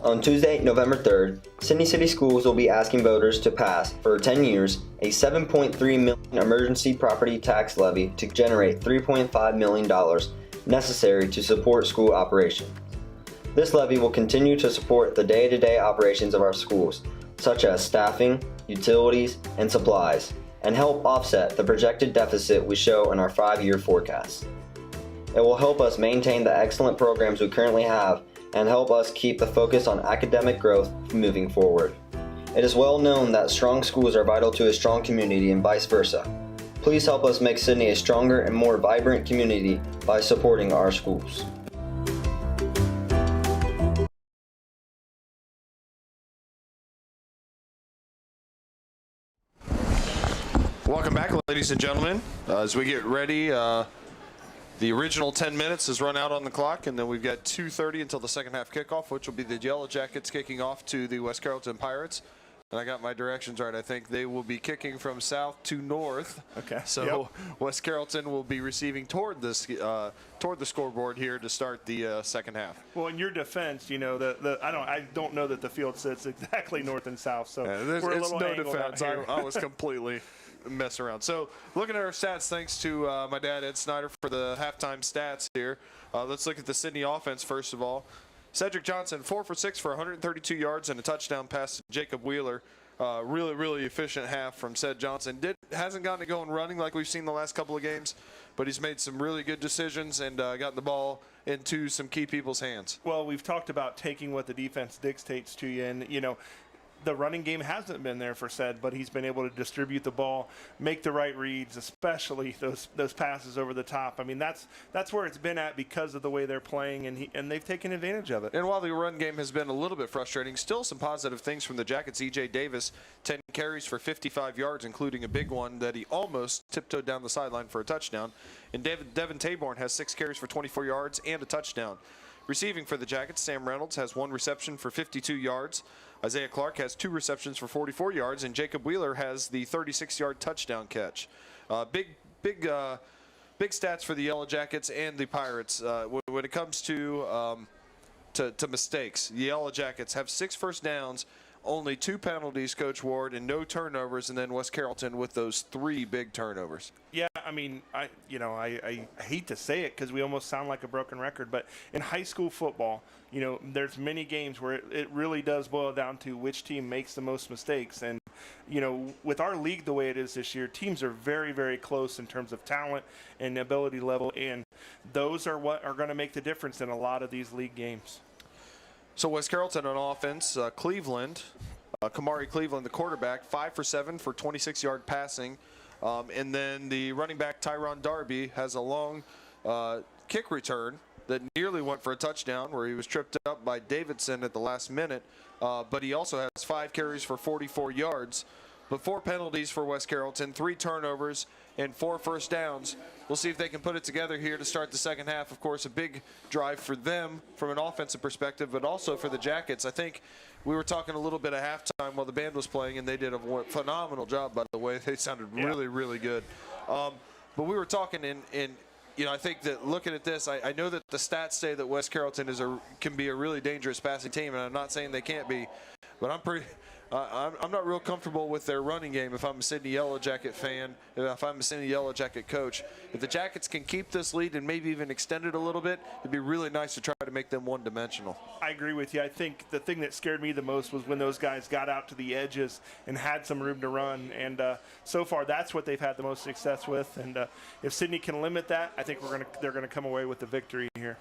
On Tuesday, November 3rd, Sydney City Schools will be asking voters to pass, for 10 years, a $7.3 million emergency property tax levy to generate $3.5 million necessary to support school operations. This levy will continue to support the day-to-day operations of our schools, such as staffing, utilities, and supplies, and help offset the projected deficit we show in our 5-year forecast. It will help us maintain the excellent programs we currently have and help us keep the focus on academic growth moving forward. It is well known that strong schools are vital to a strong community and vice versa. Please help us make Sydney a stronger and more vibrant community by supporting our schools. Welcome back, ladies and gentlemen. As we get ready, the original 10 minutes has run out on the clock, and then we've got 2:30 until the second half kickoff, which will be the Yellow Jackets kicking off to the West Carrollton Pirates. And I got my directions right. I think they will be kicking from south to north. Okay. So West Carrollton will be receiving toward the scoreboard here to start the second half. Well, in your defense, you know I don't know that the field sits exactly north and south, so we're a it's little no angled out defense. here. I was completely messing around. So looking at our stats, thanks to my dad Ed Snyder for the halftime stats here. Let's look at the Sydney offense first of all. Cedric Johnson 4 for 6 for 132 yards and a touchdown pass to Jacob Wheeler. Really efficient half from Ced Johnson. Hasn't gotten it going running like we've seen the last couple of games, but he's made some really good decisions and gotten the ball into some key people's hands. Well, we've talked about taking what the defense dictates to you, and the running game hasn't been there for Ced, but he's been able to distribute the ball, make the right reads, especially those passes over the top. I mean, that's where it's been at because of the way they're playing, and they've taken advantage of it. And while the run game has been a little bit frustrating, still some positive things from the Jackets. E.J. Davis, 10 carries for 55 yards, including a big one that he almost tiptoed down the sideline for a touchdown. And Devin Taborn has 6 carries for 24 yards and a touchdown. Receiving for the Jackets, Sam Reynolds has 1 reception for 52 yards. Isaiah Clark has 2 receptions for 44 yards, and Jacob Wheeler has the 36-yard touchdown catch. Big stats for the Yellow Jackets and the Pirates. When it comes to mistakes, the Yellow Jackets have 6 first downs, only 2 penalties, Coach Ward, and no turnovers, and then West Carrollton with those 3 big turnovers. Yeah, I mean, I hate to say it because we almost sound like a broken record, but in high school football, there's many games where it really does boil down to which team makes the most mistakes. And, with our league the way it is this year, teams are very, very close in terms of talent and ability level, and those are what are going to make the difference in a lot of these league games. So West Carrollton on offense, Cleveland, Kamari Cleveland, the quarterback, 5 for 7 for 26-yard passing. And then the running back, Tyron Darby, has a long kick return that nearly went for a touchdown where he was tripped up by Davidson at the last minute. But he also has 5 carries for 44 yards. But 4 penalties for West Carrollton, 3 turnovers, and 4 first downs. We'll see if they can put it together here to start the second half. Of course, a big drive for them from an offensive perspective, but also for the Jackets. I think we were talking a little bit at halftime while the band was playing, and they did a phenomenal job, by the way. They sounded really good. But we were talking I think that looking at this, I know that the stats say that West Carrollton can be a really dangerous passing team, and I'm not saying they can't be, but I'm not real comfortable with their running game if I'm a Sydney Yellow Jacket fan, if I'm a Sydney Yellow Jacket coach. If the Jackets can keep this lead and maybe even extend it a little bit, it'd be really nice to try to make them one-dimensional. I agree with you. I think the thing that scared me the most was when those guys got out to the edges and had some room to run. And so far, that's what they've had the most success with. And if Sydney can limit that, I think they're going to come away with the victory here.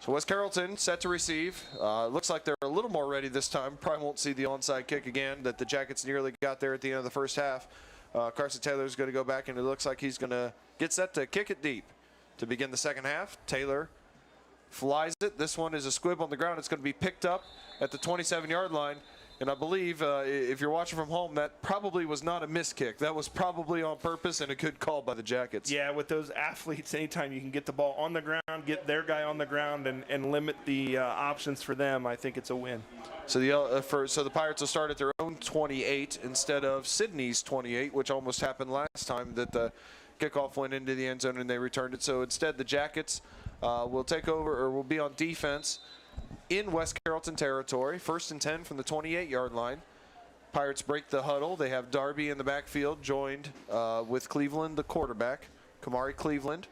So West Carrollton set to receive. Looks like they're a little more ready this time. Probably won't see the onside kick again that the Jackets nearly got there at the end of the first half. Carson Taylor's going to go back, and it looks like he's going to get set to kick it deep to begin the second half. Taylor flies it. This one is a squib on the ground. It's going to be picked up at the 27-yard line. And I believe if you're watching from home, that probably was not a missed kick. That was probably on purpose and a good call by the Jackets. Yeah, with those athletes, anytime you can get the ball on the ground, get their guy on the ground, and limit the options for them, I think it's a win. So the Pirates will start at their own 28 instead of Sydney's 28, which almost happened last time that the kickoff went into the end zone and they returned it. So instead, the Jackets will take over, or will be on defense. in West Carrollton territory. 1st and 10 from the 28-yard line. Pirates break the huddle. They have Darby in the backfield, joined with Cleveland, the quarterback. Kamari Cleveland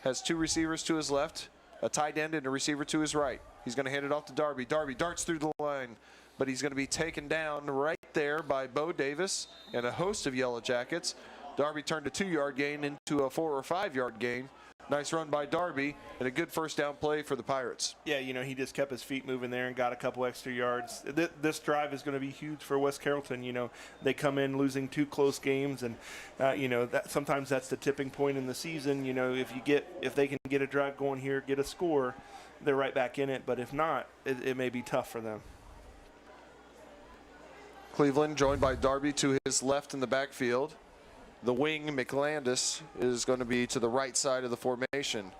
has 2 receivers to his left, a tight end and a receiver to his right. He's going to hand it off to Darby. Darby darts through the line, but he's going to be taken down right there by Bo Davis and a host of Yellow Jackets. Darby turned a 2-yard gain into a 4 or 5-yard gain. Nice run by Darby and a good first down play for the Pirates. Yeah, he just kept his feet moving there and got a couple extra yards. This drive is going to be huge for West Carrollton. They come in losing 2 close games, and that sometimes that's the tipping point in the season. If they can get a drive going here, get a score, they're right back in it. But if not, it may be tough for them. Cleveland joined by Darby to his left in the backfield. The wing, McLandis, is going to be to the right side of the formation.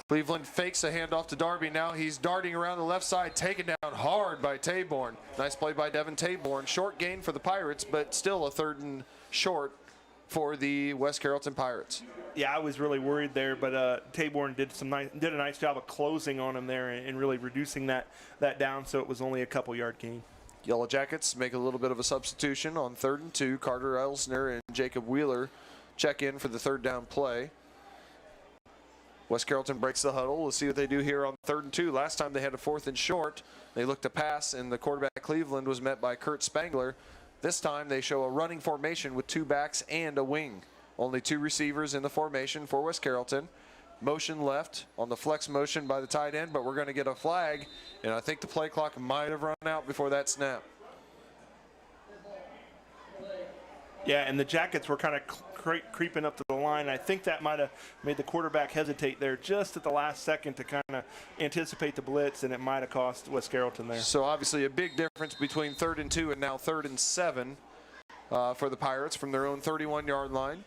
Cleveland fakes a handoff to Darby. Now he's darting around the left side, taken down hard by Taborn. Nice play by Devin Taborn. Short gain for the Pirates, but still a 3rd and short for the West Carrollton Pirates. Yeah, I was really worried there, but Taborn did a nice job of closing on him there and really reducing that down, so it was only a couple-yard gain. Yellow Jackets make a little bit of a substitution on 3rd and 2. Carter Elsner and Jacob Wheeler check in for the 3rd down play. West Carrollton breaks the huddle. We'll see what they do here on 3rd and 2. Last time they had a 4th and short. They looked to pass, and the quarterback Cleveland was met by Kurt Spangler. This time they show a running formation with 2 backs and a wing. Only 2 receivers in the formation for West Carrollton. Motion left on the flex motion by the tight end, but we're going to get a flag, and I think the play clock might have run out before that snap. Yeah, and the Jackets were kind of creeping up to the line. I think that might have made the quarterback hesitate there just at the last second to kind of anticipate the blitz, and it might have cost West Carrollton there. So obviously a big difference between 3rd and 2 and now 3rd and 7 for the Pirates from their own 31-yard line.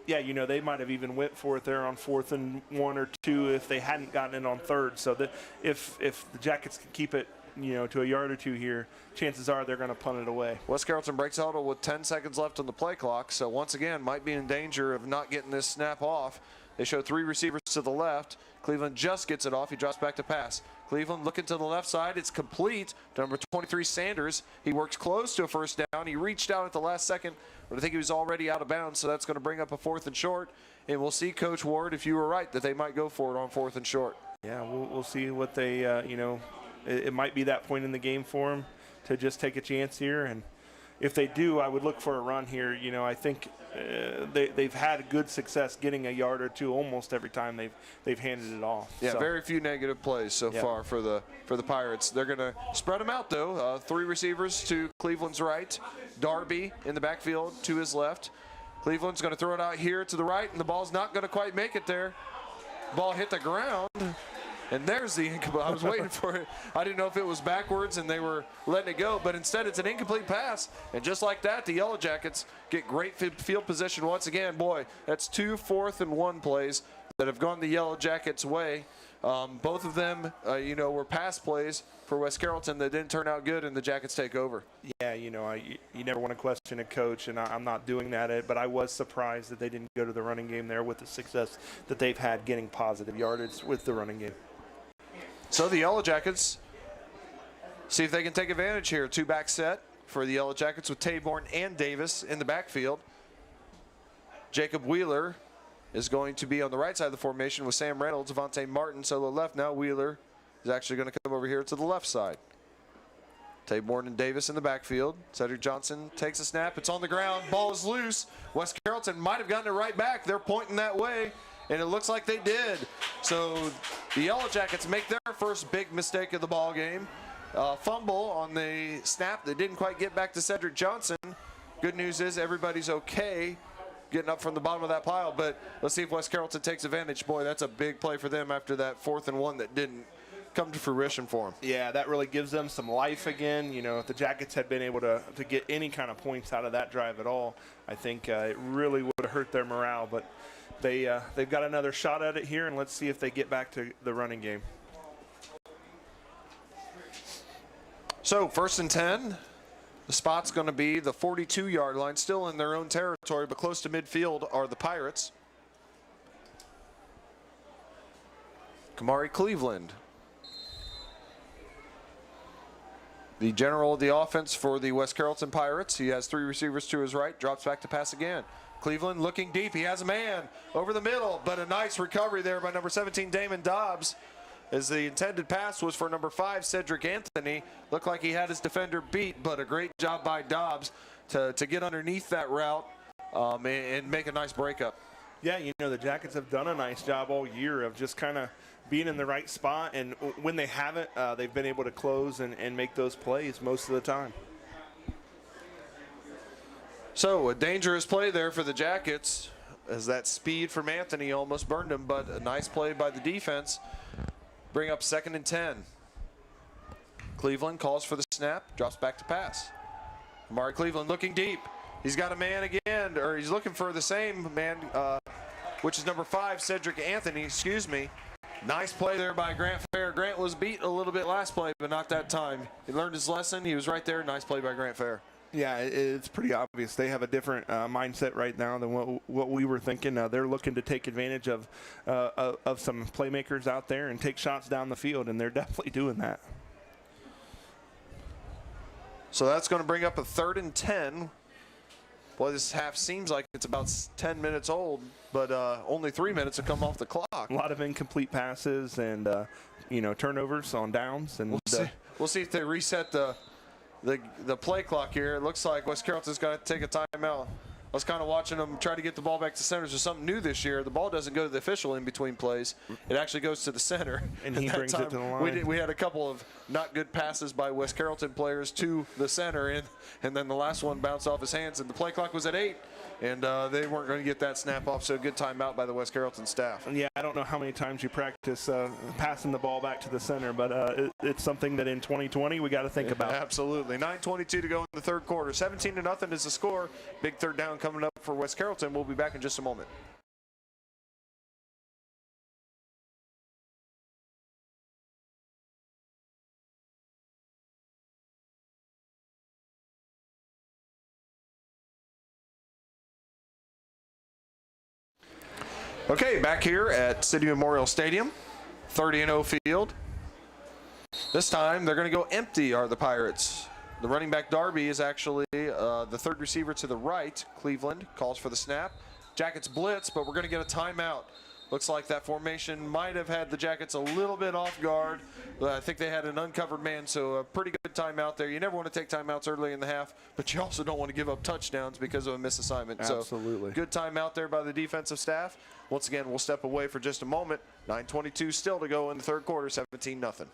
Yeah, they might have even went for it there on 4th and 1 or 2 if they hadn't gotten it on 3rd. So that if the Jackets can keep it, to a yard or 2 here, chances are they're going to punt it away. West Carrollton breaks huddle with 10 seconds left on the play clock. So once again, might be in danger of not getting this snap off. They show 3 receivers to the left. Cleveland just gets it off. He drops back to pass. Cleveland looking to the left side. It's complete to number 23, Sanders. He works close to a 1st down. He reached out at the last second, but I think he was already out of bounds, so that's going to bring up a 4th and short. And we'll see, Coach Ward, if you were right, that they might go for it on 4th and short. Yeah, we'll see what they, it might be that point in the game for them to just take a chance here. And if they do, I would look for a run here. I think they've had good success getting a yard or 2 almost every time they've handed it off. Yeah, so. Very few negative plays so far for the Pirates. They're going to spread them out, though. 3 receivers to Cleveland's right. Darby in the backfield to his left. Cleveland's going to throw it out here to the right, and the ball's not going to quite make it there. Ball hit the ground. And there's the incomplete. I was waiting for it. I didn't know if it was backwards and they were letting it go, but instead it's an incomplete pass. And just like that, the Yellow Jackets get great field position once again. Boy, that's 2 4th and 1 plays that have gone the Yellow Jackets' way. Both of them, were pass plays for West Carrollton that didn't turn out good, and the Jackets take over. Yeah, you never want to question a coach, and I'm not doing that, but I was surprised that they didn't go to the running game there with the success that they've had getting positive yardage with the running game. So the Yellow Jackets see if they can take advantage here. 2-back set for the Yellow Jackets with Taborn and Davis in the backfield. Jacob Wheeler is going to be on the right side of the formation with Sam Reynolds, Avante Martin solo left. Now Wheeler is actually going to come over here to the left side. Taborn and Davis in the backfield. Cedric Johnson takes a snap. It's on the ground. Ball is loose. West Carrollton might have gotten it right back. They're pointing that way, and it looks like they did. So the Yellow Jackets make their first big mistake of the ball game. Fumble on the snap that didn't quite get back to Cedric Johnson. Good news is everybody's okay getting up from the bottom of that pile, but let's see if West Carrollton takes advantage. Boy, that's a big play for them after that 4th and 1 that didn't come to fruition for them. Yeah, that really gives them some life again. If the Jackets had been able to get any kind of points out of that drive at all, I think it really would have hurt their morale, but they've got another shot at it here, and let's see if they get back to the running game. So 1st and 10. The spot's going to be the 42-yard line, still in their own territory, but close to midfield are the Pirates. Kamari Cleveland the general of the offense for the West Carrollton Pirates. He has 3 receivers to his right, drops back to pass again. Cleveland looking deep. He has a man over the middle, but a nice recovery there by number 17, Damon Dobbs, as the intended pass was for number 5, Cedric Anthony. Looked like he had his defender beat, but a great job by Dobbs to get underneath that route and make a nice breakup. Yeah, you know, the Jackets have done a nice job all year of just kind of being in the right spot, and when they haven't, they've been able to close and make those plays most of the time. So a dangerous play there for the Jackets, as that speed from Anthony almost burned him, but a nice play by the defense. Bring up 2nd and 10. Cleveland calls for the snap, drops back to pass. Amari Cleveland looking deep. He's got a man again, or he's looking for the same man, which is number 5, Cedric Anthony, excuse me. Nice play there by Grant Fair. Grant was beat a little bit last play, but not that time. He learned his lesson. He was right there. Nice play by Grant Fair. Yeah, it's pretty obvious. They have a different mindset right now than what we were thinking. They're looking to take advantage of some playmakers out there and take shots down the field, and they're definitely doing that. So that's going to bring up a 3rd and 10. Boy, this half seems like it's about 10 minutes old, but only 3 minutes have come off the clock. A lot of incomplete passes and turnovers on downs. And we'll see if they reset the play clock here. It looks like West Carrollton's got to take a timeout. I was kind of watching them try to get the ball back to center. So something new this year. The ball doesn't go to the official in between plays. It actually goes to the center. And he brings it to the line. We had a couple of not good passes by West Carrollton players to the center, and then the last one bounced off his hands, and the play clock was at 8. And they weren't going to get that snap off, so good timeout by the West Carrollton staff. Yeah, I don't know how many times you practice passing the ball back to the center, but it's something that in 2020 we got to think about. Absolutely. 9:22 to go in the 3rd quarter. 17-0 is the score. Big 3rd down coming up for West Carrollton. We'll be back in just a moment. Okay, back here at City Memorial Stadium, 30-0 field. This time they're going to go empty, are the Pirates. The running back Darby is actually the 3rd receiver to the right. Cleveland calls for the snap. Jackets blitz, but we're going to get a timeout. Looks like that formation might have had the Jackets a little bit off guard. I think they had an uncovered man, so a pretty good timeout there. You never want to take timeouts early in the half, but you also don't want to give up touchdowns because of a misassignment. Absolutely. So good timeout there by the defensive staff. Once again, we'll step away for just a moment. 9:22 still to go in the 3rd quarter, 17-0.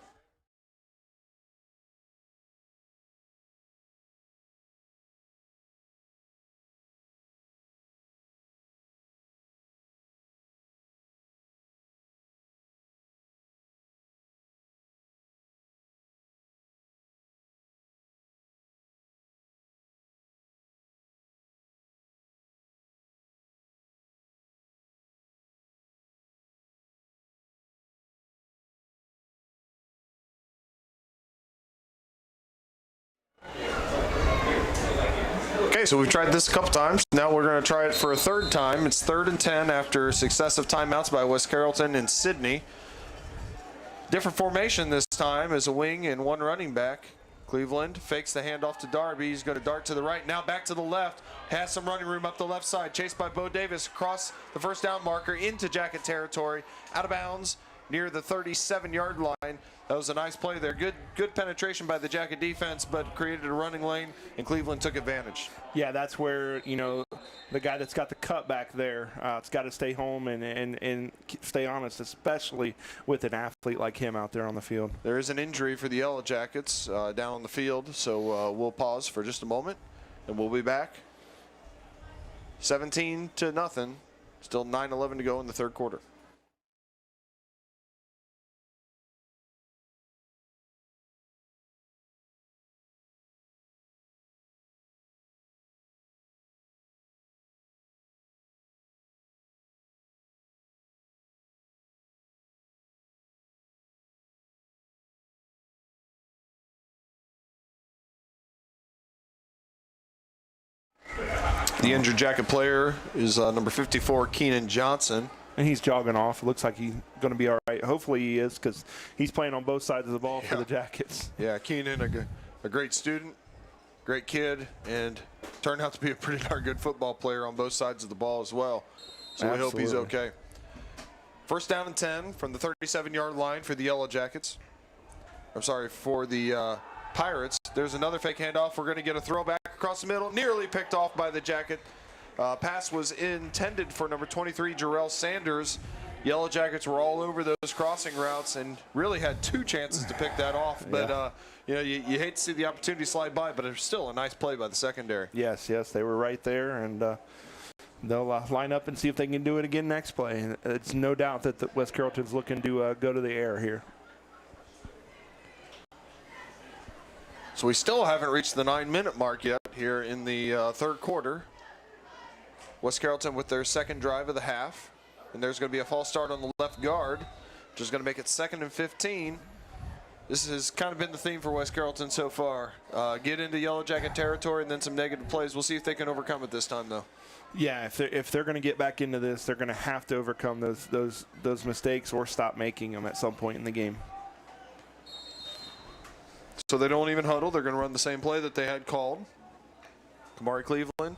Okay, so we've tried this a couple times. Now we're going to try it for a 3rd time. It's 3rd and 10 after successive timeouts by West Carrollton and Sydney. Different formation this time as a wing and 1 running back. Cleveland fakes the handoff to Darby. He's going to dart to the right. Now back to the left. Has some running room up the left side. Chased by Bo Davis across the 1st down marker into Jacket territory. Out of bounds near the 37-yard line. That was a nice play there. Good penetration by the Jacket defense, but created a running lane, and Cleveland took advantage. Yeah, that's where, the guy that's got the cut back there, it's got to stay home and stay honest, especially with an athlete like him out there on the field. There is an injury for the Yellow Jackets down on the field, so we'll pause for just a moment, and we'll be back. 17-0, still 9:11 to go in the 3rd quarter. The injured Jacket player is number 54, Keenan Johnson. And he's jogging off. It looks like he's going to be all right. Hopefully he is, because he's playing on both sides of the ball for the Jackets. Yeah, Keenan, a great student, great kid, and turned out to be a pretty darn good football player on both sides of the ball as well. So we hope he's okay. First down and 10 from the 37-yard line for the Yellow Jackets. I'm sorry, for the Pirates. There's another fake handoff. We're going to get a throwback across the middle, nearly picked off by the Jacket. Pass was intended for number 23, Jarrell Sanders. Yellow Jackets were all over those crossing routes and really had 2 chances to pick that off. But, you know, you hate to see the opportunity slide by, but it's still a nice play by the secondary. Yes, they were right there, and they'll line up and see if they can do it again next play. And it's no doubt that the West Carrollton's looking to go to the air here. So we still haven't reached the 9-minute mark yet here in the third quarter. West Carrollton with their second drive of the half. And there's going to be a false start on the left guard, which is going to make it 2nd and 15. This has kind of been the theme for West Carrollton so far. Get into Yellow Jacket territory and then some negative plays. We'll see if they can overcome it this time, though. Yeah, if they're going to get back into this, they're going to have to overcome those mistakes or stop making them at some point in the game. So they don't even huddle. They're going to run the same play that they had called. Kamari Cleveland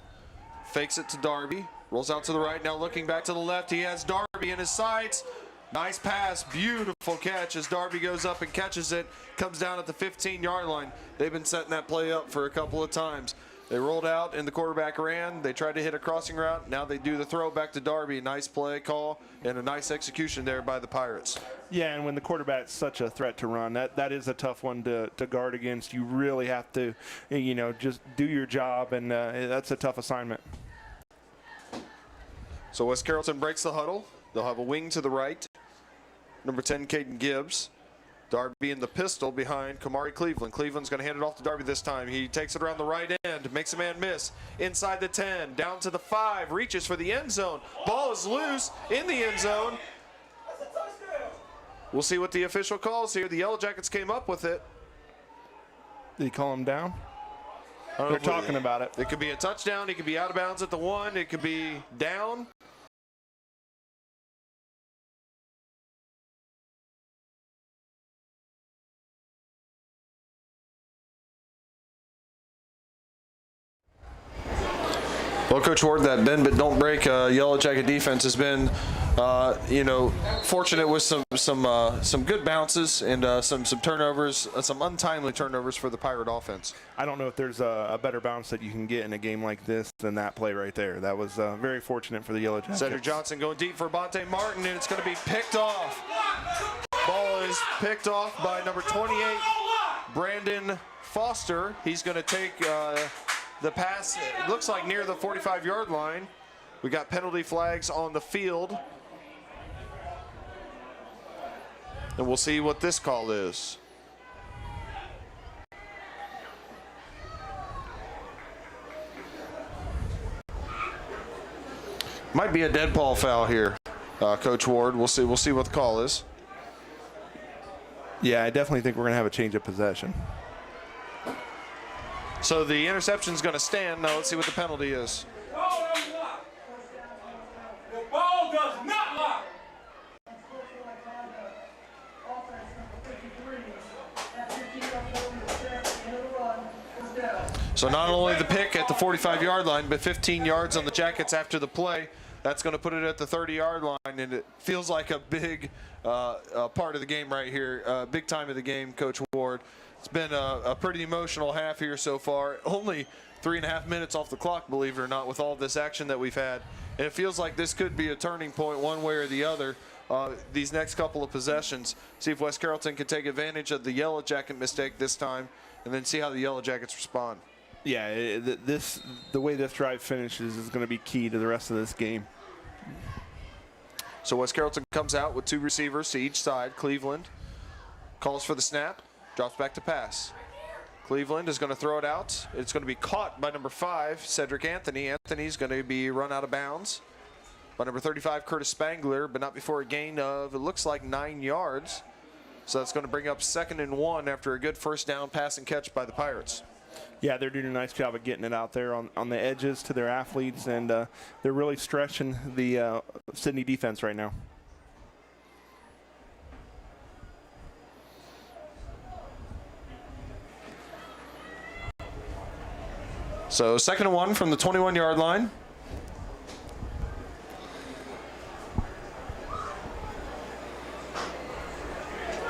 fakes it to Darby. Rolls out to the right. Now looking back to the left. He has Darby in his sights. Nice pass. Beautiful catch as Darby goes up and catches it. Comes down at the 15-yard line. They've been setting that play up for a couple of times. They rolled out and the quarterback ran. They tried to hit a crossing route. Now they do the throw back to Darby. Nice play call and a nice execution there by the Pirates. Yeah, and when the quarterback's such a threat to run, that is a tough one to guard against. You really have to, you know, just do your job, and that's a tough assignment. So West Carrollton breaks the huddle. They'll have a wing to the right. Number 10, Caden Gibbs. Darby in the pistol behind Kamari Cleveland. Cleveland's going to hand it off to Darby this time. He takes it around the right end, makes a man miss. Inside the 10, down to the 5, reaches for the end zone. Ball is loose in the end zone. We'll see what the official calls here. The Yellow Jackets came up with it. Did he call him down? They're talking about it. It could be a touchdown. It could be out of bounds at the 1. It could be down. Well, Coach Ward, that bend but don't break Yellow Jacket defense has been, you know, fortunate with some good bounces and some turnovers, some untimely turnovers for the Pirate offense. I don't know if there's a better bounce that you can get in a game like this than that play right there. That was very fortunate for the Yellow Jackets. Cedric Johnson going deep for Bonte Martin, and it's going to be picked off. Ball is picked off by number 28, Brandon Foster. He's going to take the pass, it looks like near the 45-yard line. We got penalty flags on the field. And we'll see what this call is. Might be a dead ball foul here, Coach Ward. We'll see what the call is. Yeah, I definitely think we're going to have a change of possession. So the interception's going to stand. Now let's see what the penalty is. The ball does not lock. So not only the pick at the 45-yard line, but 15 yards on the Jackets after the play. That's going to put it at the 30-yard line, and it feels like a big part of the game right here, big time of the game, Coach Ward. It's been a pretty emotional half here so far. Only 3.5 minutes off the clock, believe it or not, with all this action that we've had. And it feels like this could be a turning point one way or the other these next couple of possessions. See if West Carrollton can take advantage of the Yellow Jacket mistake this time, and then see how the Yellow Jackets respond. Yeah, the way this drive finishes is going to be key to the rest of this game. So West Carrollton comes out with 2 receivers to each side. Cleveland calls for the snap, drops back to pass. Cleveland is going to throw it out. It's going to be caught by number 5, Cedric Anthony. Anthony's going to be run out of bounds by number 35, Curtis Spangler, but not before a gain of, it looks like 9 yards. So that's going to bring up 2nd and 1 after a good first down pass and catch by the Pirates. Yeah, they're doing a nice job of getting it out there on the edges to their athletes, and they're really stretching the Sydney defense right now. So 2nd and 1 from the 21-yard line.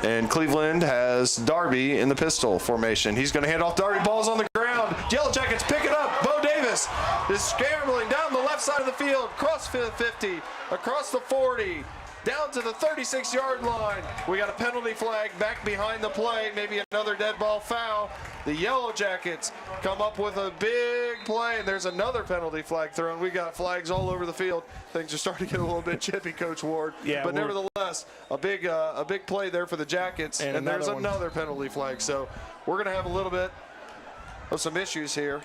And Cleveland has Darby in the pistol formation. He's going to hand off Darby. Ball's on the ground. Yellow Jackets pick it up. Bo Davis is scrambling down the left side of the field, across 50, across the 40, down to the 36-yard line. We got a penalty flag back behind the play, maybe another dead ball foul. The Yellow Jackets come up with a big play, and there's another penalty flag thrown. We got flags all over the field. Things are starting to get a little bit chippy, Coach Ward. Yeah, but nevertheless, a big play there for the Jackets, and there's another penalty flag. So we're going to have a little bit of some issues here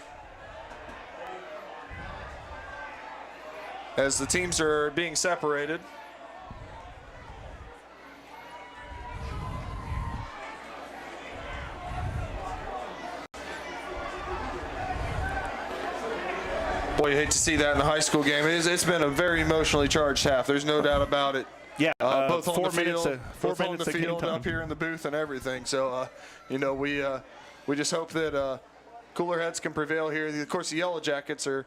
as the teams are being separated. Boy, you hate to see that in a high school game. It's been a very emotionally charged half. There's no doubt about it. Yeah, both on the field, both on the field, up here in the booth, and everything. So, we just hope that cooler heads can prevail here. Of course, the Yellow Jackets are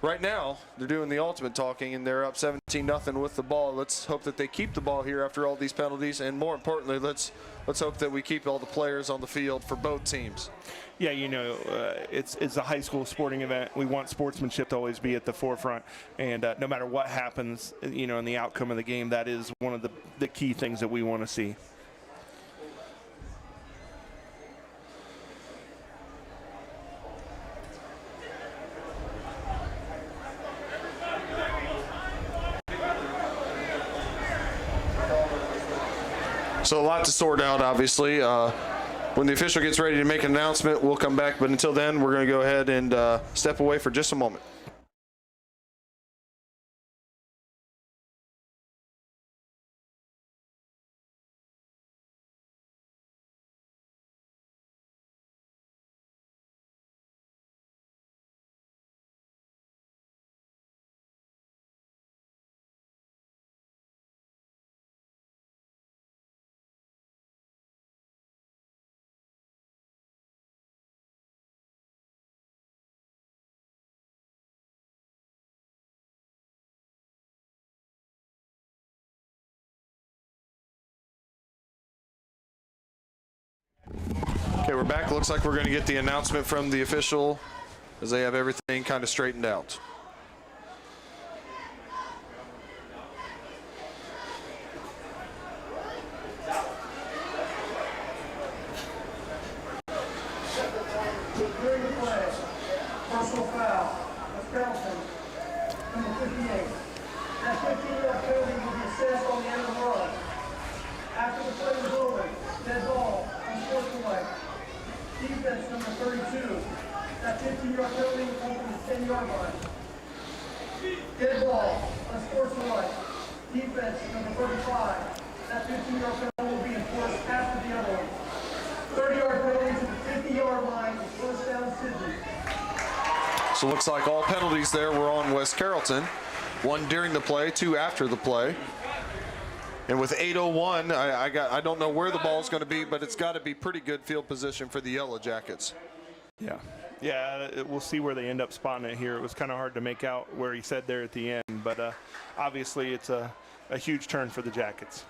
right now. They're doing the ultimate talking, and they're up 17-0 with the ball. Let's hope that they keep the ball here after all these penalties, and more importantly, let's hope that we keep all the players on the field for both teams. Yeah, it's a high school sporting event. We want sportsmanship to always be at the forefront, and no matter what happens, in the outcome of the game, that is one of the key things that we want to see. So a lot to sort out, obviously. When the official gets ready to make an announcement, we'll come back. But until then, we're going to go ahead and step away for just a moment. Okay, we're back. Looks like we're going to get the announcement from the official as they have everything kind of straightened out. During the play, personal foul, that's Carrollton, number 58. That 15-yard penalty will be assessed on the end of the run. After the play was over, dead ball, unsportsmanlike. Defense number 32. That 15-yard penalty will come from the 10-yard line. Dead ball, unsportsmanlike. Defense number 35. That 15-yard penalty will be enforced after the other one. 30-yard penalty to the 50-yard line, first down Sydney. So it looks like all penalties there were on West Carrollton. One during the play, two after the play. And with 8:01, I don't know where the ball's going to be, but it's got to be pretty good field position for the Yellow Jackets. Yeah, we'll see where they end up spotting it here. It was kind of hard to make out where he said there at the end, but obviously it's a huge turn for the Jackets.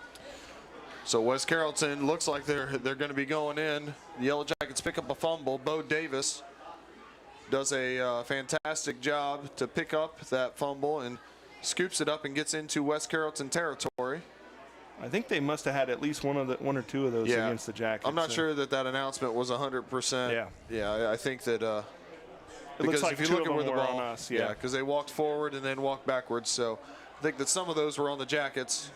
So West Carrollton looks like they're going to be going in. The Yellow Jackets pick up a fumble. Bo Davis does a fantastic job to pick up that fumble and scoops it up and gets into West Carrollton territory. I think they must have had at least one or two of those against the Jackets. I'm not sure that announcement was 100%. Yeah, I think that it because looks like if you two look of at them where the were ball, on us. because they walked forward and then walked backwards. So I think that some of those were on the Jackets.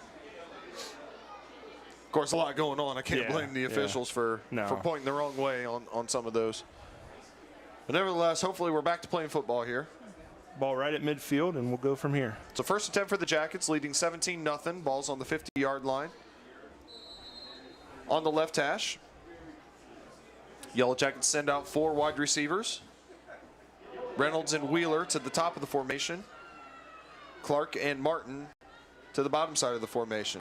Of course, a lot going on. I can't blame the officials for pointing the wrong way on some of those. But nevertheless, hopefully we're back to playing football here. Ball right at midfield, and we'll go from here. So first attempt for the Jackets, leading 17-0. Ball's on the 50-yard line. On the left hash, Yellow Jackets send out 4 wide receivers. Reynolds and Wheeler to the top of the formation. Clark and Martin to the bottom side of the formation.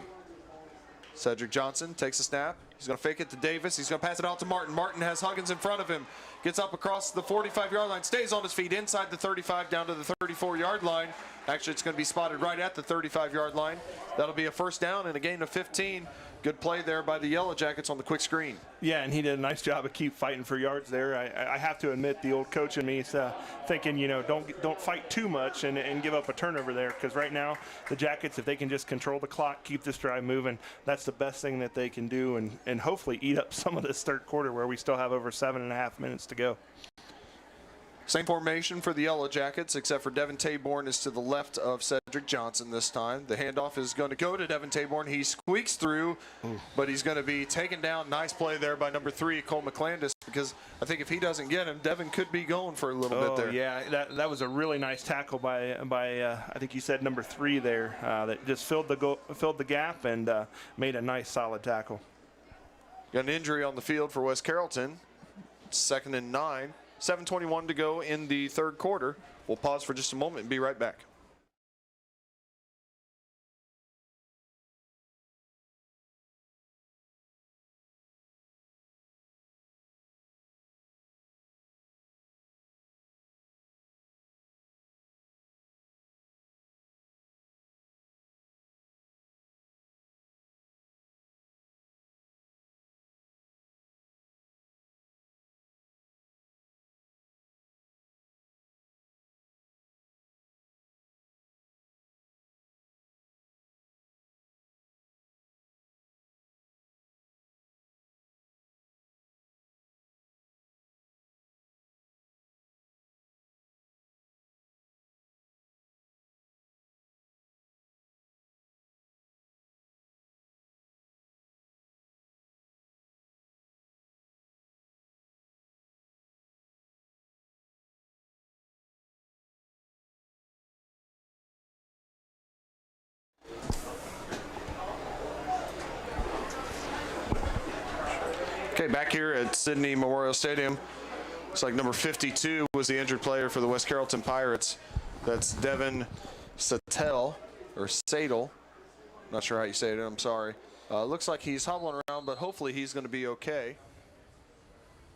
Cedric Johnson takes a snap. He's going to fake it to Davis. He's going to pass it out to Martin. Martin has Huggins in front of him. Gets up across the 45-yard line. Stays on his feet inside the 35 down to the 34-yard line. Actually, it's going to be spotted right at the 35-yard line. That'll be a first down and a gain of 15. Good play there by the Yellow Jackets on the quick screen. Yeah, and he did a nice job of keep fighting for yards there. I have to admit, the old coach in me is thinking, don't fight too much and give up a turnover there, because right now the Jackets, if they can just control the clock, keep this drive moving, that's the best thing that they can do, and hopefully eat up some of this third quarter where we still have over 7.5 minutes to go. Same formation for the Yellow Jackets, except for Devin Taborn is to the left of Cedric Johnson this time. The handoff is going to go to Devin Taborn. He squeaks through, but he's going to be taken down. Nice play there by number 3, Cole McClandis, because I think if he doesn't get him, Devin could be going for a little bit there. Yeah, that was a really nice tackle by I think you said number 3 there, that just filled the gap and made a nice solid tackle. Got an injury on the field for West Carrollton. 2nd and 9. 7:21 to go in the third quarter. We'll pause for just a moment and be right back. Okay, back here at Sydney Memorial Stadium. Looks like number 52 was the injured player for the West Carrollton Pirates. That's Devin Sattel, or Sadel. Not sure how you say it, I'm sorry. Looks like he's hobbling around, but hopefully he's going to be okay.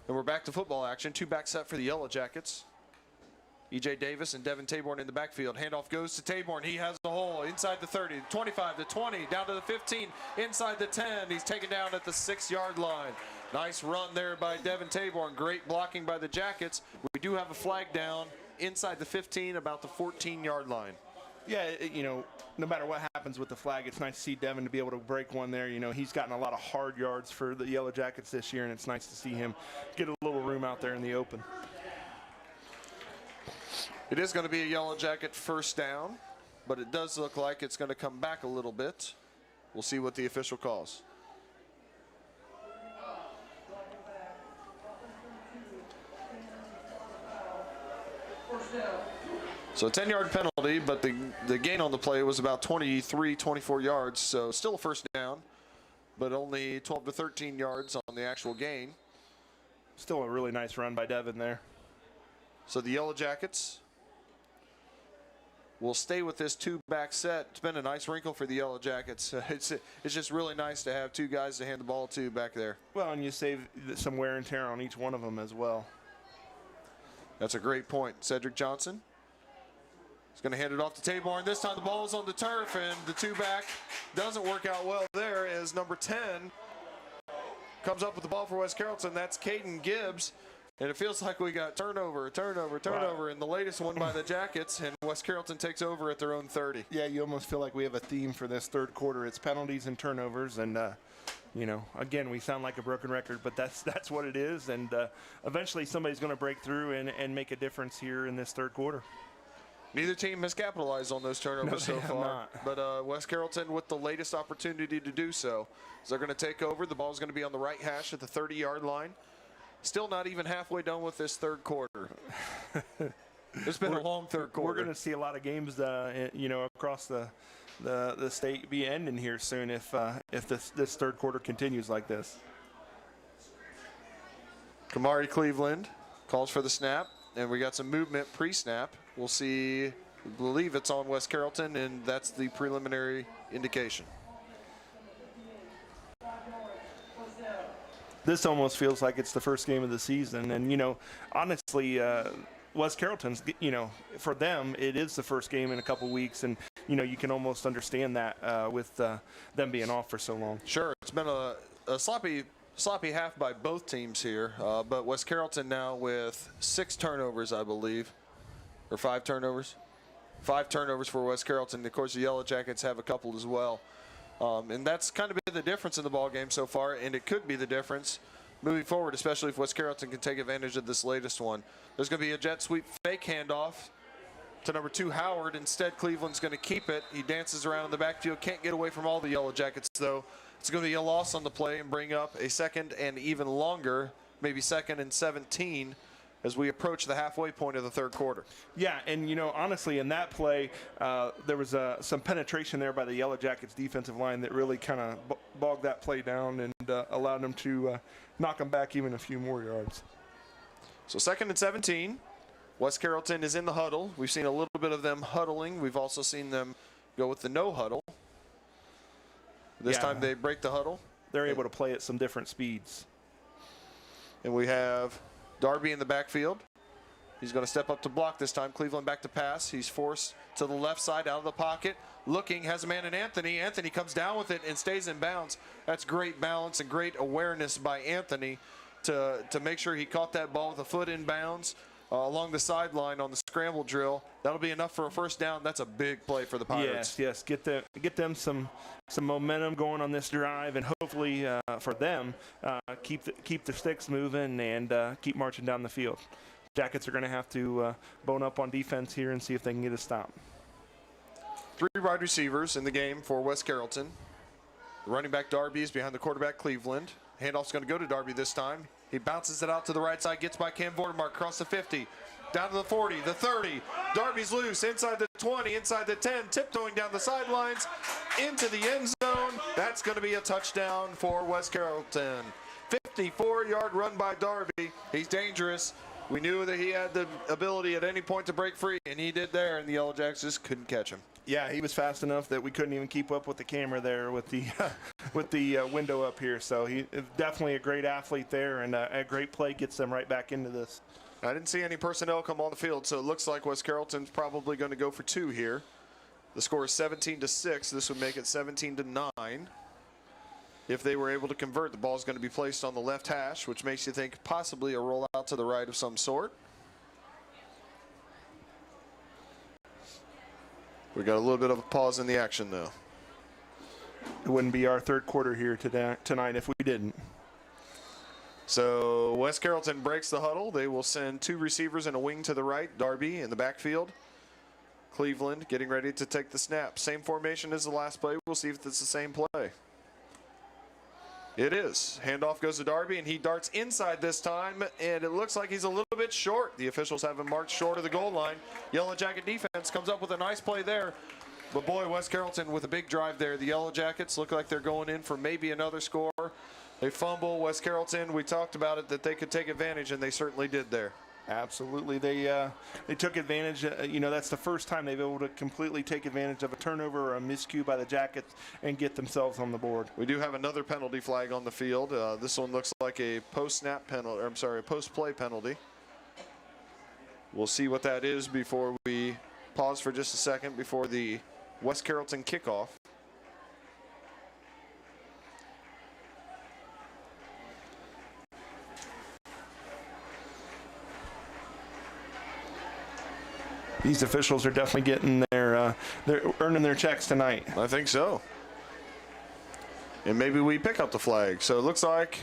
And we're back to football action. 2-back set for the Yellow Jackets. E.J. Davis and Devin Taborn in the backfield. Handoff goes to Taborn. He has the hole inside the 30, 25, the 20, down to the 15, inside the 10. He's taken down at the 6-yard line. Nice run there by Devin Taborn. Great blocking by the Jackets. We do have a flag down inside the 15, about the 14-yard line. Yeah, no matter what happens with the flag, it's nice to see Devin to be able to break one there. He's gotten a lot of hard yards for the Yellow Jackets this year, and it's nice to see him get a little room out there in the open. It is going to be a Yellow Jacket first down, but it does look like it's going to come back a little bit. We'll see what the official calls. So a 10-yard penalty, but the gain on the play was about 23, 24 yards, so still a first down, but only 12 to 13 yards on the actual gain. Still a really nice run by Devin there. So the Yellow Jackets will stay with this 2-back set. It's been a nice wrinkle for the Yellow Jackets. It's just really nice to have 2 guys to hand the ball to back there. Well, and you save some wear and tear on each one of them as well. That's a great point. Cedric Johnson is going to hand it off to Taborn. This time the ball is on the turf, and the 2-back doesn't work out well there as number 10 comes up with the ball for West Carrollton. That's Caden Gibbs. And it feels like we got turnover, and the latest one by the Jackets, and West Carrollton takes over at their own 30. Yeah, you almost feel like we have a theme for this third quarter. It's penalties and turnovers, and again, we sound like a broken record, but that's what it is, and eventually somebody's going to break through and make a difference here in this third quarter. Neither team has capitalized on those turnovers so far, but West Carrollton with the latest opportunity to do so. So they're going to take over. The ball's going to be on the right hash at the 30-yard line. Still not even halfway done with this third quarter. It's been a long third quarter. We're going to see a lot of games, across the state be ending here soon if this third quarter continues like this. Kamari Cleveland calls for the snap, and we got some movement pre-snap. We'll see. I believe it's on West Carrollton, and that's the preliminary indication. this almost feels like it's the first game of the season. And, you know, honestly, West Carrollton's, you know, for them, it is the first game in a couple weeks. And, you know, you can almost understand that with them being off for so long. Sure. It's been a sloppy half by both teams here. But West Carrollton now with 6 turnovers, I believe, or 5 turnovers. 5 turnovers for West Carrollton. Of course, the Yellow Jackets have a couple as well. And that's kind of been the difference in the ball game so far, and it could be the difference moving forward, especially if West Carrollton can take advantage of this latest one. There's going to be a jet sweep fake handoff to number 2, Howard. Instead, Cleveland's going to keep it. He dances around in the backfield, can't get away from all the Yellow Jackets, though. It's going to be a loss on the play and bring up a 2nd and even longer, maybe 2nd and 17, as we approach the halfway point of the 3rd quarter. Yeah, and, you know, honestly, in that play, there was some penetration there by the Yellow Jackets defensive line that really kind of bogged that play down and allowed them to knock them back even a few more yards. So 2nd and 17. West Carrollton is in the huddle. We've seen a little bit of them huddling. We've also seen them go with the no huddle. This time they break the huddle. They're able to play at some different speeds. And we have Darby in the backfield. He's going to step up to block this time. Cleveland back to pass. He's forced to the left side out of the pocket. Looking, has a man in Anthony. Anthony comes down with it and stays in bounds. That's great balance and great awareness by Anthony to make sure he caught that ball with a foot in bounds along the sideline on the scramble drill. That'll be enough for a first down. That's a big play for the Pirates. Yes. Get them some momentum going on this drive, and hopefully for them keep the sticks moving and keep marching down the field. Jackets are going to have to bone up on defense here and see if they can get a stop. 3 wide receivers in the game for West Carrollton. The running back Darby is behind the quarterback Cleveland. Handoff's going to go to Darby this time. He bounces it out to the right side, gets by Cam Vordermark across the 50, down to the 40, the 30. Darby's loose inside the 20, inside the 10, tiptoeing down the sidelines into the end zone. That's going to be a touchdown for West Carrollton. 54-yard run by Darby. He's dangerous. We knew that he had the ability at any point to break free, and he did there, and the Yellow Jacks just couldn't catch him. Yeah, he was fast enough that we couldn't even keep up with the camera there with the window up here. So he is definitely a great athlete there, and a great play gets them right back into this. I didn't see any personnel come on the field, so it looks like West Carrollton's probably going to go for 2 here. The score is 17-6. This would make it 17-9. If they were able to convert, the ball is going to be placed on the left hash, which makes you think possibly a rollout to the right of some sort. We got a little bit of a pause in the action, though. It wouldn't be our 3rd quarter here tonight if we didn't. So West Carrollton breaks the huddle. They will send 2 receivers and a wing to the right. Darby in the backfield. Cleveland getting ready to take the snap. Same formation as the last play. We'll see if it's the same play. It is. Handoff goes to Darby, and he darts inside this time, and it looks like he's a little bit short. The officials have him marked short of the goal line. Yellow Jacket defense comes up with a nice play there. But boy, West Carrollton with a big drive there. The Yellow Jackets look like they're going in for maybe another score. They fumble. West Carrollton, we talked about it, that they could take advantage, and they certainly did there. Absolutely. They took advantage. You know, that's the first time they've been able to completely take advantage of a turnover or a miscue by the Jackets and get themselves on the board. We do have another penalty flag on the field. This one looks like a post-snap penalty, or I'm sorry, a post-play penalty. We'll see what that is before we pause for just a second before the West Carrollton kickoff. These officials are definitely getting they're earning their checks tonight. I think so. And maybe we pick up the flag. So it looks like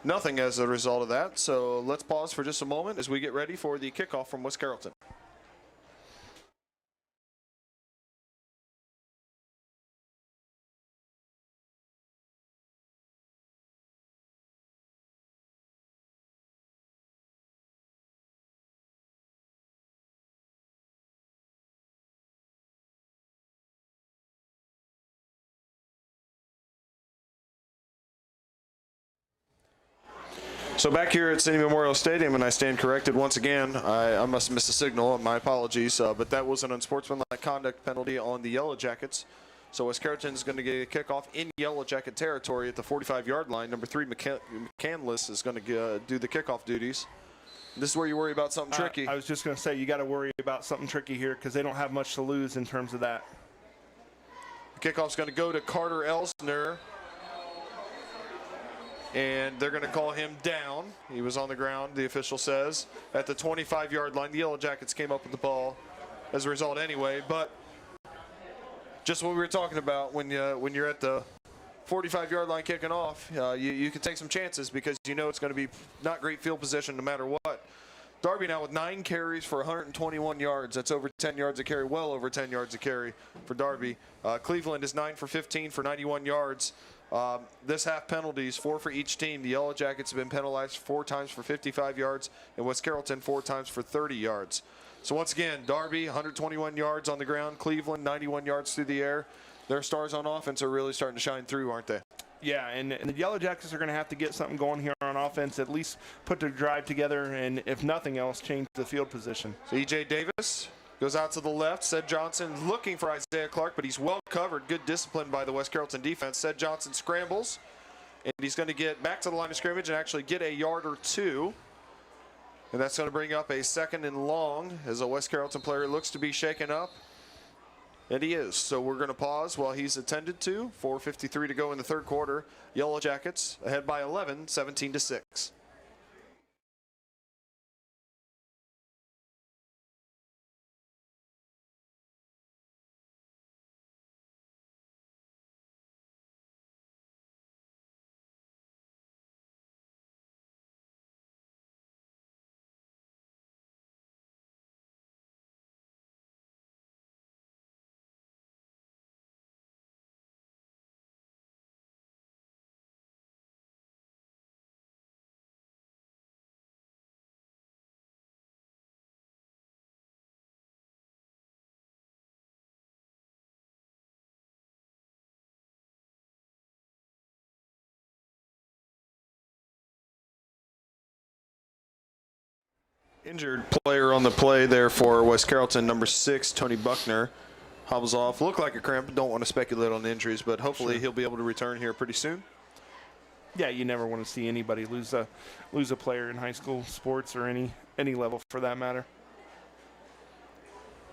nothing as a result of that. So let's pause for just a moment as we get ready for the kickoff from West Carrollton. So back here at City Memorial Stadium, and I stand corrected once again. I must have missed a signal. My apologies. But that was an unsportsmanlike conduct penalty on the Yellow Jackets. So West Carrollton is going to get a kickoff in Yellow Jacket territory at the 45-yard line. Number 3, McCandless, is going to do the kickoff duties. This is where you worry about something tricky. I was just going to say, you got to worry about something tricky here because they don't have much to lose in terms of that. The kickoff's going to go to Carter Elsner. And they're going to call him down. He was on the ground, the official says, at the 25-yard line. The Yellow Jackets came up with the ball as a result anyway. But just what we were talking about, when you're at the 45-yard line kicking off, you can take some chances because you know it's going to be not great field position no matter what. Darby now with 9 carries for 121 yards. That's over 10 yards a carry, well over 10 yards a carry for Darby. Cleveland is 9 for 15 for 91 yards. This half penalties, 4 for each team. The Yellow Jackets have been penalized 4 times for 55 yards, and West Carrollton 4 times for 30 yards. So once again, Darby 121 yards on the ground, Cleveland 91 yards through the air. Their stars on offense are really starting to shine through, aren't they? Yeah, and the Yellow Jackets are going to have to get something going here on offense, at least put their drive together, and if nothing else, change the field position. So E.J. Davis goes out to the left. Ced Johnson looking for Isaiah Clark, but he's well covered. Good discipline by the West Carrollton defense. Ced Johnson scrambles, and he's going to get back to the line of scrimmage and actually get a yard or 2. And that's going to bring up a 2nd and long as a West Carrollton player looks to be shaken up. And he is. So we're going to pause while he's attended to. 4:53 to go in the third quarter. Yellow Jackets ahead by 11, 17-6. Injured player on the play there for West Carrollton, number 6, Tony Buckner, hobbles off. Looked like a cramp. Don't want to speculate on injuries, but hopefully he'll be able to return here pretty soon. Yeah, you never want to see anybody lose a player in high school sports or any level for that matter.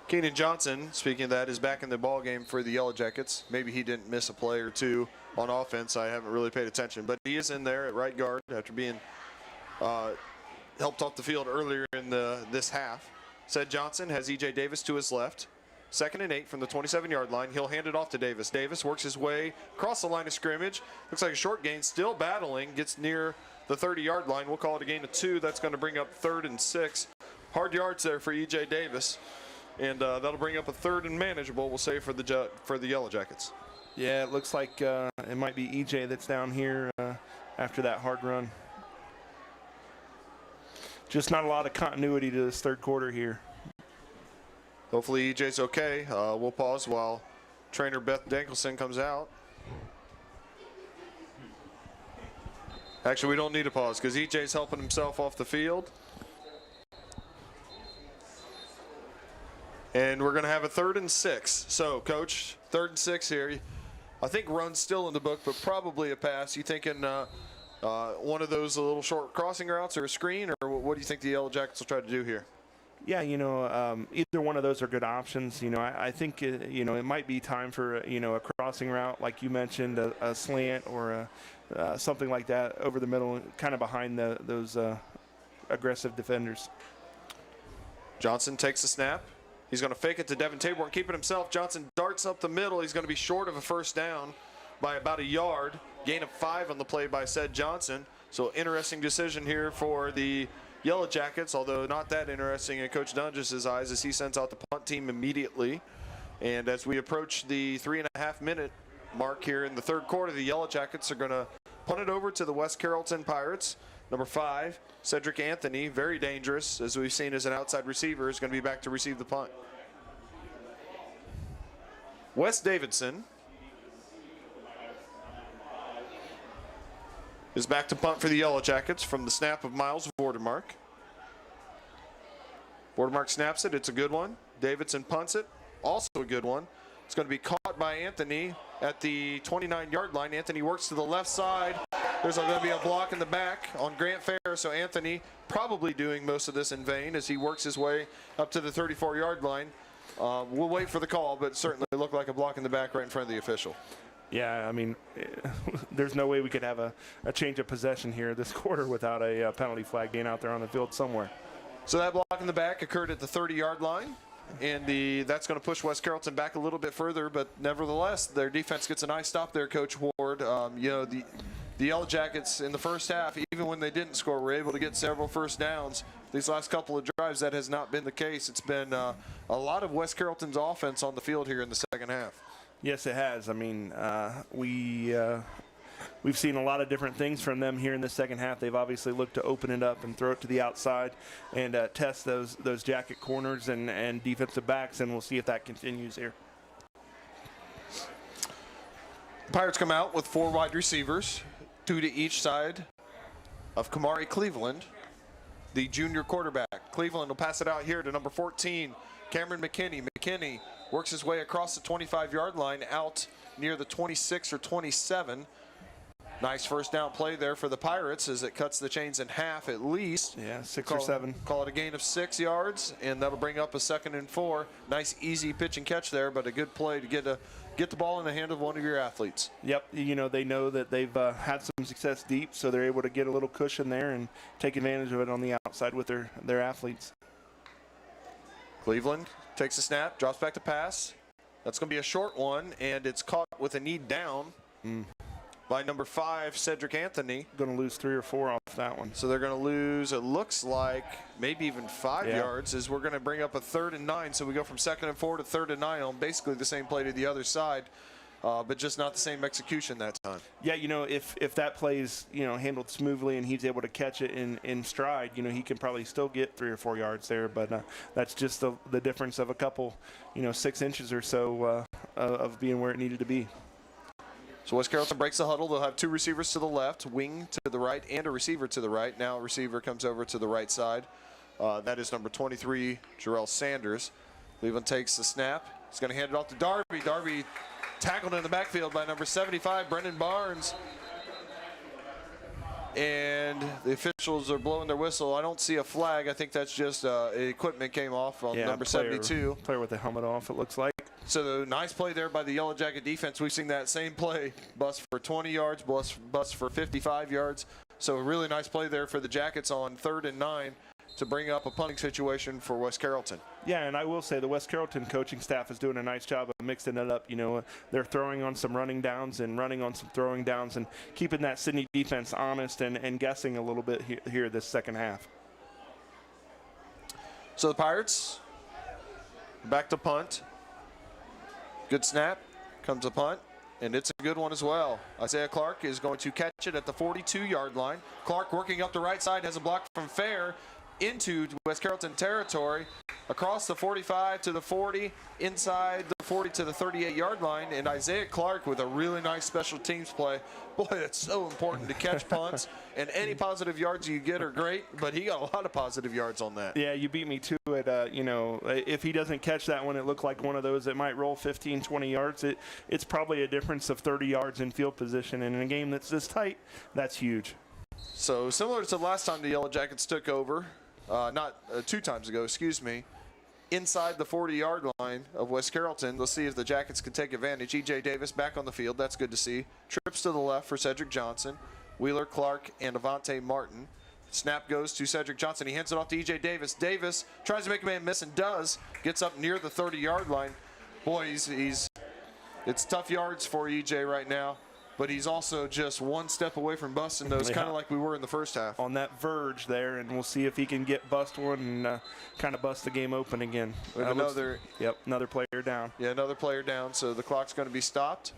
Keenan Johnson, speaking of that, is back in the ball game for the Yellow Jackets. Maybe he didn't miss a play or 2 on offense. I haven't really paid attention, but he is in there at right guard after being helped off the field earlier in this half. Ced Johnson has E.J. Davis to his left. 2nd and 8 from the 27-yard line. He'll hand it off to Davis. Davis works his way across the line of scrimmage. Looks like a short gain, still battling, gets near the 30-yard line. We'll call it a gain of 2. That's going to bring up 3rd and 6. Hard yards there for E.J. Davis. And that'll bring up a 3rd and manageable, we'll say, for the Yellow Jackets. Yeah, it looks like it might be E.J. that's down here after that hard run. Just not a lot of continuity to this third quarter here. Hopefully EJ's okay. We'll pause while trainer Beth Dankelson comes out. Actually, we don't need a pause because EJ's helping himself off the field. And we're going to have a 3rd and 6. So, Coach, 3rd and 6 here. I think run's still in the book, but probably a pass. You thinking one of those little short crossing routes or a screen, or what do you think the Yellow Jackets will try to do here? Yeah, either one of those are good options. I think, it might be time for, a crossing route, like you mentioned, a slant or something like that over the middle, kind of behind those aggressive defenders. Johnson takes the snap. He's going to fake it to Devin Taborn, keep it himself. Johnson darts up the middle. He's going to be short of a first down by about a yard. Gain of 5 on the play by Ced Johnson. So interesting decision here for the Yellow Jackets, although not that interesting in Coach Doenges' eyes as he sends out the punt team immediately. And as we approach the 3.5-minute mark here in the third quarter, the Yellow Jackets are going to punt it over to the West Carrollton Pirates. Number 5, Cedric Anthony, very dangerous, as we've seen as an outside receiver, is going to be back to receive the punt. Wes Davidson is back to punt for the Yellow Jackets from the snap of Miles Vordermark. Vordermark snaps it. It's a good one. Davidson punts it. Also a good one. It's going to be caught by Anthony at the 29-yard line. Anthony works to the left side. There's going to be a block in the back on Grant Fair, so Anthony probably doing most of this in vain as he works his way up to the 34-yard line. We'll wait for the call, but it certainly looked like a block in the back right in front of the official. Yeah, I mean, there's no way we could have a change of possession here this quarter without a penalty flag being out there on the field somewhere. So that block in the back occurred at the 30-yard line, and that's going to push West Carrollton back a little bit further, but nevertheless, their defense gets a nice stop there, Coach Ward. The Yellow Jackets in the first half, even when they didn't score, were able to get several first downs. These last couple of drives, that has not been the case. It's been a lot of West Carrollton's offense on the field here in the second half. Yes, it has. I mean, we've seen a lot of different things from them here in the second half. They've obviously looked to open it up and throw it to the outside and test those jacket corners and defensive backs, and we'll see if that continues here. The Pirates come out with 4 wide receivers, 2 to each side of Kamari Cleveland, the junior quarterback. Cleveland will pass it out here to number 14, Cameron McKinney. McKinney works his way across the 25-yard line out near the 26 or 27. Nice first down play there for the Pirates as it cuts the chains in half at least. Yeah, 6 or 7. Call it a gain of 6 yards, and that'll bring up a 2nd and 4. Nice easy pitch and catch there, but a good play to get the ball in the hand of one of your athletes. Yep, they know that they've had some success deep, so they're able to get a little cushion there and take advantage of it on the outside with their athletes. Cleveland takes a snap, drops back to pass. That's going to be a short one, and it's caught with a knee down by number 5, Cedric Anthony. Going to lose 3 or 4 off that one. So they're going to lose, it looks like, maybe even 5 yards, as we're going to bring up a 3rd and 9. So we go from 2nd and 4 to 3rd and 9 on basically the same play to the other side, but just not the same execution that time. Yeah, if that play's, handled smoothly and he's able to catch it in stride, he can probably still get 3 or 4 yards there. But that's just the difference of a couple, 6 inches or so of being where it needed to be. So West Carrollton breaks the huddle. They'll have 2 receivers to the left, wing to the right, and a receiver to the right. Now a receiver comes over to the right side. That is number 23, Jarrell Sanders. Cleveland takes the snap. He's going to hand it off to Darby. Darby tackled in the backfield by number 75, Brendan Barnes. And the officials are blowing their whistle. I don't see a flag. I think that's just equipment came off on number 72. Player with the helmet off, it looks like. So nice play there by the Yellow Jacket defense. We've seen that same play, bust for 20 yards, bust for 55 yards. So a really nice play there for the Jackets on 3rd and 9 to bring up a punting situation for West Carrollton. Yeah, and I will say the West Carrollton coaching staff is doing a nice job of mixing it up. They're throwing on some running downs and running on some throwing downs and keeping that Sydney defense honest and guessing a little bit here this second half. So the Pirates back to punt. Good snap, comes a punt, and it's a good one as well. Isaiah Clark is going to catch it at the 42-yard line. Clark working up the right side, has a block from Fair into West Carrollton territory, across the 45 to the 40, inside the 40 to the 38-yard line, and Isaiah Clark with a really nice special teams play. Boy, it's so important to catch punts, and any positive yards you get are great, but he got a lot of positive yards on that. Yeah, you beat me to it. If he doesn't catch that one, it looked like one of those that might roll 15, 20 yards. It's probably a difference of 30 yards in field position, and in a game that's this tight, that's huge. So similar to the last time the Yellow Jackets took over, not 2 times ago, excuse me, inside the 40-yard line of West Carrollton. Let's see if the Jackets can take advantage. E.J. Davis back on the field. That's good to see. Trips to the left for Cedric Johnson. Wheeler, Clark, and Avante Martin. Snap goes to Cedric Johnson. He hands it off to E.J. Davis. Davis tries to make a man miss and does. Gets up near the 30-yard line. Boy, it's tough yards for E.J. right now. But he's also just one step away from busting those, kind of like we were in the first half. On that verge there, and we'll see if he can bust one and kind of bust the game open again. We have another player down. Yeah, another player down. So the clock's going to be stopped.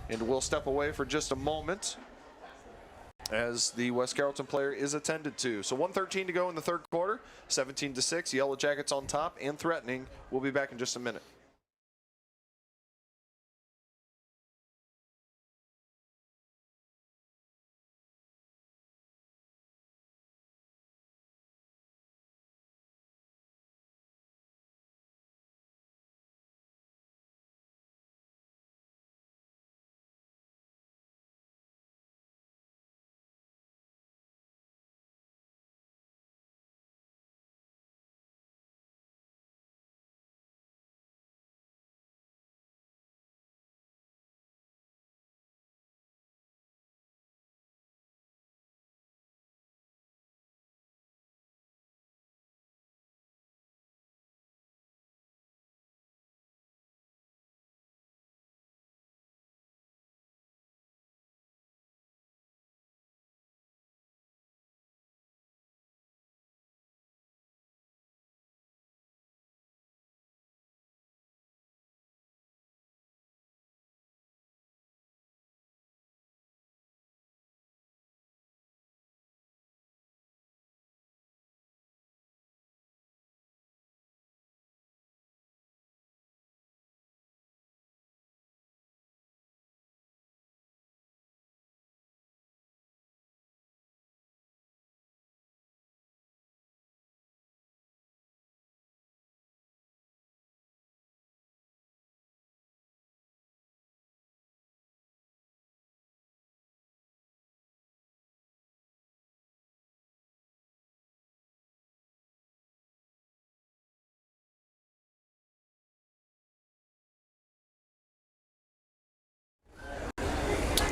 And we'll step away for just a moment as the West Carrollton player is attended to. So 1:13 to go in the third quarter, 17-6. Yellow Jackets on top and threatening. We'll be back in just a minute.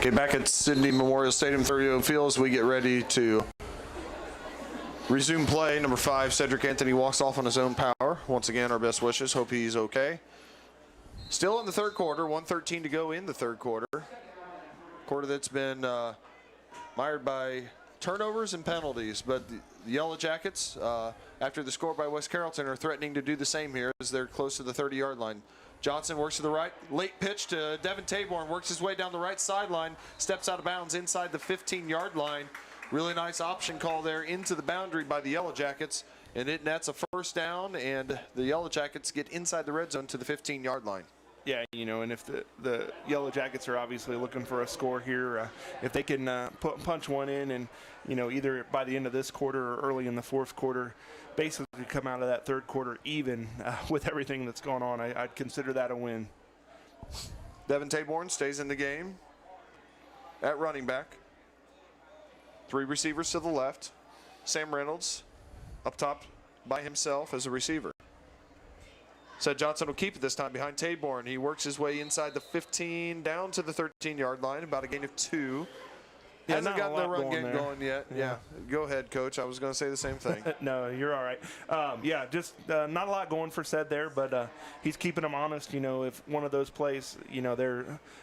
Okay, back at Sydney Memorial Stadium, 30 field as we get ready to resume play. Number 5, Cedric Anthony walks off on his own power. Once again, our best wishes. Hope he's okay. Still in the third quarter, 1:13 to go in the third quarter. Quarter that's been mired by turnovers and penalties, but the Yellow Jackets, after the score by West Carrollton, are threatening to do the same here as they're close to the 30-yard line. Johnson works to the right, late pitch to Devin Taborn, works his way down the right sideline, steps out of bounds inside the 15-yard line. Really nice option call there into the boundary by the Yellow Jackets, and it nets a first down, and the Yellow Jackets get inside the red zone to the 15-yard line. Yeah, you know, and if the Yellow Jackets are obviously looking for a score here, if they can punch one in and, you know, either by the end of this quarter or early in the fourth quarter, basically come out of that third quarter even with everything that's going on, I'd consider that a win. Devin Taborn stays in the game at running back. 3 receivers to the left. Sam Reynolds up top by himself as a receiver. Said Johnson will keep it this time behind Taborn. He works his way inside the 15 down to the 13-yard line, about a gain of 2. Yeah, Hasn't gotten the run game there. going yet. Yeah. Go ahead, Coach. I was going to say the same thing. No, you're all right. Yeah, just not a lot going for Ced there, but he's keeping them honest. You know, if one of those plays, you know,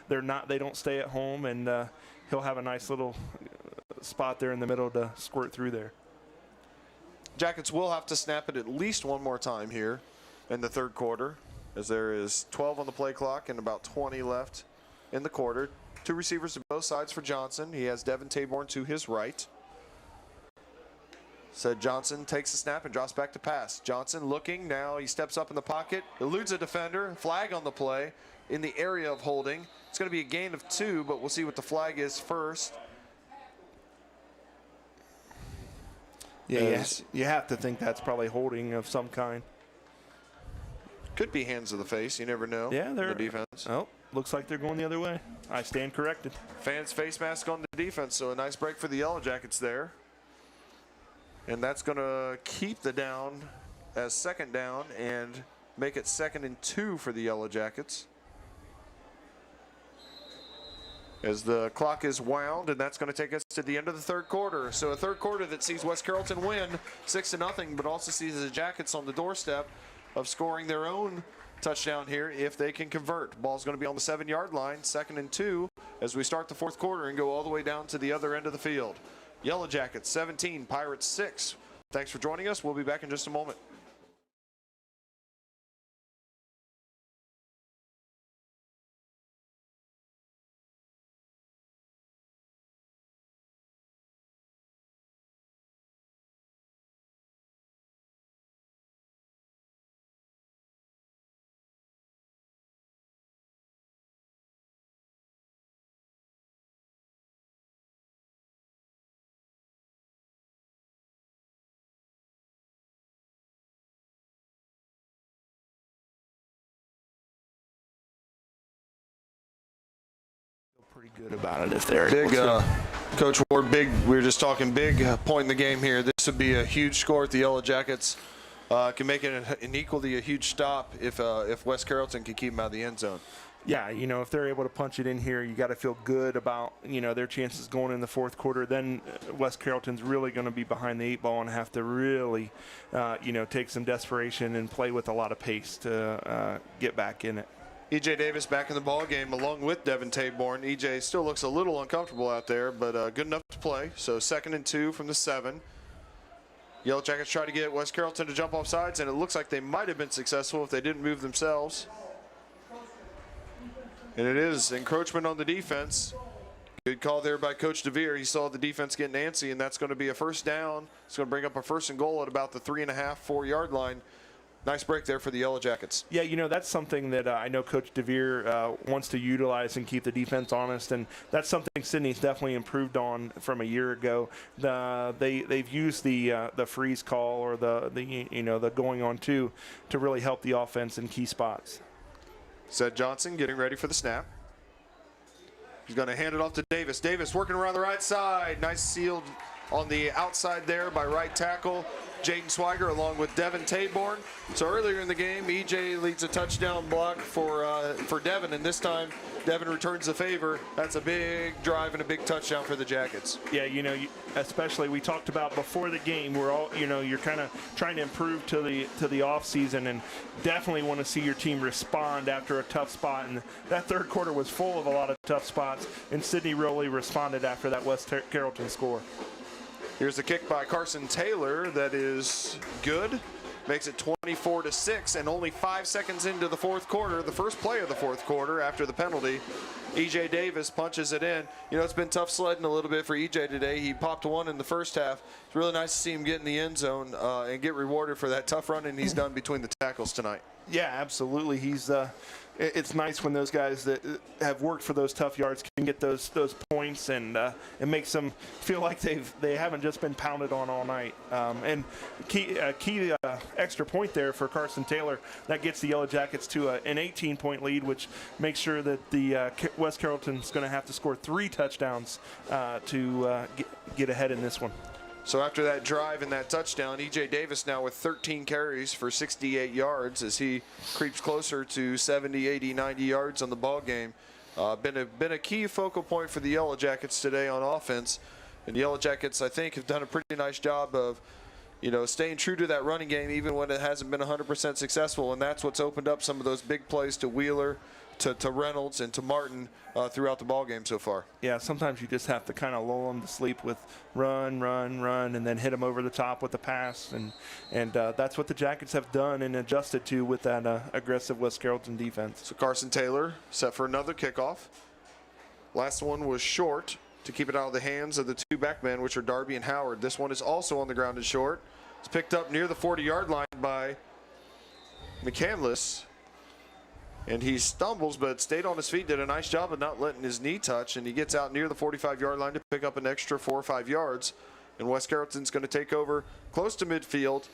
they don't stay at home, and he'll have a nice little spot there in the middle to squirt through there. Jackets will have to snap it at least one more time here in the third quarter, as there is 12 on the play clock and about 20 left in the quarter. 2 receivers to both sides for Johnson. He has Devin Taborn to his right. Said Johnson takes the snap and drops back to pass. Johnson looking, now he steps up in the pocket, eludes a defender, flag on the play in the area of holding. It's going to be a gain of 2, but we'll see what the flag is first. Yeah, you have to think that's probably holding of some kind. Could be hands to the face. You never know. Yeah, they're the defense. Oh, looks like they're going the other way. I stand corrected. Fans face mask on the defense, so a nice break for the Yellow Jackets there. And that's going to keep the down as second down and make it 2nd and 2 for the Yellow Jackets. As the clock is wound, and that's going to take us to the end of the third quarter. So a third quarter that sees West Carrollton win 6-0, but also sees the Jackets on the doorstep of scoring their own touchdown here if they can convert. Ball's going to be on the 7-yard line, 2nd and 2, as we start the fourth quarter and go all the way down to the other end of the field. Yellow Jackets 17, Pirates 6. Thanks for joining us. We'll be back in just a moment. Pretty good about it if they're big. Coach Ward, big. We were just talking big point in the game here. This would be a huge score if the Yellow Jackets can make it an equally a huge stop if West Carrollton can keep them out of the end zone. Yeah, you know, if they're able to punch it in here, you got to feel good about, you know, their chances going in the fourth quarter. Then West Carrollton's really going to be behind the 8 ball and have to really, you know, take some desperation and play with a lot of pace to get back in it. E.J. Davis back in the ball game along with Devin Taborn. E.J. still looks a little uncomfortable out there, but good enough to play. So 2nd and 2 from the 7. Yellow Jackets try to get West Carrollton to jump off sides, and it looks like they might have been successful if they didn't move themselves. And it is encroachment on the defense. Good call there by Coach Devier. He saw the defense getting antsy, and that's going to be a first down. It's going to bring up a 1st and goal at about the 3.5, 4-yard line. Nice break there for the Yellow Jackets. Yeah, you know, that's something that I know Coach Devier wants to utilize and keep the defense honest, and that's something Sydney's definitely improved on from a year ago. They've used the freeze call or the going on two to really help the offense in key spots. Ced Johnson getting ready for the snap. He's going to hand it off to Davis. Davis working around the right side. Nice sealed on the outside there by right tackle Jaden Swiger along with Devin Taborn. So earlier in the game, EJ leads a touchdown block for Devin, and this time Devin returns the favor. That's a big drive and a big touchdown for the Jackets. Yeah, especially we talked about before the game, we're all, you're kind of trying to improve to the off season, and definitely want to see your team respond after a tough spot. And that third quarter was full of a lot of tough spots, and Sydney really responded after that West Carrollton score. Here's the kick by Carson Taylor that is good. Makes it 24-6, and only 5 seconds into the fourth quarter, the first play of the fourth quarter after the penalty, EJ Davis punches it in. It's been tough sledding a little bit for EJ today. He popped one in the first half. It's really nice to see him get in the end zone and get rewarded for that tough running he's done between the tackles tonight. Yeah, absolutely. It's nice when those guys that have worked for those tough yards can get those points, and it makes them feel like they haven't just been pounded on all night. And key extra point there for Carson Taylor, that gets the Yellow Jackets to an 18-point lead, which makes sure that the West Carrollton's going to have to score 3 touchdowns to get ahead in this one. So after that drive and that touchdown, EJ Davis now with 13 carries for 68 yards as he creeps closer to 70, 80, 90 yards on the ball game. Been a key focal point for the Yellow Jackets today on offense. And the Yellow Jackets, I think, have done a pretty nice job of, staying true to that running game even when it hasn't been 100% successful. And that's what's opened up some of those big plays to Wheeler, to Reynolds, and to Martin throughout the ball game so far. Yeah, sometimes you just have to kind of lull them to sleep with run, and then hit them over the top with the pass, and that's what the Jackets have done and adjusted to with that aggressive West Carrollton defense. So Carson Taylor set for another kickoff. Last one was short to keep it out of the hands of the 2 backmen, which are Darby and Howard. This one is also on the ground and short. It's picked up near the 40-yard line by McCandless. And he stumbles, but stayed on his feet, did a nice job of not letting his knee touch, and he gets out near the 45-yard line to pick up an extra 4 or 5 yards. And West Carrollton's going to take over close to midfield,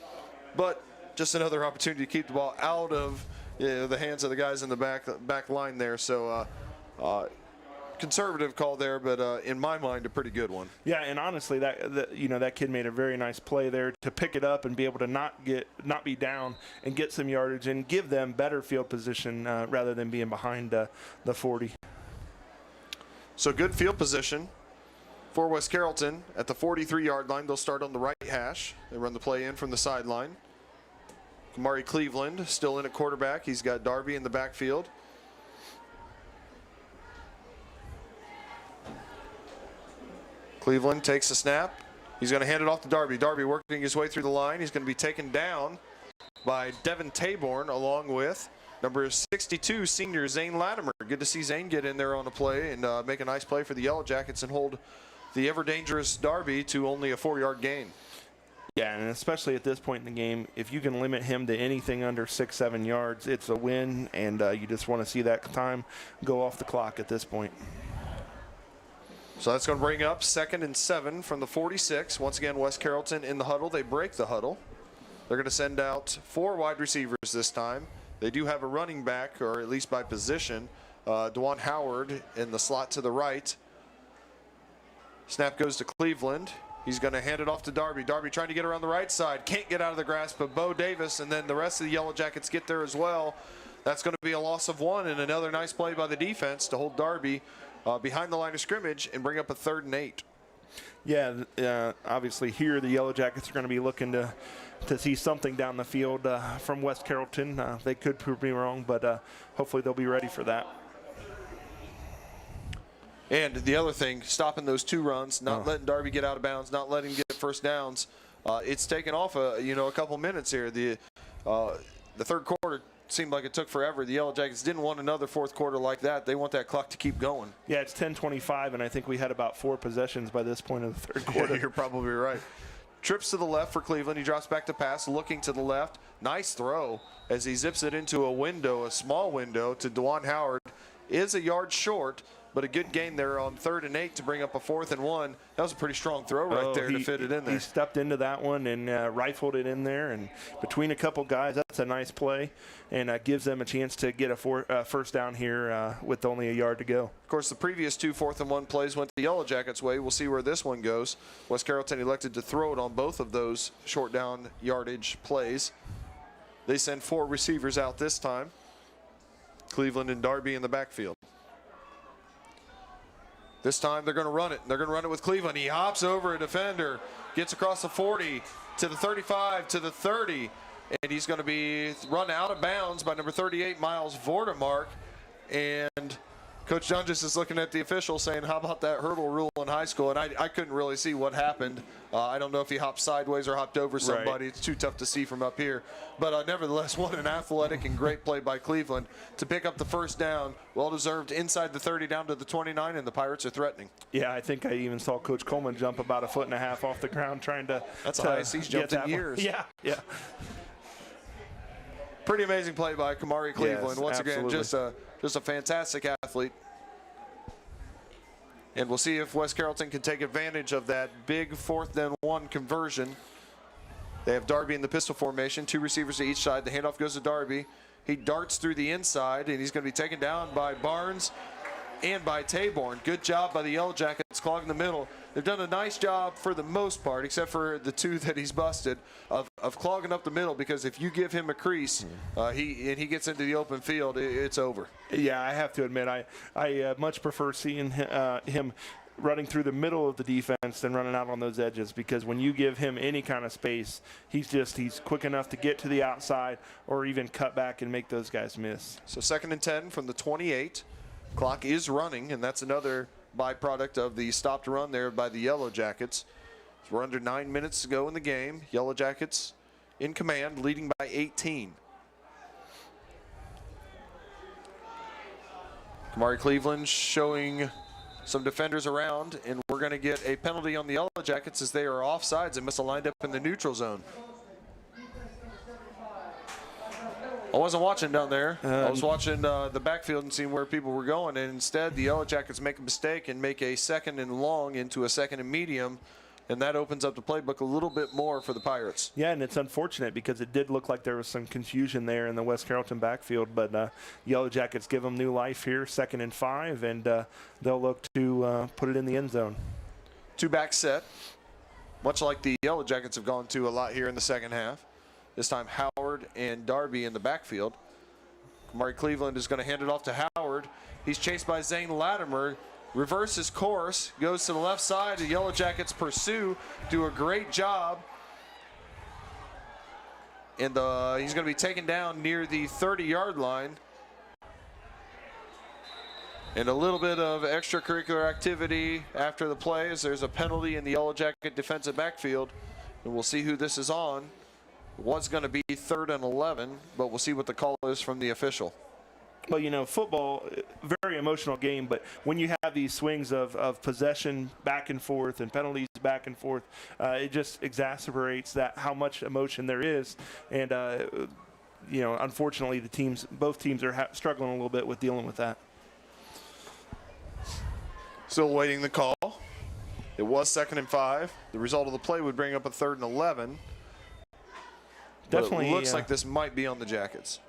but just another opportunity to keep the ball out of the hands of the guys in the back line there. So conservative call there, but in my mind, a pretty good one. Yeah, and honestly, that kid made a very nice play there to pick it up and be able to not be down and get some yardage and give them better field position rather than being behind the 40. So good field position for West Carrollton at the 43-yard line. They'll start on the right hash. They run the play in from the sideline. Kamari Cleveland still in at quarterback. He's got Darby in the backfield. Cleveland takes the snap. He's going to hand it off to Darby. Darby working his way through the line. He's going to be taken down by Devin Taborn along with number 62, senior Zane Latimer. Good to see Zane get in there on the play and make a nice play for the Yellow Jackets and hold the ever-dangerous Darby to only a 4-yard gain. Yeah, and especially at this point in the game, if you can limit him to anything under 6-7 yards, it's a win, and you just want to see that time go off the clock at this point. So that's going to bring up 2nd and 7 from the 46. Once again, West Carrollton in the huddle. They break the huddle. They're going to send out 4 wide receivers this time. They do have a running back, or at least by position, DeJuan Howard in the slot to the right. Snap goes to Cleveland. He's going to hand it off to Darby. Darby trying to get around the right side. Can't get out of the grasp of Bo Davis, and then the rest of the Yellow Jackets get there as well. That's going to be a loss of 1, and another nice play by the defense to hold Darby behind the line of scrimmage and bring up a 3rd and 8. Yeah, obviously here the Yellow Jackets are going to be looking to see something down the field from West Carrollton. They could prove me wrong, but hopefully they'll be ready for that. And the other thing, stopping those 2 runs, not letting Darby get out of bounds, not letting him get first downs. It's taken off a couple minutes here. The 3rd quarter seemed like it took forever. The Yellow Jackets didn't want another 4th quarter like that. They want that clock to keep going. Yeah, it's 10:25, and I think we had about 4 possessions by this point of the 3rd quarter. Yeah, you're probably right. Trips to the left for Cleveland. He drops back to pass, looking to the left. Nice throw as he zips it into a window, a small window to DeJuan Howard. Is a yard short, but a good gain there on 3rd and 8 to bring up a 4th and 1. That was a pretty strong throw right there to fit it in there. He stepped into that one and rifled it in there, and between a couple guys, that's a nice play, and gives them a chance to get a first down here with only a yard to go. Of course, the previous 2 4th and 1 plays went the Yellow Jackets' way. We'll see where this one goes. West Carrollton elected to throw it on both of those short down yardage plays. They send 4 receivers out this time. Cleveland and Darby in the backfield. This time they're going to run it. They're going to run it with Cleveland. He hops over a defender, gets across the 40 to the 35 to the 30, and he's going to be run out of bounds by number 38, Miles Vordemark. And Coach Doenges is looking at the official saying, how about that hurdle rule in high school? And I couldn't really see what happened. I don't know if he hopped sideways or hopped over somebody. Right. It's too tough to see from up here. But nevertheless, what an athletic and great play by Cleveland to pick up the first down. Well-deserved inside the 30 down to the 29, and the Pirates are threatening. Yeah, I think I even saw Coach Coleman jump about 1.5 feet off the ground trying to. That's the highest he's jumped in years. Yeah, yeah. Pretty amazing play by Kamari Cleveland. Yes, once absolutely. again, just a fantastic athlete. And we'll see if West Carrollton can take advantage of that big 4th and 1 conversion. They have Darby in the pistol formation, 2 receivers to each side. The handoff goes to Darby. He darts through the inside, and he's going to be taken down by Barnes and by Taborn. Good job by the Yellow Jackets clogging the middle. They've done a nice job for the most part, except for the 2 that he's busted, of clogging up the middle, because if you give him a crease he gets into the open field, it's over. Yeah, I have to admit, I much prefer seeing him running through the middle of the defense than running out on those edges, because when you give him any kind of space, he's quick enough to get to the outside or even cut back and make those guys miss. So 2nd and 10 from the 28. Clock is running, and that's another byproduct of the stopped run there by the Yellow Jackets. We're under 9 minutes to go in the game. Yellow Jackets in command, leading by 18. Kamari Cleveland showing some defenders around, and we're going to get a penalty on the Yellow Jackets as they are offsides and misaligned up in the neutral zone. I wasn't watching down there. I was watching the backfield and seeing where people were going, and instead the Yellow Jackets make a mistake and make a 2nd and long into a 2nd and medium, and that opens up the playbook a little bit more for the Pirates. Yeah, and it's unfortunate because it did look like there was some confusion there in the West Carrollton backfield, but Yellow Jackets give them new life here, 2nd and 5, and they'll look to put it in the end zone. 2-back set, much like the Yellow Jackets have gone to a lot here in the second half. This time Howard and Darby in the backfield. Kamari Cleveland is going to hand it off to Howard. He's chased by Zane Latimer. Reverses course, goes to the left side. The Yellow Jackets pursue, do a great job. And he's going to be taken down near the 30-yard line. And a little bit of extracurricular activity after the play as there's a penalty in the Yellow Jacket defensive backfield. And we'll see who this is on. It was going to be 3rd and 11, but we'll see what the call is from the official. Well, you know, football, very emotional game, but when you have these swings of possession back and forth and penalties back and forth, it just exacerbates that how much emotion there is. And, you know, unfortunately, both teams are struggling a little bit with dealing with that. Still waiting the call. It was 2nd and 5. The result of the play would bring up a 3rd and 11. Definitely it looks like this might be on the Jackets.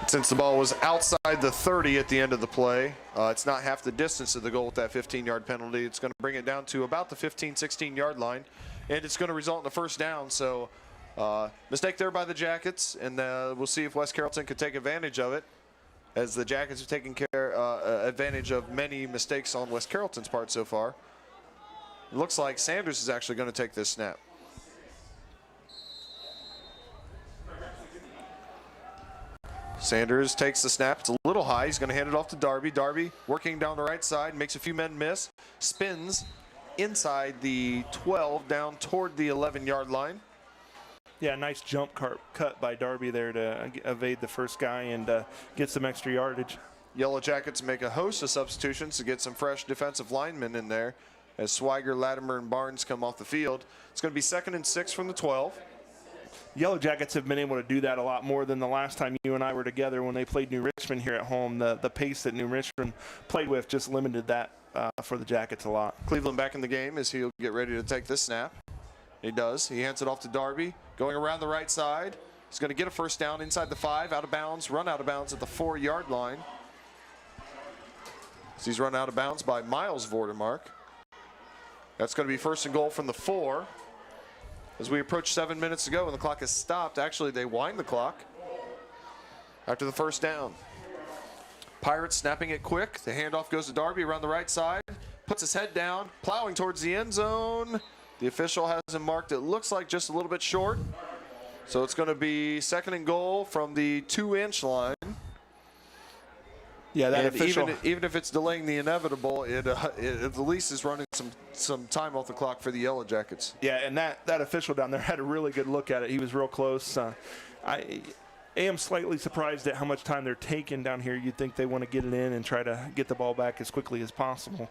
Since the ball was outside the 30 at the end of the play, it's not half the distance of the goal with that 15-yard penalty. It's going to bring it down to about the 15, 16-yard line, and it's going to result in a first down. So mistake there by the Jackets, and we'll see if West Carrollton can take advantage of it, as the Jackets have taken advantage of many mistakes on West Carrollton's part so far. It looks like Sanders is actually going to take this snap. Sanders takes the snap. It's a little high. He's going to hand it off to Darby. Darby working down the right side, makes a few men miss, spins inside the 12 down toward the 11-yard line. Yeah, nice jump cut by Darby there to evade the first guy and get some extra yardage. Yellow Jackets make a host of substitutions to get some fresh defensive linemen in there as Swiger, Latimer, and Barnes come off the field. It's going to be 2nd and 6 from the 12. Yellow Jackets have been able to do that a lot more than the last time you and I were together when they played New Richmond here at home. The pace that New Richmond played with just limited that for the Jackets a lot. Cleveland back in the game as he'll get ready to take this snap. He does. He hands it off to Darby, going around the right side. He's going to get a first down inside the 5, out of bounds, run out of bounds at the 4-yard line. So he's run out of bounds by Miles Vordermark. That's going to be first and goal from the 4. As we approach 7 minutes to go and the clock has stopped. Actually, they wind the clock after the first down. Pirates snapping it quick. The handoff goes to Darby around the right side. Puts his head down, plowing towards the end zone. The official has him marked, it looks like just a little bit short. So it's going to be second and goal from the 2-inch line. Yeah, that and official. even if it's delaying the inevitable, it at least is running some time off the clock for the Yellow Jackets. Yeah, and that official down there had a really good look at it. He was real close. I am slightly surprised at how much time they're taking down here. You'd think they want to get it in and try to get the ball back as quickly as possible.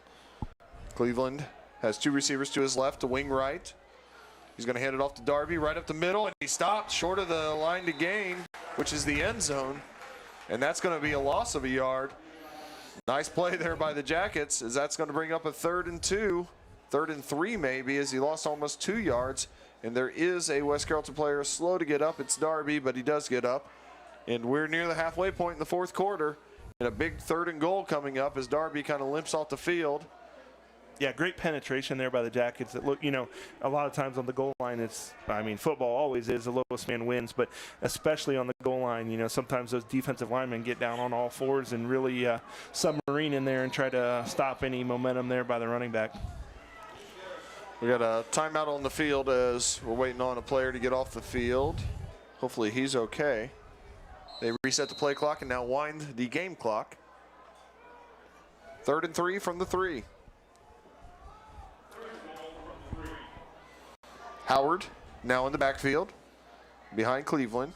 Cleveland has 2 receivers to his left, to wing right. He's going to hand it off to Darby right up the middle, and he stopped short of the line to gain, which is the end zone. And that's going to be a loss of a yard. Nice play there by the Jackets, as that's going to bring up a 3rd and 2, 3rd and 3 maybe, as he lost almost 2 yards. And there is a West Carrollton player slow to get up. It's Darby, but he does get up. And we're near the halfway point in the 4th quarter. And a big 3rd and goal coming up as Darby kind of limps off the field. Yeah, great penetration there by the Jackets. That look, a lot of times on the goal line, football always is the lowest man wins, but especially on the goal line, sometimes those defensive linemen get down on all fours and really submarine in there and try to stop any momentum there by the running back. We got a timeout on the field as we're waiting on a player to get off the field. Hopefully he's okay. They reset the play clock and now wind the game clock. 3rd and 3 from the 3. Howard now in the backfield behind Cleveland.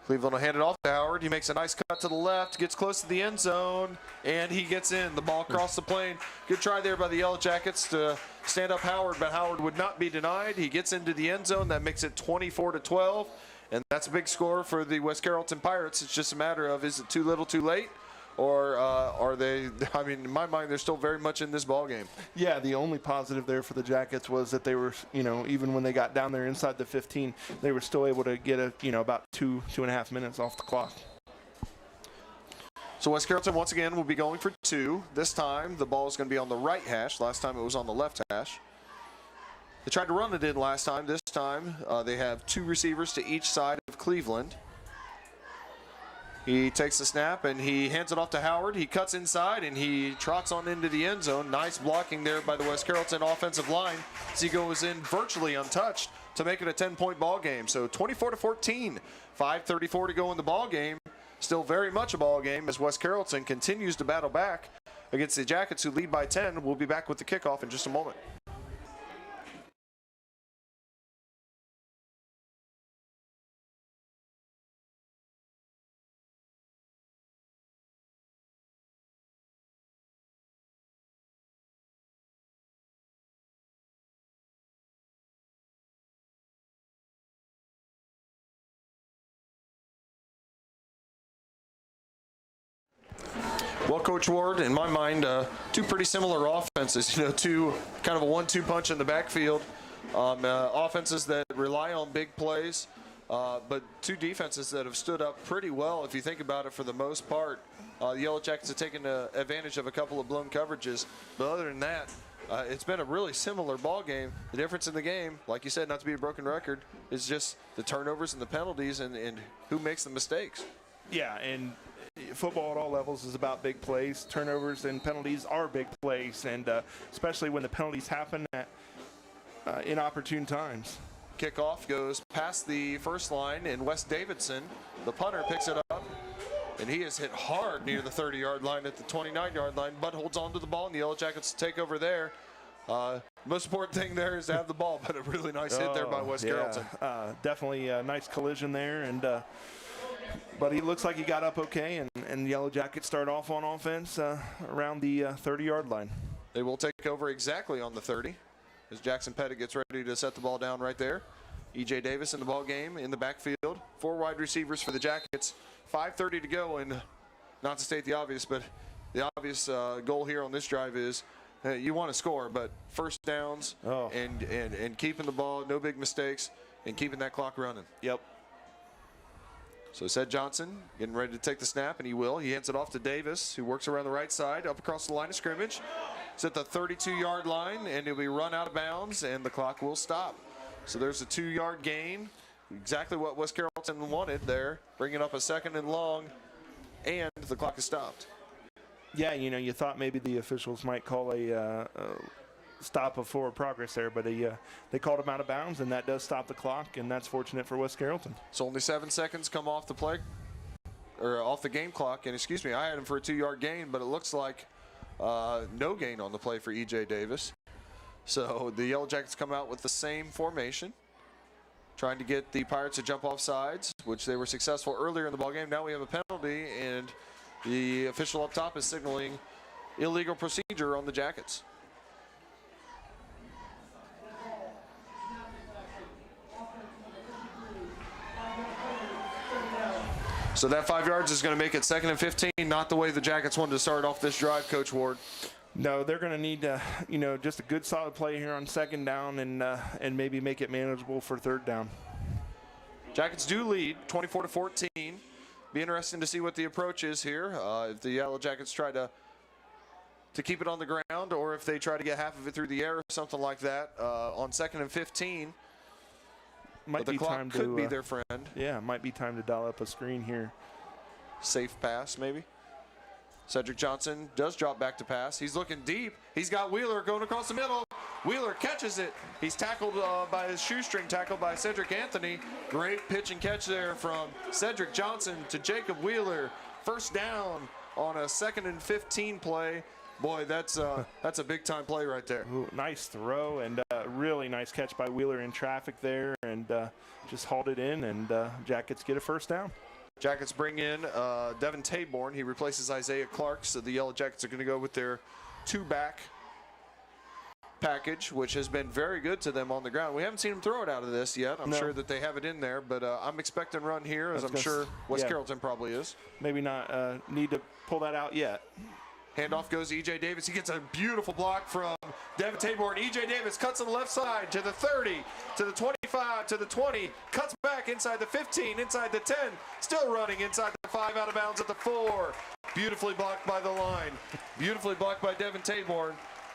Cleveland will hand it off to Howard. He makes a nice cut to the left, gets close to the end zone, and he gets in. The ball across the plane. Good try there by the Yellow Jackets to stand up Howard, but Howard would not be denied. He gets into the end zone. That makes it 24-12, and that's a big score for the West Carrollton Pirates. It's just a matter of, is it too little too late? Or are they, in my mind, they're still very much in this ball game. Yeah, the only positive there for the Jackets was that they were, even when they got down there inside the 15, they were still able to get about 2.5 minutes off the clock. So West Carrollton once again will be going for 2. This time the ball is going to be on the right hash. Last time it was on the left hash. They tried to run it in last time. This time they have 2 receivers to each side of Cleveland. He takes the snap and he hands it off to Howard. He cuts inside and he trots on into the end zone. Nice blocking there by the West Carrollton offensive line as he goes in virtually untouched to make it a 10-point ball game. So 24-14, 5:34 to go in the ball game. Still very much a ball game as West Carrollton continues to battle back against the Jackets, who lead by 10. We'll be back with the kickoff in just a moment. Well, Coach Ward, in my mind, 2 pretty similar offenses. 2 kind of a 1-2 punch in the backfield. Offenses that rely on big plays, but 2 defenses that have stood up pretty well, if you think about it, for the most part. The Yellow Jackets have taken advantage of a couple of blown coverages, but other than that, it's been a really similar ball game. The difference in the game, like you said, not to be a broken record, is just the turnovers and the penalties and who makes the mistakes. Yeah, and football at all levels is about big plays. Turnovers and penalties are big plays, and especially when the penalties happen at inopportune times. Kickoff goes past the first line, and Wes Davidson, the punter, picks it up, and he is hit hard near the 30-yard line at the 29-yard line, but holds on to the ball, and the Yellow Jackets take over there. Most important thing there is to have the ball, but a really nice hit there by West Carrollton. Definitely a nice collision there, and but he looks like he got up okay, and the Yellow Jackets start off on offense around the 30-yard line. They will take over exactly on the 30 as Jackson Pettit gets ready to set the ball down right there. E.J. Davis in the ball game in the backfield. 4 wide receivers for the Jackets. 5:30 to go, and not to state the obvious, but the obvious goal here on this drive is you want to score, but first downs and keeping the ball, no big mistakes, and keeping that clock running. Yep. So Cedric Johnson getting ready to take the snap, and he will. He hands it off to Davis, who works around the right side, up across the line of scrimmage. It's at the 32-yard line, and he'll be run out of bounds, and the clock will stop. So there's a 2-yard gain, exactly what West Carrollton wanted there, bringing up a 2nd and long, and the clock is stopped. Yeah, you thought maybe the officials might call a stop of forward progress there, but they called him out of bounds, and that does stop the clock, and that's fortunate for West Carrollton. So only 7 seconds come off the play, or off the game clock, and excuse me, I had him for a 2-yard gain, but it looks like no gain on the play for E.J. Davis. So the Yellow Jackets come out with the same formation, trying to get the Pirates to jump off sides, which they were successful earlier in the ballgame. Now we have a penalty, and the official up top is signaling illegal procedure on the Jackets. So that 5 yards is going to make it 2nd and 15, not the way the Jackets wanted to start off this drive, Coach Ward. No, they're going to need, just a good solid play here on 2nd down and maybe make it manageable for 3rd down. Jackets do lead 24-14. Be interesting to see what the approach is here. If the Yellow Jackets try to keep it on the ground, or if they try to get half of it through the air or something like that on 2nd and 15. Might but the be clock time could to be their friend. Yeah, might be time to dial up a screen here. Safe pass, maybe. Cedric Johnson does drop back to pass. He's looking deep. He's got Wheeler going across the middle. Wheeler catches it. He's tackled by his shoestring, tackled by Cedric Anthony. Great pitch and catch there from Cedric Johnson to Jacob Wheeler. 1st down on a 2nd and 15 play. Boy, that's a big-time play right there. Ooh, nice throw, and really nice catch by Wheeler in traffic there, and just hauled it in, and Jackets get a 1st down. Jackets bring in Devin Taborn. He replaces Isaiah Clark, so the Yellow Jackets are going to go with their 2-back package, which has been very good to them on the ground. We haven't seen them throw it out of this yet. I'm sure that they have it in there, but I'm expecting run here, as I'm sure West Carrollton probably is. Maybe not need to pull that out yet. Handoff goes to E.J. Davis. He gets a beautiful block from Devin Taborn. E.J. Davis cuts to the left side to the 30, to the 25, to the 20, cuts back inside the 15, inside the 10, still running inside the 5, out of bounds at the 4. Beautifully blocked by the line. Beautifully blocked by Devin Taborn.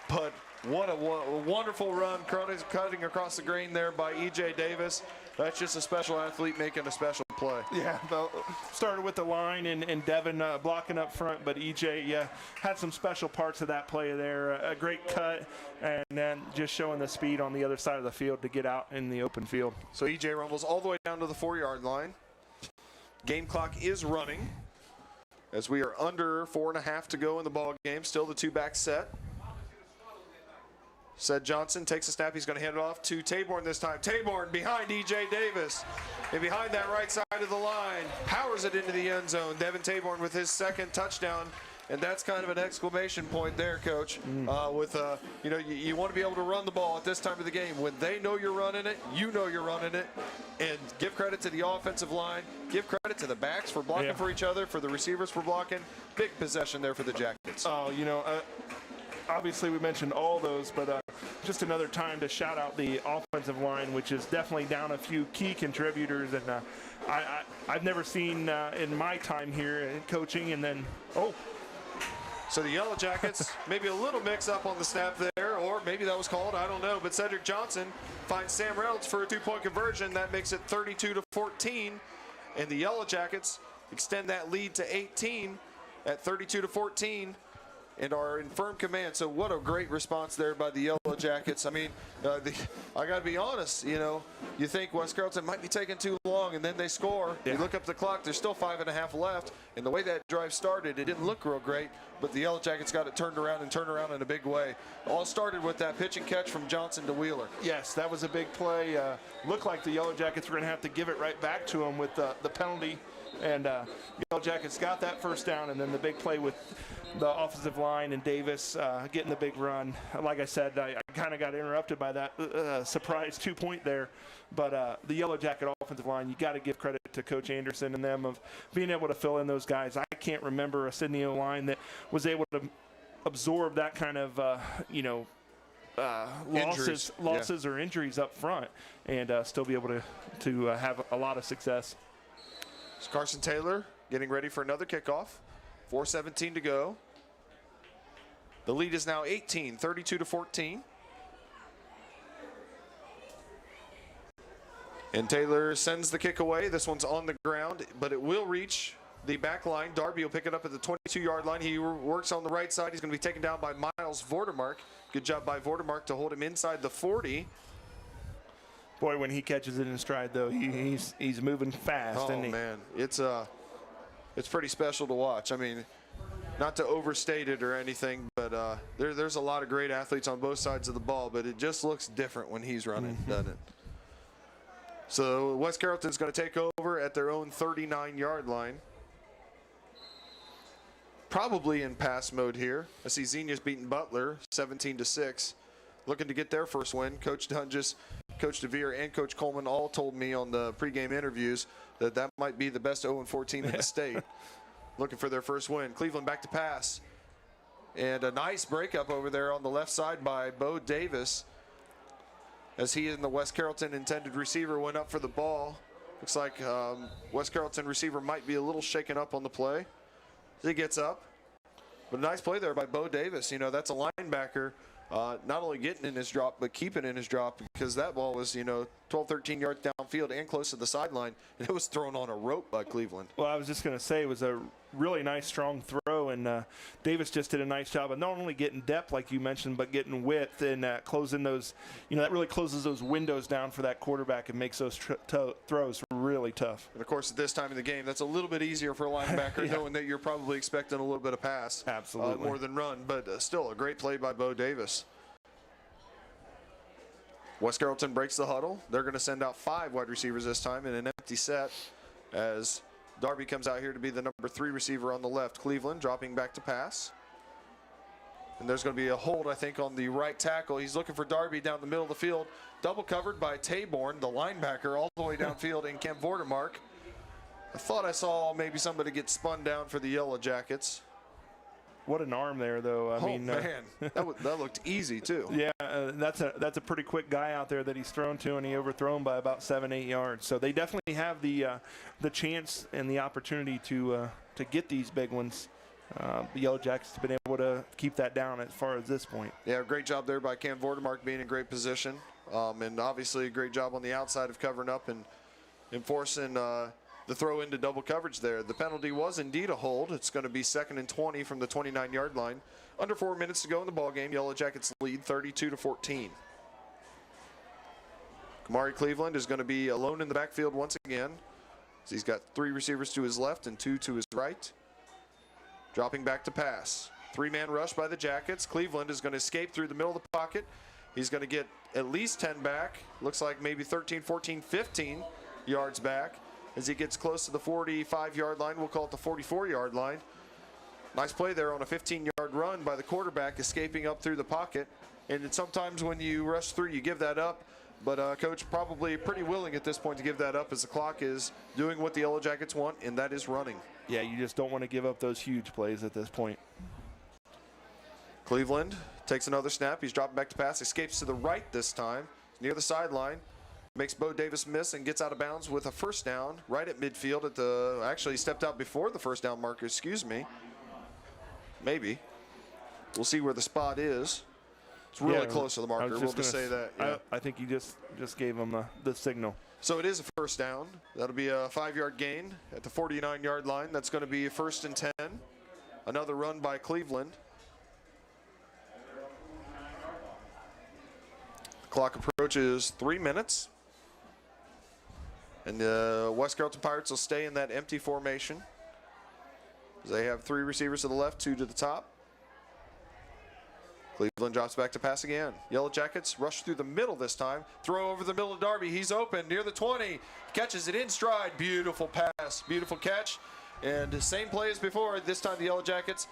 But what a wonderful run cutting across the green there by E.J. Davis. That's just a special athlete making a special play. Yeah, started with the line and Devin blocking up front, but EJ had some special parts of that play there. A great cut, and then just showing the speed on the other side of the field to get out in the open field. So EJ rumbles all the way down to the 4-yard line. Game clock is running as we are under 4.5 to go in the ball game. Still the 2-back set. Ced Johnson takes a snap. He's going to hand it off to Taborn this time. Taborn behind E.J. Davis. And behind that right side of the line, powers it into the end zone. Devin Taborn with his 2nd touchdown. And that's kind of an exclamation point there, Coach. You want to be able to run the ball at this time of the game. When they know you're running it, you know you're running it. And give credit to the offensive line. Give credit to the backs for blocking for each other, for the receivers for blocking. Big possession there for the Jackets. Obviously we mentioned all those, but just another time to shout out the offensive line, which is definitely down a few key contributors, and I've never seen in my time here in coaching. And then so the Yellow Jackets, maybe a little mix-up on the snap there, or maybe that was called, I don't know. But Cedric Johnson finds Sam Reynolds for a 2-point conversion. That makes it 32-14, and the Yellow Jackets extend that lead to 18 at 32-14. And are in firm command. So what a great response there by the Yellow Jackets. I mean, I got to be honest, you think West Carrollton might be taking too long, and then they score. You look up the clock, there's still 5.5 left. And the way that drive started, it didn't look real great, but the Yellow Jackets got it turned around in a big way. All started with that pitch and catch from Johnson to Wheeler. Yes, that was a big play. Looked like the Yellow Jackets were going to have to give it right back to them with the penalty And Yellow Jackets got that first down, and then the big play with the offensive line and Davis getting the big run. Like I said, I kind of got interrupted by that surprise 2-point there. But the Yellow Jacket offensive line, you got to give credit to Coach Anderson and them of being able to fill in those guys. I can't remember a Sydney O-line that was able to absorb that kind of, losses or injuries up front and still be able to have a lot of success. It's Carson Taylor getting ready for another kickoff. 4:17 to go. The lead is now 18, 32-14. And Taylor sends the kick away. This one's on the ground, but it will reach the back line. Darby will pick it up at the 22-yard line. He works on the right side. He's going to be taken down by Miles Vordermark. Good job by Vordermark to hold him inside the 40. Boy, when he catches it in stride, though, he's moving fast. Oh, man. It's pretty special to watch. I mean, not to overstate it or anything, but there's a lot of great athletes on both sides of the ball, but it just looks different when he's running, doesn't it? So West Carrollton's going to take over at their own 39-yard line. Probably in pass mode here. I see Xenia's beating Butler 17-6, looking to get their first win. Coach Doenges, Coach Devier, and Coach Coleman all told me on the pregame interviews that might be the best 0-4 team in the state. Looking for their first win. Cleveland back to pass. And a nice breakup over there on the left side by Bo Davis, as he and the West Carrollton intended receiver went up for the ball. Looks like West Carrollton receiver might be a little shaken up on the play. He gets up. But a nice play there by Bo Davis. You know, that's a linebacker not only getting in his drop, but keeping in his drop, because that ball was, 12, 13 yards downfield and close to the sideline. And it was thrown on a rope by Cleveland. Well, I was just going to say it was a really nice, strong throw, and Davis just did a nice job of not only getting depth, like you mentioned, but getting width and closing those, that really closes those windows down for that quarterback and makes those throws really tough. And, of course, at this time in the game, that's a little bit easier for a linebacker, Yeah. knowing that you're probably expecting a little bit of pass. Absolutely. More than run, but still a great play by Bo Davis. West Carrollton breaks the huddle. They're going to send out 5 wide receivers this time in an empty set, as Darby comes out here to be the number 3 receiver on the left. Cleveland dropping back to pass. And there's going to be a hold, I think, on the right tackle. He's looking for Darby down the middle of the field. Double covered by Taborn, the linebacker, all the way downfield, and Kemp Vordermark. I thought I saw maybe somebody get spun down for the Yellow Jackets. What an arm there, though. I mean, man, that looked easy, too. Yeah, that's a pretty quick guy out there that he's thrown to, and he overthrown by about 7-8 yards. So they definitely have the chance and the opportunity to get these big ones. The Yellow Jackets have been able to keep that down as far as this point. Yeah, great job there by Cam Vordermark being in great position. And obviously a great job on the outside of covering up and enforcing the throw into double coverage there. The penalty was indeed a hold. It's going to be 2nd and 20 from the 29-yard line. Under 4 minutes to go in the ball game. Yellow Jackets lead 32-14. Kamari Cleveland is going to be alone in the backfield once again. So he's got 3 receivers to his left and 2 to his right. Dropping back to pass. 3-man rush by the Jackets. Cleveland is going to escape through the middle of the pocket. He's going to get at least 10 back. Looks like maybe 13, 14, 15 yards back. As he gets close to the 45-yard line, we'll call it the 44-yard line. Nice play there on a 15-yard run by the quarterback, escaping up through the pocket. And sometimes when you rush through, you give that up. But Coach probably pretty willing at this point to give that up, as the clock is doing what the Yellow Jackets want, and that is running. Yeah, you just don't want to give up those huge plays at this point. Cleveland takes another snap. He's dropping back to pass. Escapes to the right this time, near the sideline. Makes Bo Davis miss and gets out of bounds with a first down right at midfield at the, actually he stepped out before the first down marker, excuse me. Maybe. We'll see where the spot is. It's really close to the marker. We'll just say that. Yeah. I think you just gave him the signal. So it is a first down. That'll be a 5-yard gain at the 49-yard line. That's going to be 1st and 10. Another run by Cleveland. The clock approaches 3 minutes. And the West Carrollton Pirates will stay in that empty formation. They have 3 receivers to the left, 2 to the top. Cleveland drops back to pass again. Yellow Jackets rush through the middle this time. Throw over the middle of Darby. He's open near the 20. Catches it in stride. Beautiful pass. Beautiful catch. And the same play as before. This time the Yellow Jackets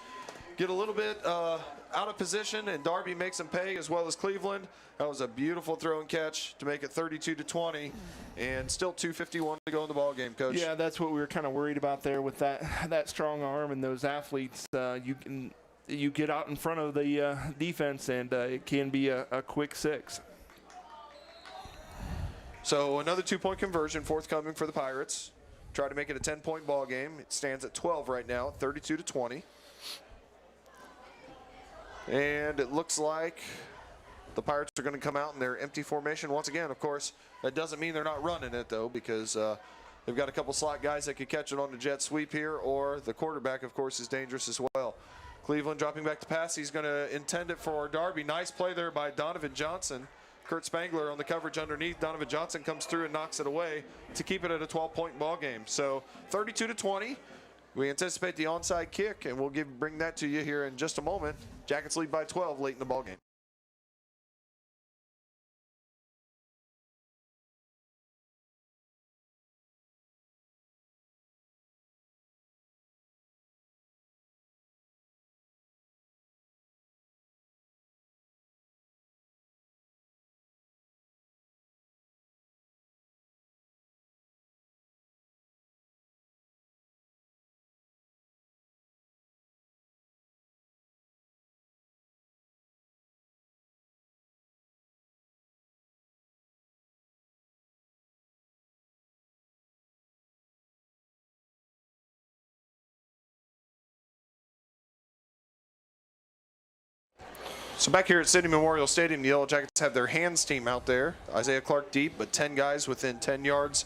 get a little bit out of position, and Darby makes them pay, as well as Cleveland. That was a beautiful throw and catch to make it 32-20, and still 2:51 to go in the ball game, Coach. Yeah, that's what we were kind of worried about there with that strong arm and those athletes. You get out in front of the defense, and it can be a quick 6. So another 2-point conversion forthcoming for the Pirates. Try to make it a 10-point ball game. It stands at 12 right now, 32-20. And it looks like the Pirates are going to come out in their empty formation once again. Of course, that doesn't mean they're not running it, though, because they've got a couple slot guys that could catch it on the jet sweep here, or the quarterback, of course, is dangerous as well. Cleveland dropping back to pass. He's going to intend it for Darby. Nice play there by Donovan Johnson. Kurt Spangler on the coverage underneath. Donovan Johnson comes through and knocks it away to keep it at a 12-point ball game. So 32-20. We anticipate the onside kick, and we'll bring that to you here in just a moment. Jackets lead by 12 late in the ball game. So back here at City Memorial Stadium, the Yellow Jackets have their hands team out there. Isaiah Clark deep, but 10 guys within 10 yards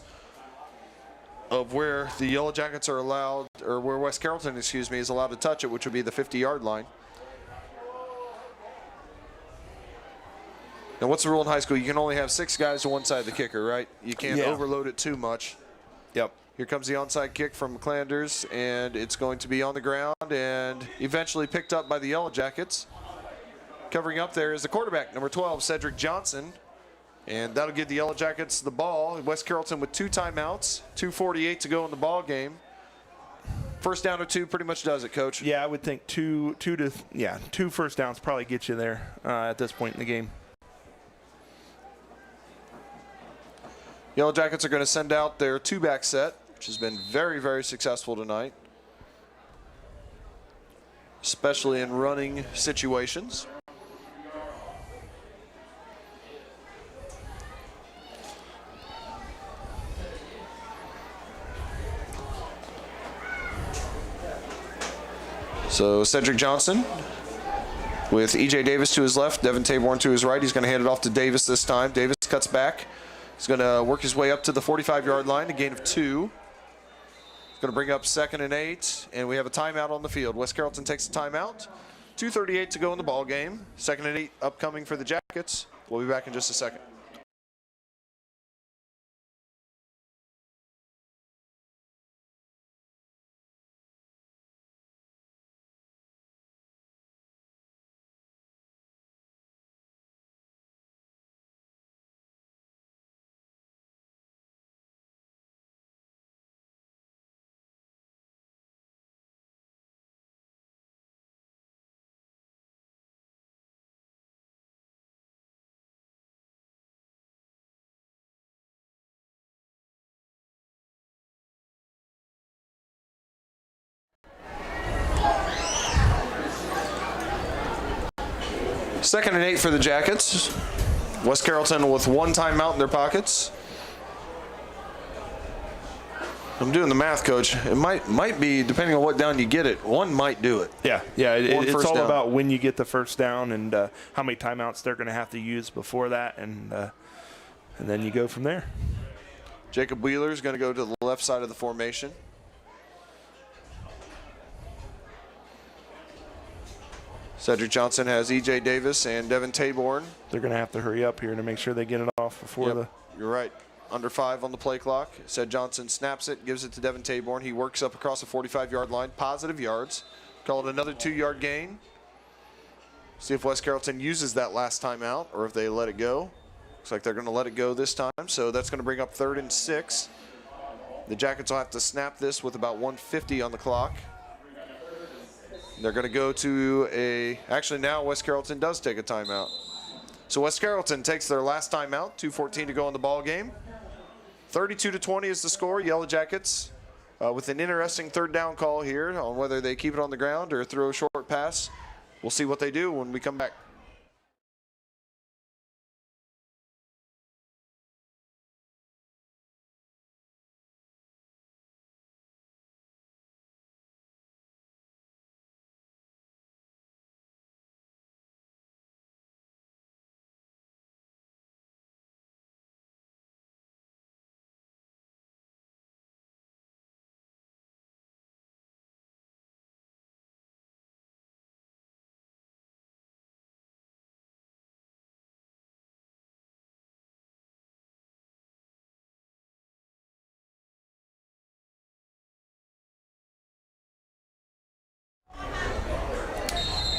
of where the Yellow Jackets are allowed, or where West Carrollton, excuse me, is allowed to touch it, which would be the 50-yard line. Now, what's the rule in high school? You can only have 6 guys to one side of the kicker, right? You can't overload it too much. Yep. Here comes the onside kick from McClanders, and it's going to be on the ground and eventually picked up by the Yellow Jackets. Covering up there is the quarterback, number 12, Cedric Johnson. And that'll give the Yellow Jackets the ball. West Carrollton with 2 timeouts, 2:48 to go in the ball game. First down or 2 pretty much does it, Coach. Yeah, I would think two first downs probably get you there at this point in the game. Yellow Jackets are going to send out their 2-back set, which has been very, very successful tonight, especially in running situations. So Cedric Johnson with E.J. Davis to his left, Devin Taborn to his right. He's going to hand it off to Davis this time. Davis cuts back. He's going to work his way up to the 45-yard line, a gain of 2. He's going to bring up 2nd and 8, and we have a timeout on the field. West Carrollton takes a timeout. 2:38 to go in the ball game. 2nd and 8 upcoming for the Jackets. We'll be back in just a second. Second and 8 for the Jackets. West Carrollton with 1 timeout in their pockets. I'm doing the math, Coach. It might be, depending on what down you get it, 1 might do it. Yeah. It's all down. about when you get the first down and how many timeouts they're going to have to use before that, and then you go from there. Jacob Wheeler is going to go to the left side of the formation. Cedric Johnson has E.J. Davis and Devin Taborn. They're going to have to hurry up here to make sure they get it off before the. You're right. Under 5 on the play clock. Ced Johnson snaps it, gives it to Devin Taborn. He works up across the 45-yard line, positive yards. Call it another 2-yard gain. See if West Carrollton uses that last timeout or if they let it go. Looks like they're going to let it go this time, so that's going to bring up 3rd and 6. The Jackets will have to snap this with about 1:50 on the clock. They're going to go to actually now West Carrollton does take a timeout. So West Carrollton takes their last timeout, 2:14 to go in the ball game. 32-20 is the score. Yellow Jackets with an interesting 3rd down call here on whether they keep it on the ground or throw a short pass. We'll see what they do when we come back.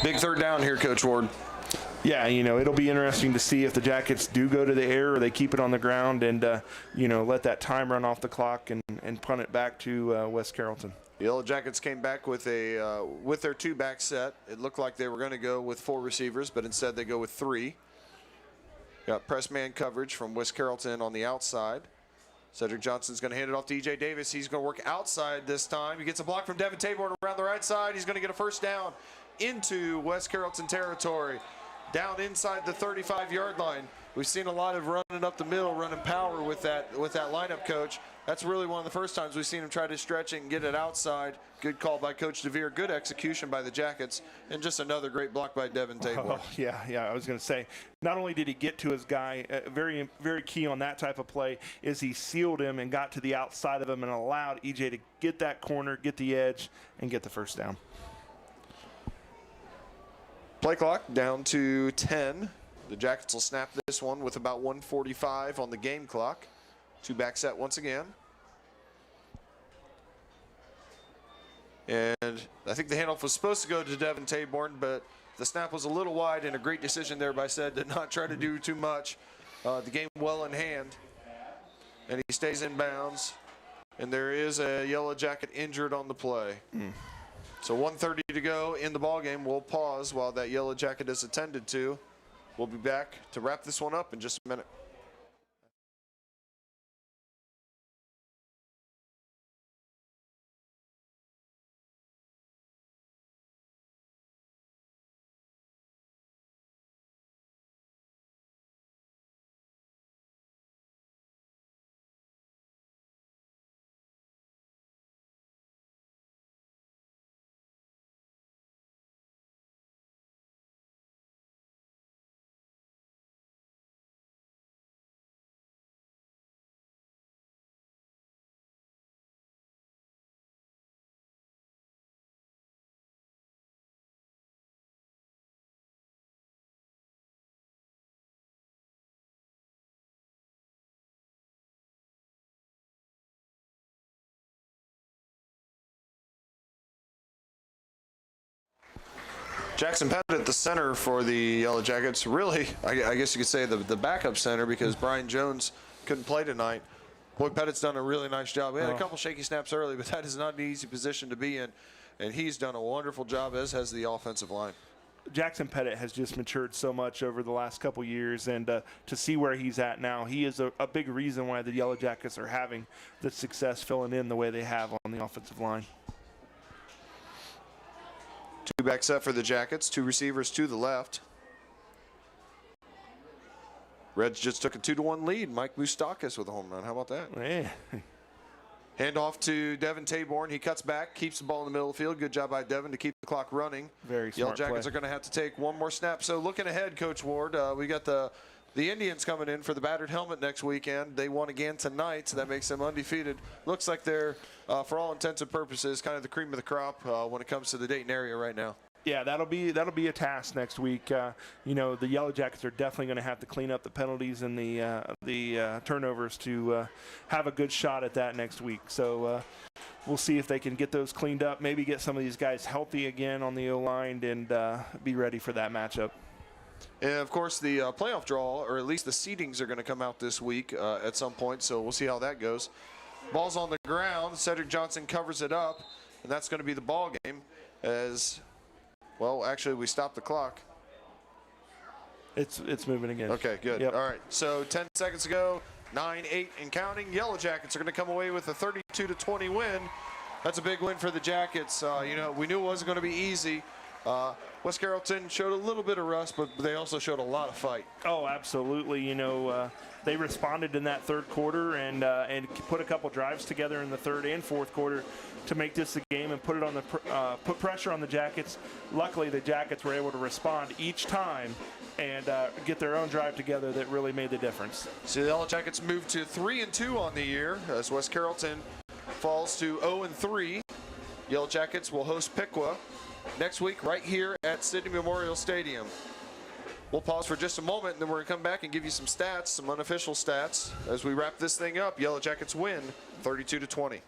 Big 3rd down here, Coach Ward. Yeah, it'll be interesting to see if the Jackets do go to the air or they keep it on the ground and, let that time run off the clock and punt it back to West Carrollton. The Yellow Jackets came back with their 2-back set. It looked like they were going to go with 4 receivers, but instead they go with 3. Got press man coverage from West Carrollton on the outside. Cedric Johnson's going to hand it off to E.J. Davis. He's going to work outside this time. He gets a block from Devin Taborn around the right side. He's going to get a 1st down into West Carrollton territory, down inside the 35-yard line. We've seen a lot of running up the middle, running power with that lineup, Coach. That's really one of the first times we've seen him try to stretch it and get it outside. Good call by Coach Devier. Good execution by the Jackets, and just another great block by Devin Taborn. Oh, yeah. I was going to say, not only did he get to his guy, very, very key on that type of play is he sealed him and got to the outside of him and allowed EJ to get that corner, get the edge, and get the 1st down. Play clock down to 10. The Jackets will snap this one with about 1:45 on the game clock. 2-back set once again. And I think the handoff was supposed to go to Devin Taborn, but the snap was a little wide, and a great decision there by Ced to not try to do too much. The game well in hand. And he stays in bounds. And there is a Yellow Jacket injured on the play. So 1:30 to go in the ball game. We'll pause while that Yellow Jacket is attended to. We'll be back to wrap this one up in just a minute. Jackson Pettit, the center for the Yellow Jackets, really, I guess you could say the backup center because Brian Jones couldn't play tonight. Boy, Pettit's done a really nice job. We had a couple shaky snaps early, but that is not an easy position to be in, and he's done a wonderful job, as has the offensive line. Jackson Pettit has just matured so much over the last couple years, and to see where he's at now, he is a big reason why the Yellow Jackets are having the success filling in the way they have on the offensive line. 2-back set for the Jackets, 2 receivers to the left. Reds just took a 2-1 lead. Mike Moustakis with a home run. How about that? Yeah. Hand off to Devin Taborn. He cuts back, keeps the ball in the middle of the field. Good job by Devin to keep the clock running. Very smart Yellow Jackets play. are going to have to take one more snap. So looking ahead, Coach Ward, we got the Indians coming in for the battered helmet next weekend. They won again tonight, so that makes them undefeated. Looks like they're, for all intents and purposes, kind of the cream of the crop when it comes to the Dayton area right now. Yeah, that'll be a task next week. The Yellow Jackets are definitely going to have to clean up the penalties and the turnovers to have a good shot at that next week. So we'll see if they can get those cleaned up, maybe get some of these guys healthy again on the O-line and be ready for that matchup. And, of course, the playoff draw, or at least the seedings, are going to come out this week at some point, so we'll see how that goes. Ball's on the ground. Cedric Johnson covers it up, and that's going to be the ball game as, well, actually, we stopped the clock. It's moving again. Okay, good. Yep. All right, so 10 seconds ago, 9-8 and counting. Yellow Jackets are going to come away with a 32-20 win. That's a big win for the Jackets. We knew it wasn't going to be easy. West Carrollton showed a little bit of rust, but they also showed a lot of fight. Oh, absolutely. They responded in that third quarter and put a couple drives together in the third and fourth quarter to make this a game and put it on put pressure on the Jackets. Luckily, the Jackets were able to respond each time and get their own drive together that really made the difference. So the Yellow Jackets moved to 3-2 on the year as West Carrollton falls to 0-3. Yellow Jackets will host Piqua next week right here at Sidney Memorial Stadium. We'll pause for just a moment, and then we're going to come back and give you some stats, some unofficial stats. As we wrap this thing up, Yellow Jackets win 32-20.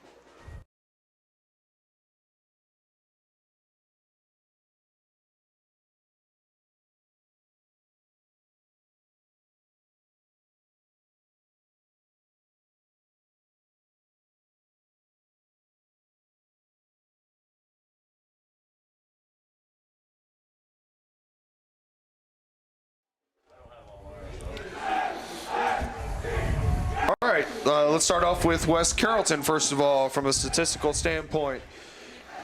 All right, let's start off with West Carrollton, first of all, from a statistical standpoint.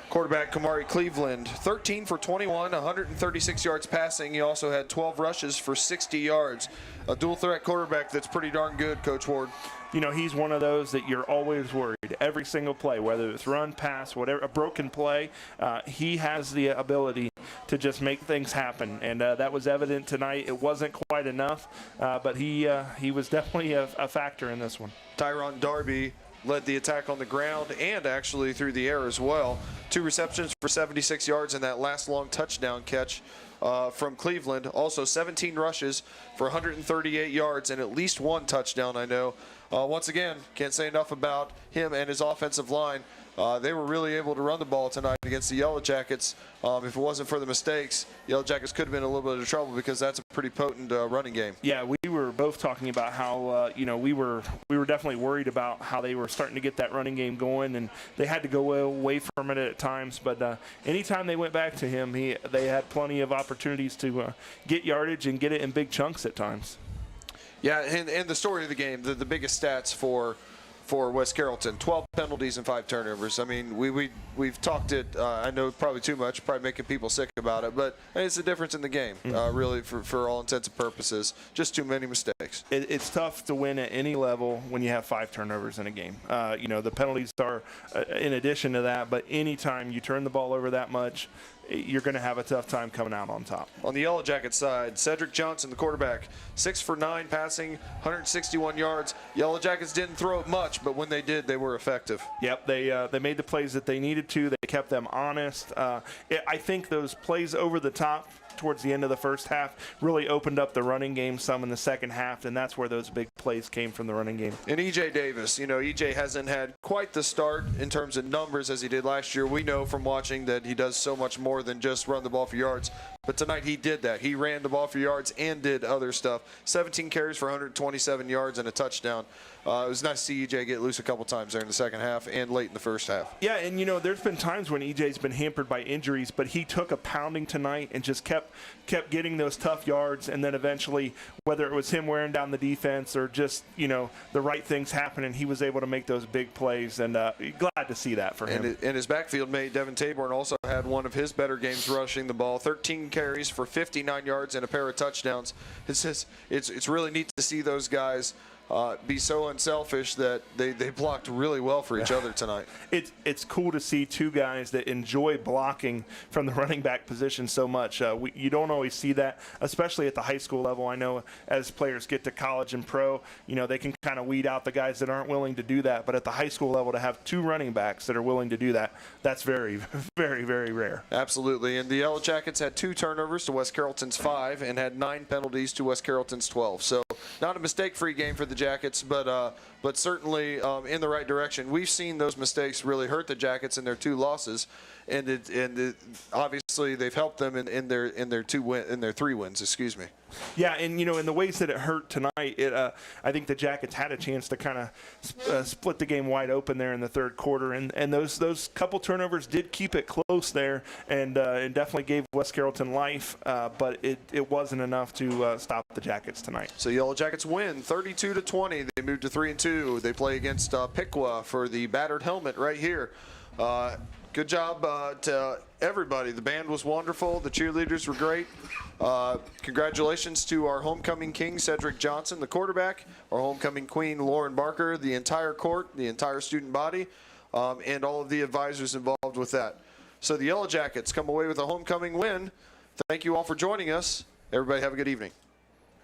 Quarterback Kamari Cleveland, 13 for 21, 136 yards passing. He also had 12 rushes for 60 yards. A dual threat quarterback that's pretty darn good, Coach Ward. He's one of those that you're always worried. Every single play, whether it's run, pass, whatever, a broken play, he has the ability to just make things happen. And that was evident tonight. It wasn't quite enough, but he was definitely a factor in this one. Tyron Darby led the attack on the ground and actually through the air as well. 2 receptions for 76 yards in that last long touchdown catch from Cleveland. Also 17 rushes for 138 yards and at least 1 touchdown, I know. Once again, can't say enough about him and his offensive line. They were really able to run the ball tonight against the Yellow Jackets. If it wasn't for the mistakes, Yellow Jackets could have been in a little bit of trouble because that's a pretty potent running game. Yeah, we were both talking about how we were definitely worried about how they were starting to get that running game going, and they had to go away from it at times. But anytime they went back to him, they had plenty of opportunities to get yardage and get it in big chunks at times. Yeah, and the story of the game, the biggest stats for West Carrollton, 12 penalties and 5 turnovers. I mean, we've talked it, I know probably too much, probably making people sick about it, but it's the difference in the game, really, for all intents and purposes. Just too many mistakes. It's tough to win at any level when you have 5 turnovers in a game. The penalties are in addition to that, but anytime you turn the ball over that much, you're going to have a tough time coming out on top. On the Yellow Jacket side, Cedric Johnson, the quarterback, 6 for 9 passing, 161 yards. Yellow Jackets didn't throw it much, but when they did, they were effective. Yep, they made the plays that they needed to. They kept them honest. I think those plays over the top towards the end of the first half really opened up the running game some in the second half, and that's where those big plays came from, the running game. And E.J. Davis, E.J. hasn't had quite the start in terms of numbers as he did last year. We know from watching that he does so much more than just run the ball for yards. But tonight he did that. He ran the ball for yards and did other stuff. 17 carries for 127 yards and a touchdown. It was nice to see E.J. get loose a couple times there in the second half and late in the first half. Yeah, and there's been times when E.J.'s been hampered by injuries, but he took a pounding tonight and just kept getting those tough yards, and then eventually, whether it was him wearing down the defense or just, the right things happening, he was able to make those big plays, and glad to see that for him. And his backfield mate, Devin Taborn, also had one of his better games rushing the ball. 13 carries for 59 yards and a pair of touchdowns. It's really neat to see those guys be so unselfish that they blocked really well for each other tonight. It's cool to see two guys that enjoy blocking from the running back position so much. You don't always see that, especially at the high school level. I know as players get to college and pro, they can kind of weed out the guys that aren't willing to do that. But at the high school level, to have two running backs that are willing to do that, that's very, very, very rare. Absolutely. And the Yellow Jackets had 2 turnovers to West Carrollton's 5 and had 9 penalties to West Carrollton's 12. So not a mistake-free game for the Jackets, but certainly in the right direction. We've seen those mistakes really hurt the Jackets in their 2 losses, and obviously they've helped them in their 3 wins. Excuse me. Yeah, and in the ways that it hurt tonight, I think the Jackets had a chance to kind of split the game wide open there in the third quarter, and those couple turnovers did keep it close there, and definitely gave West Carrollton life, but it wasn't enough to stop the Jackets tonight. So Yellow Jackets win 32-20. They move to 3-2. They play against Piqua for the battered helmet right here. Good job to everybody. The band was wonderful. The cheerleaders were great. Congratulations to our homecoming king, Cedric Johnson, the quarterback, our homecoming queen, Lauren Barker, the entire court, the entire student body, and all of the advisors involved with that. So the Yellow Jackets come away with a homecoming win. Thank you all for joining us. Everybody have a good evening.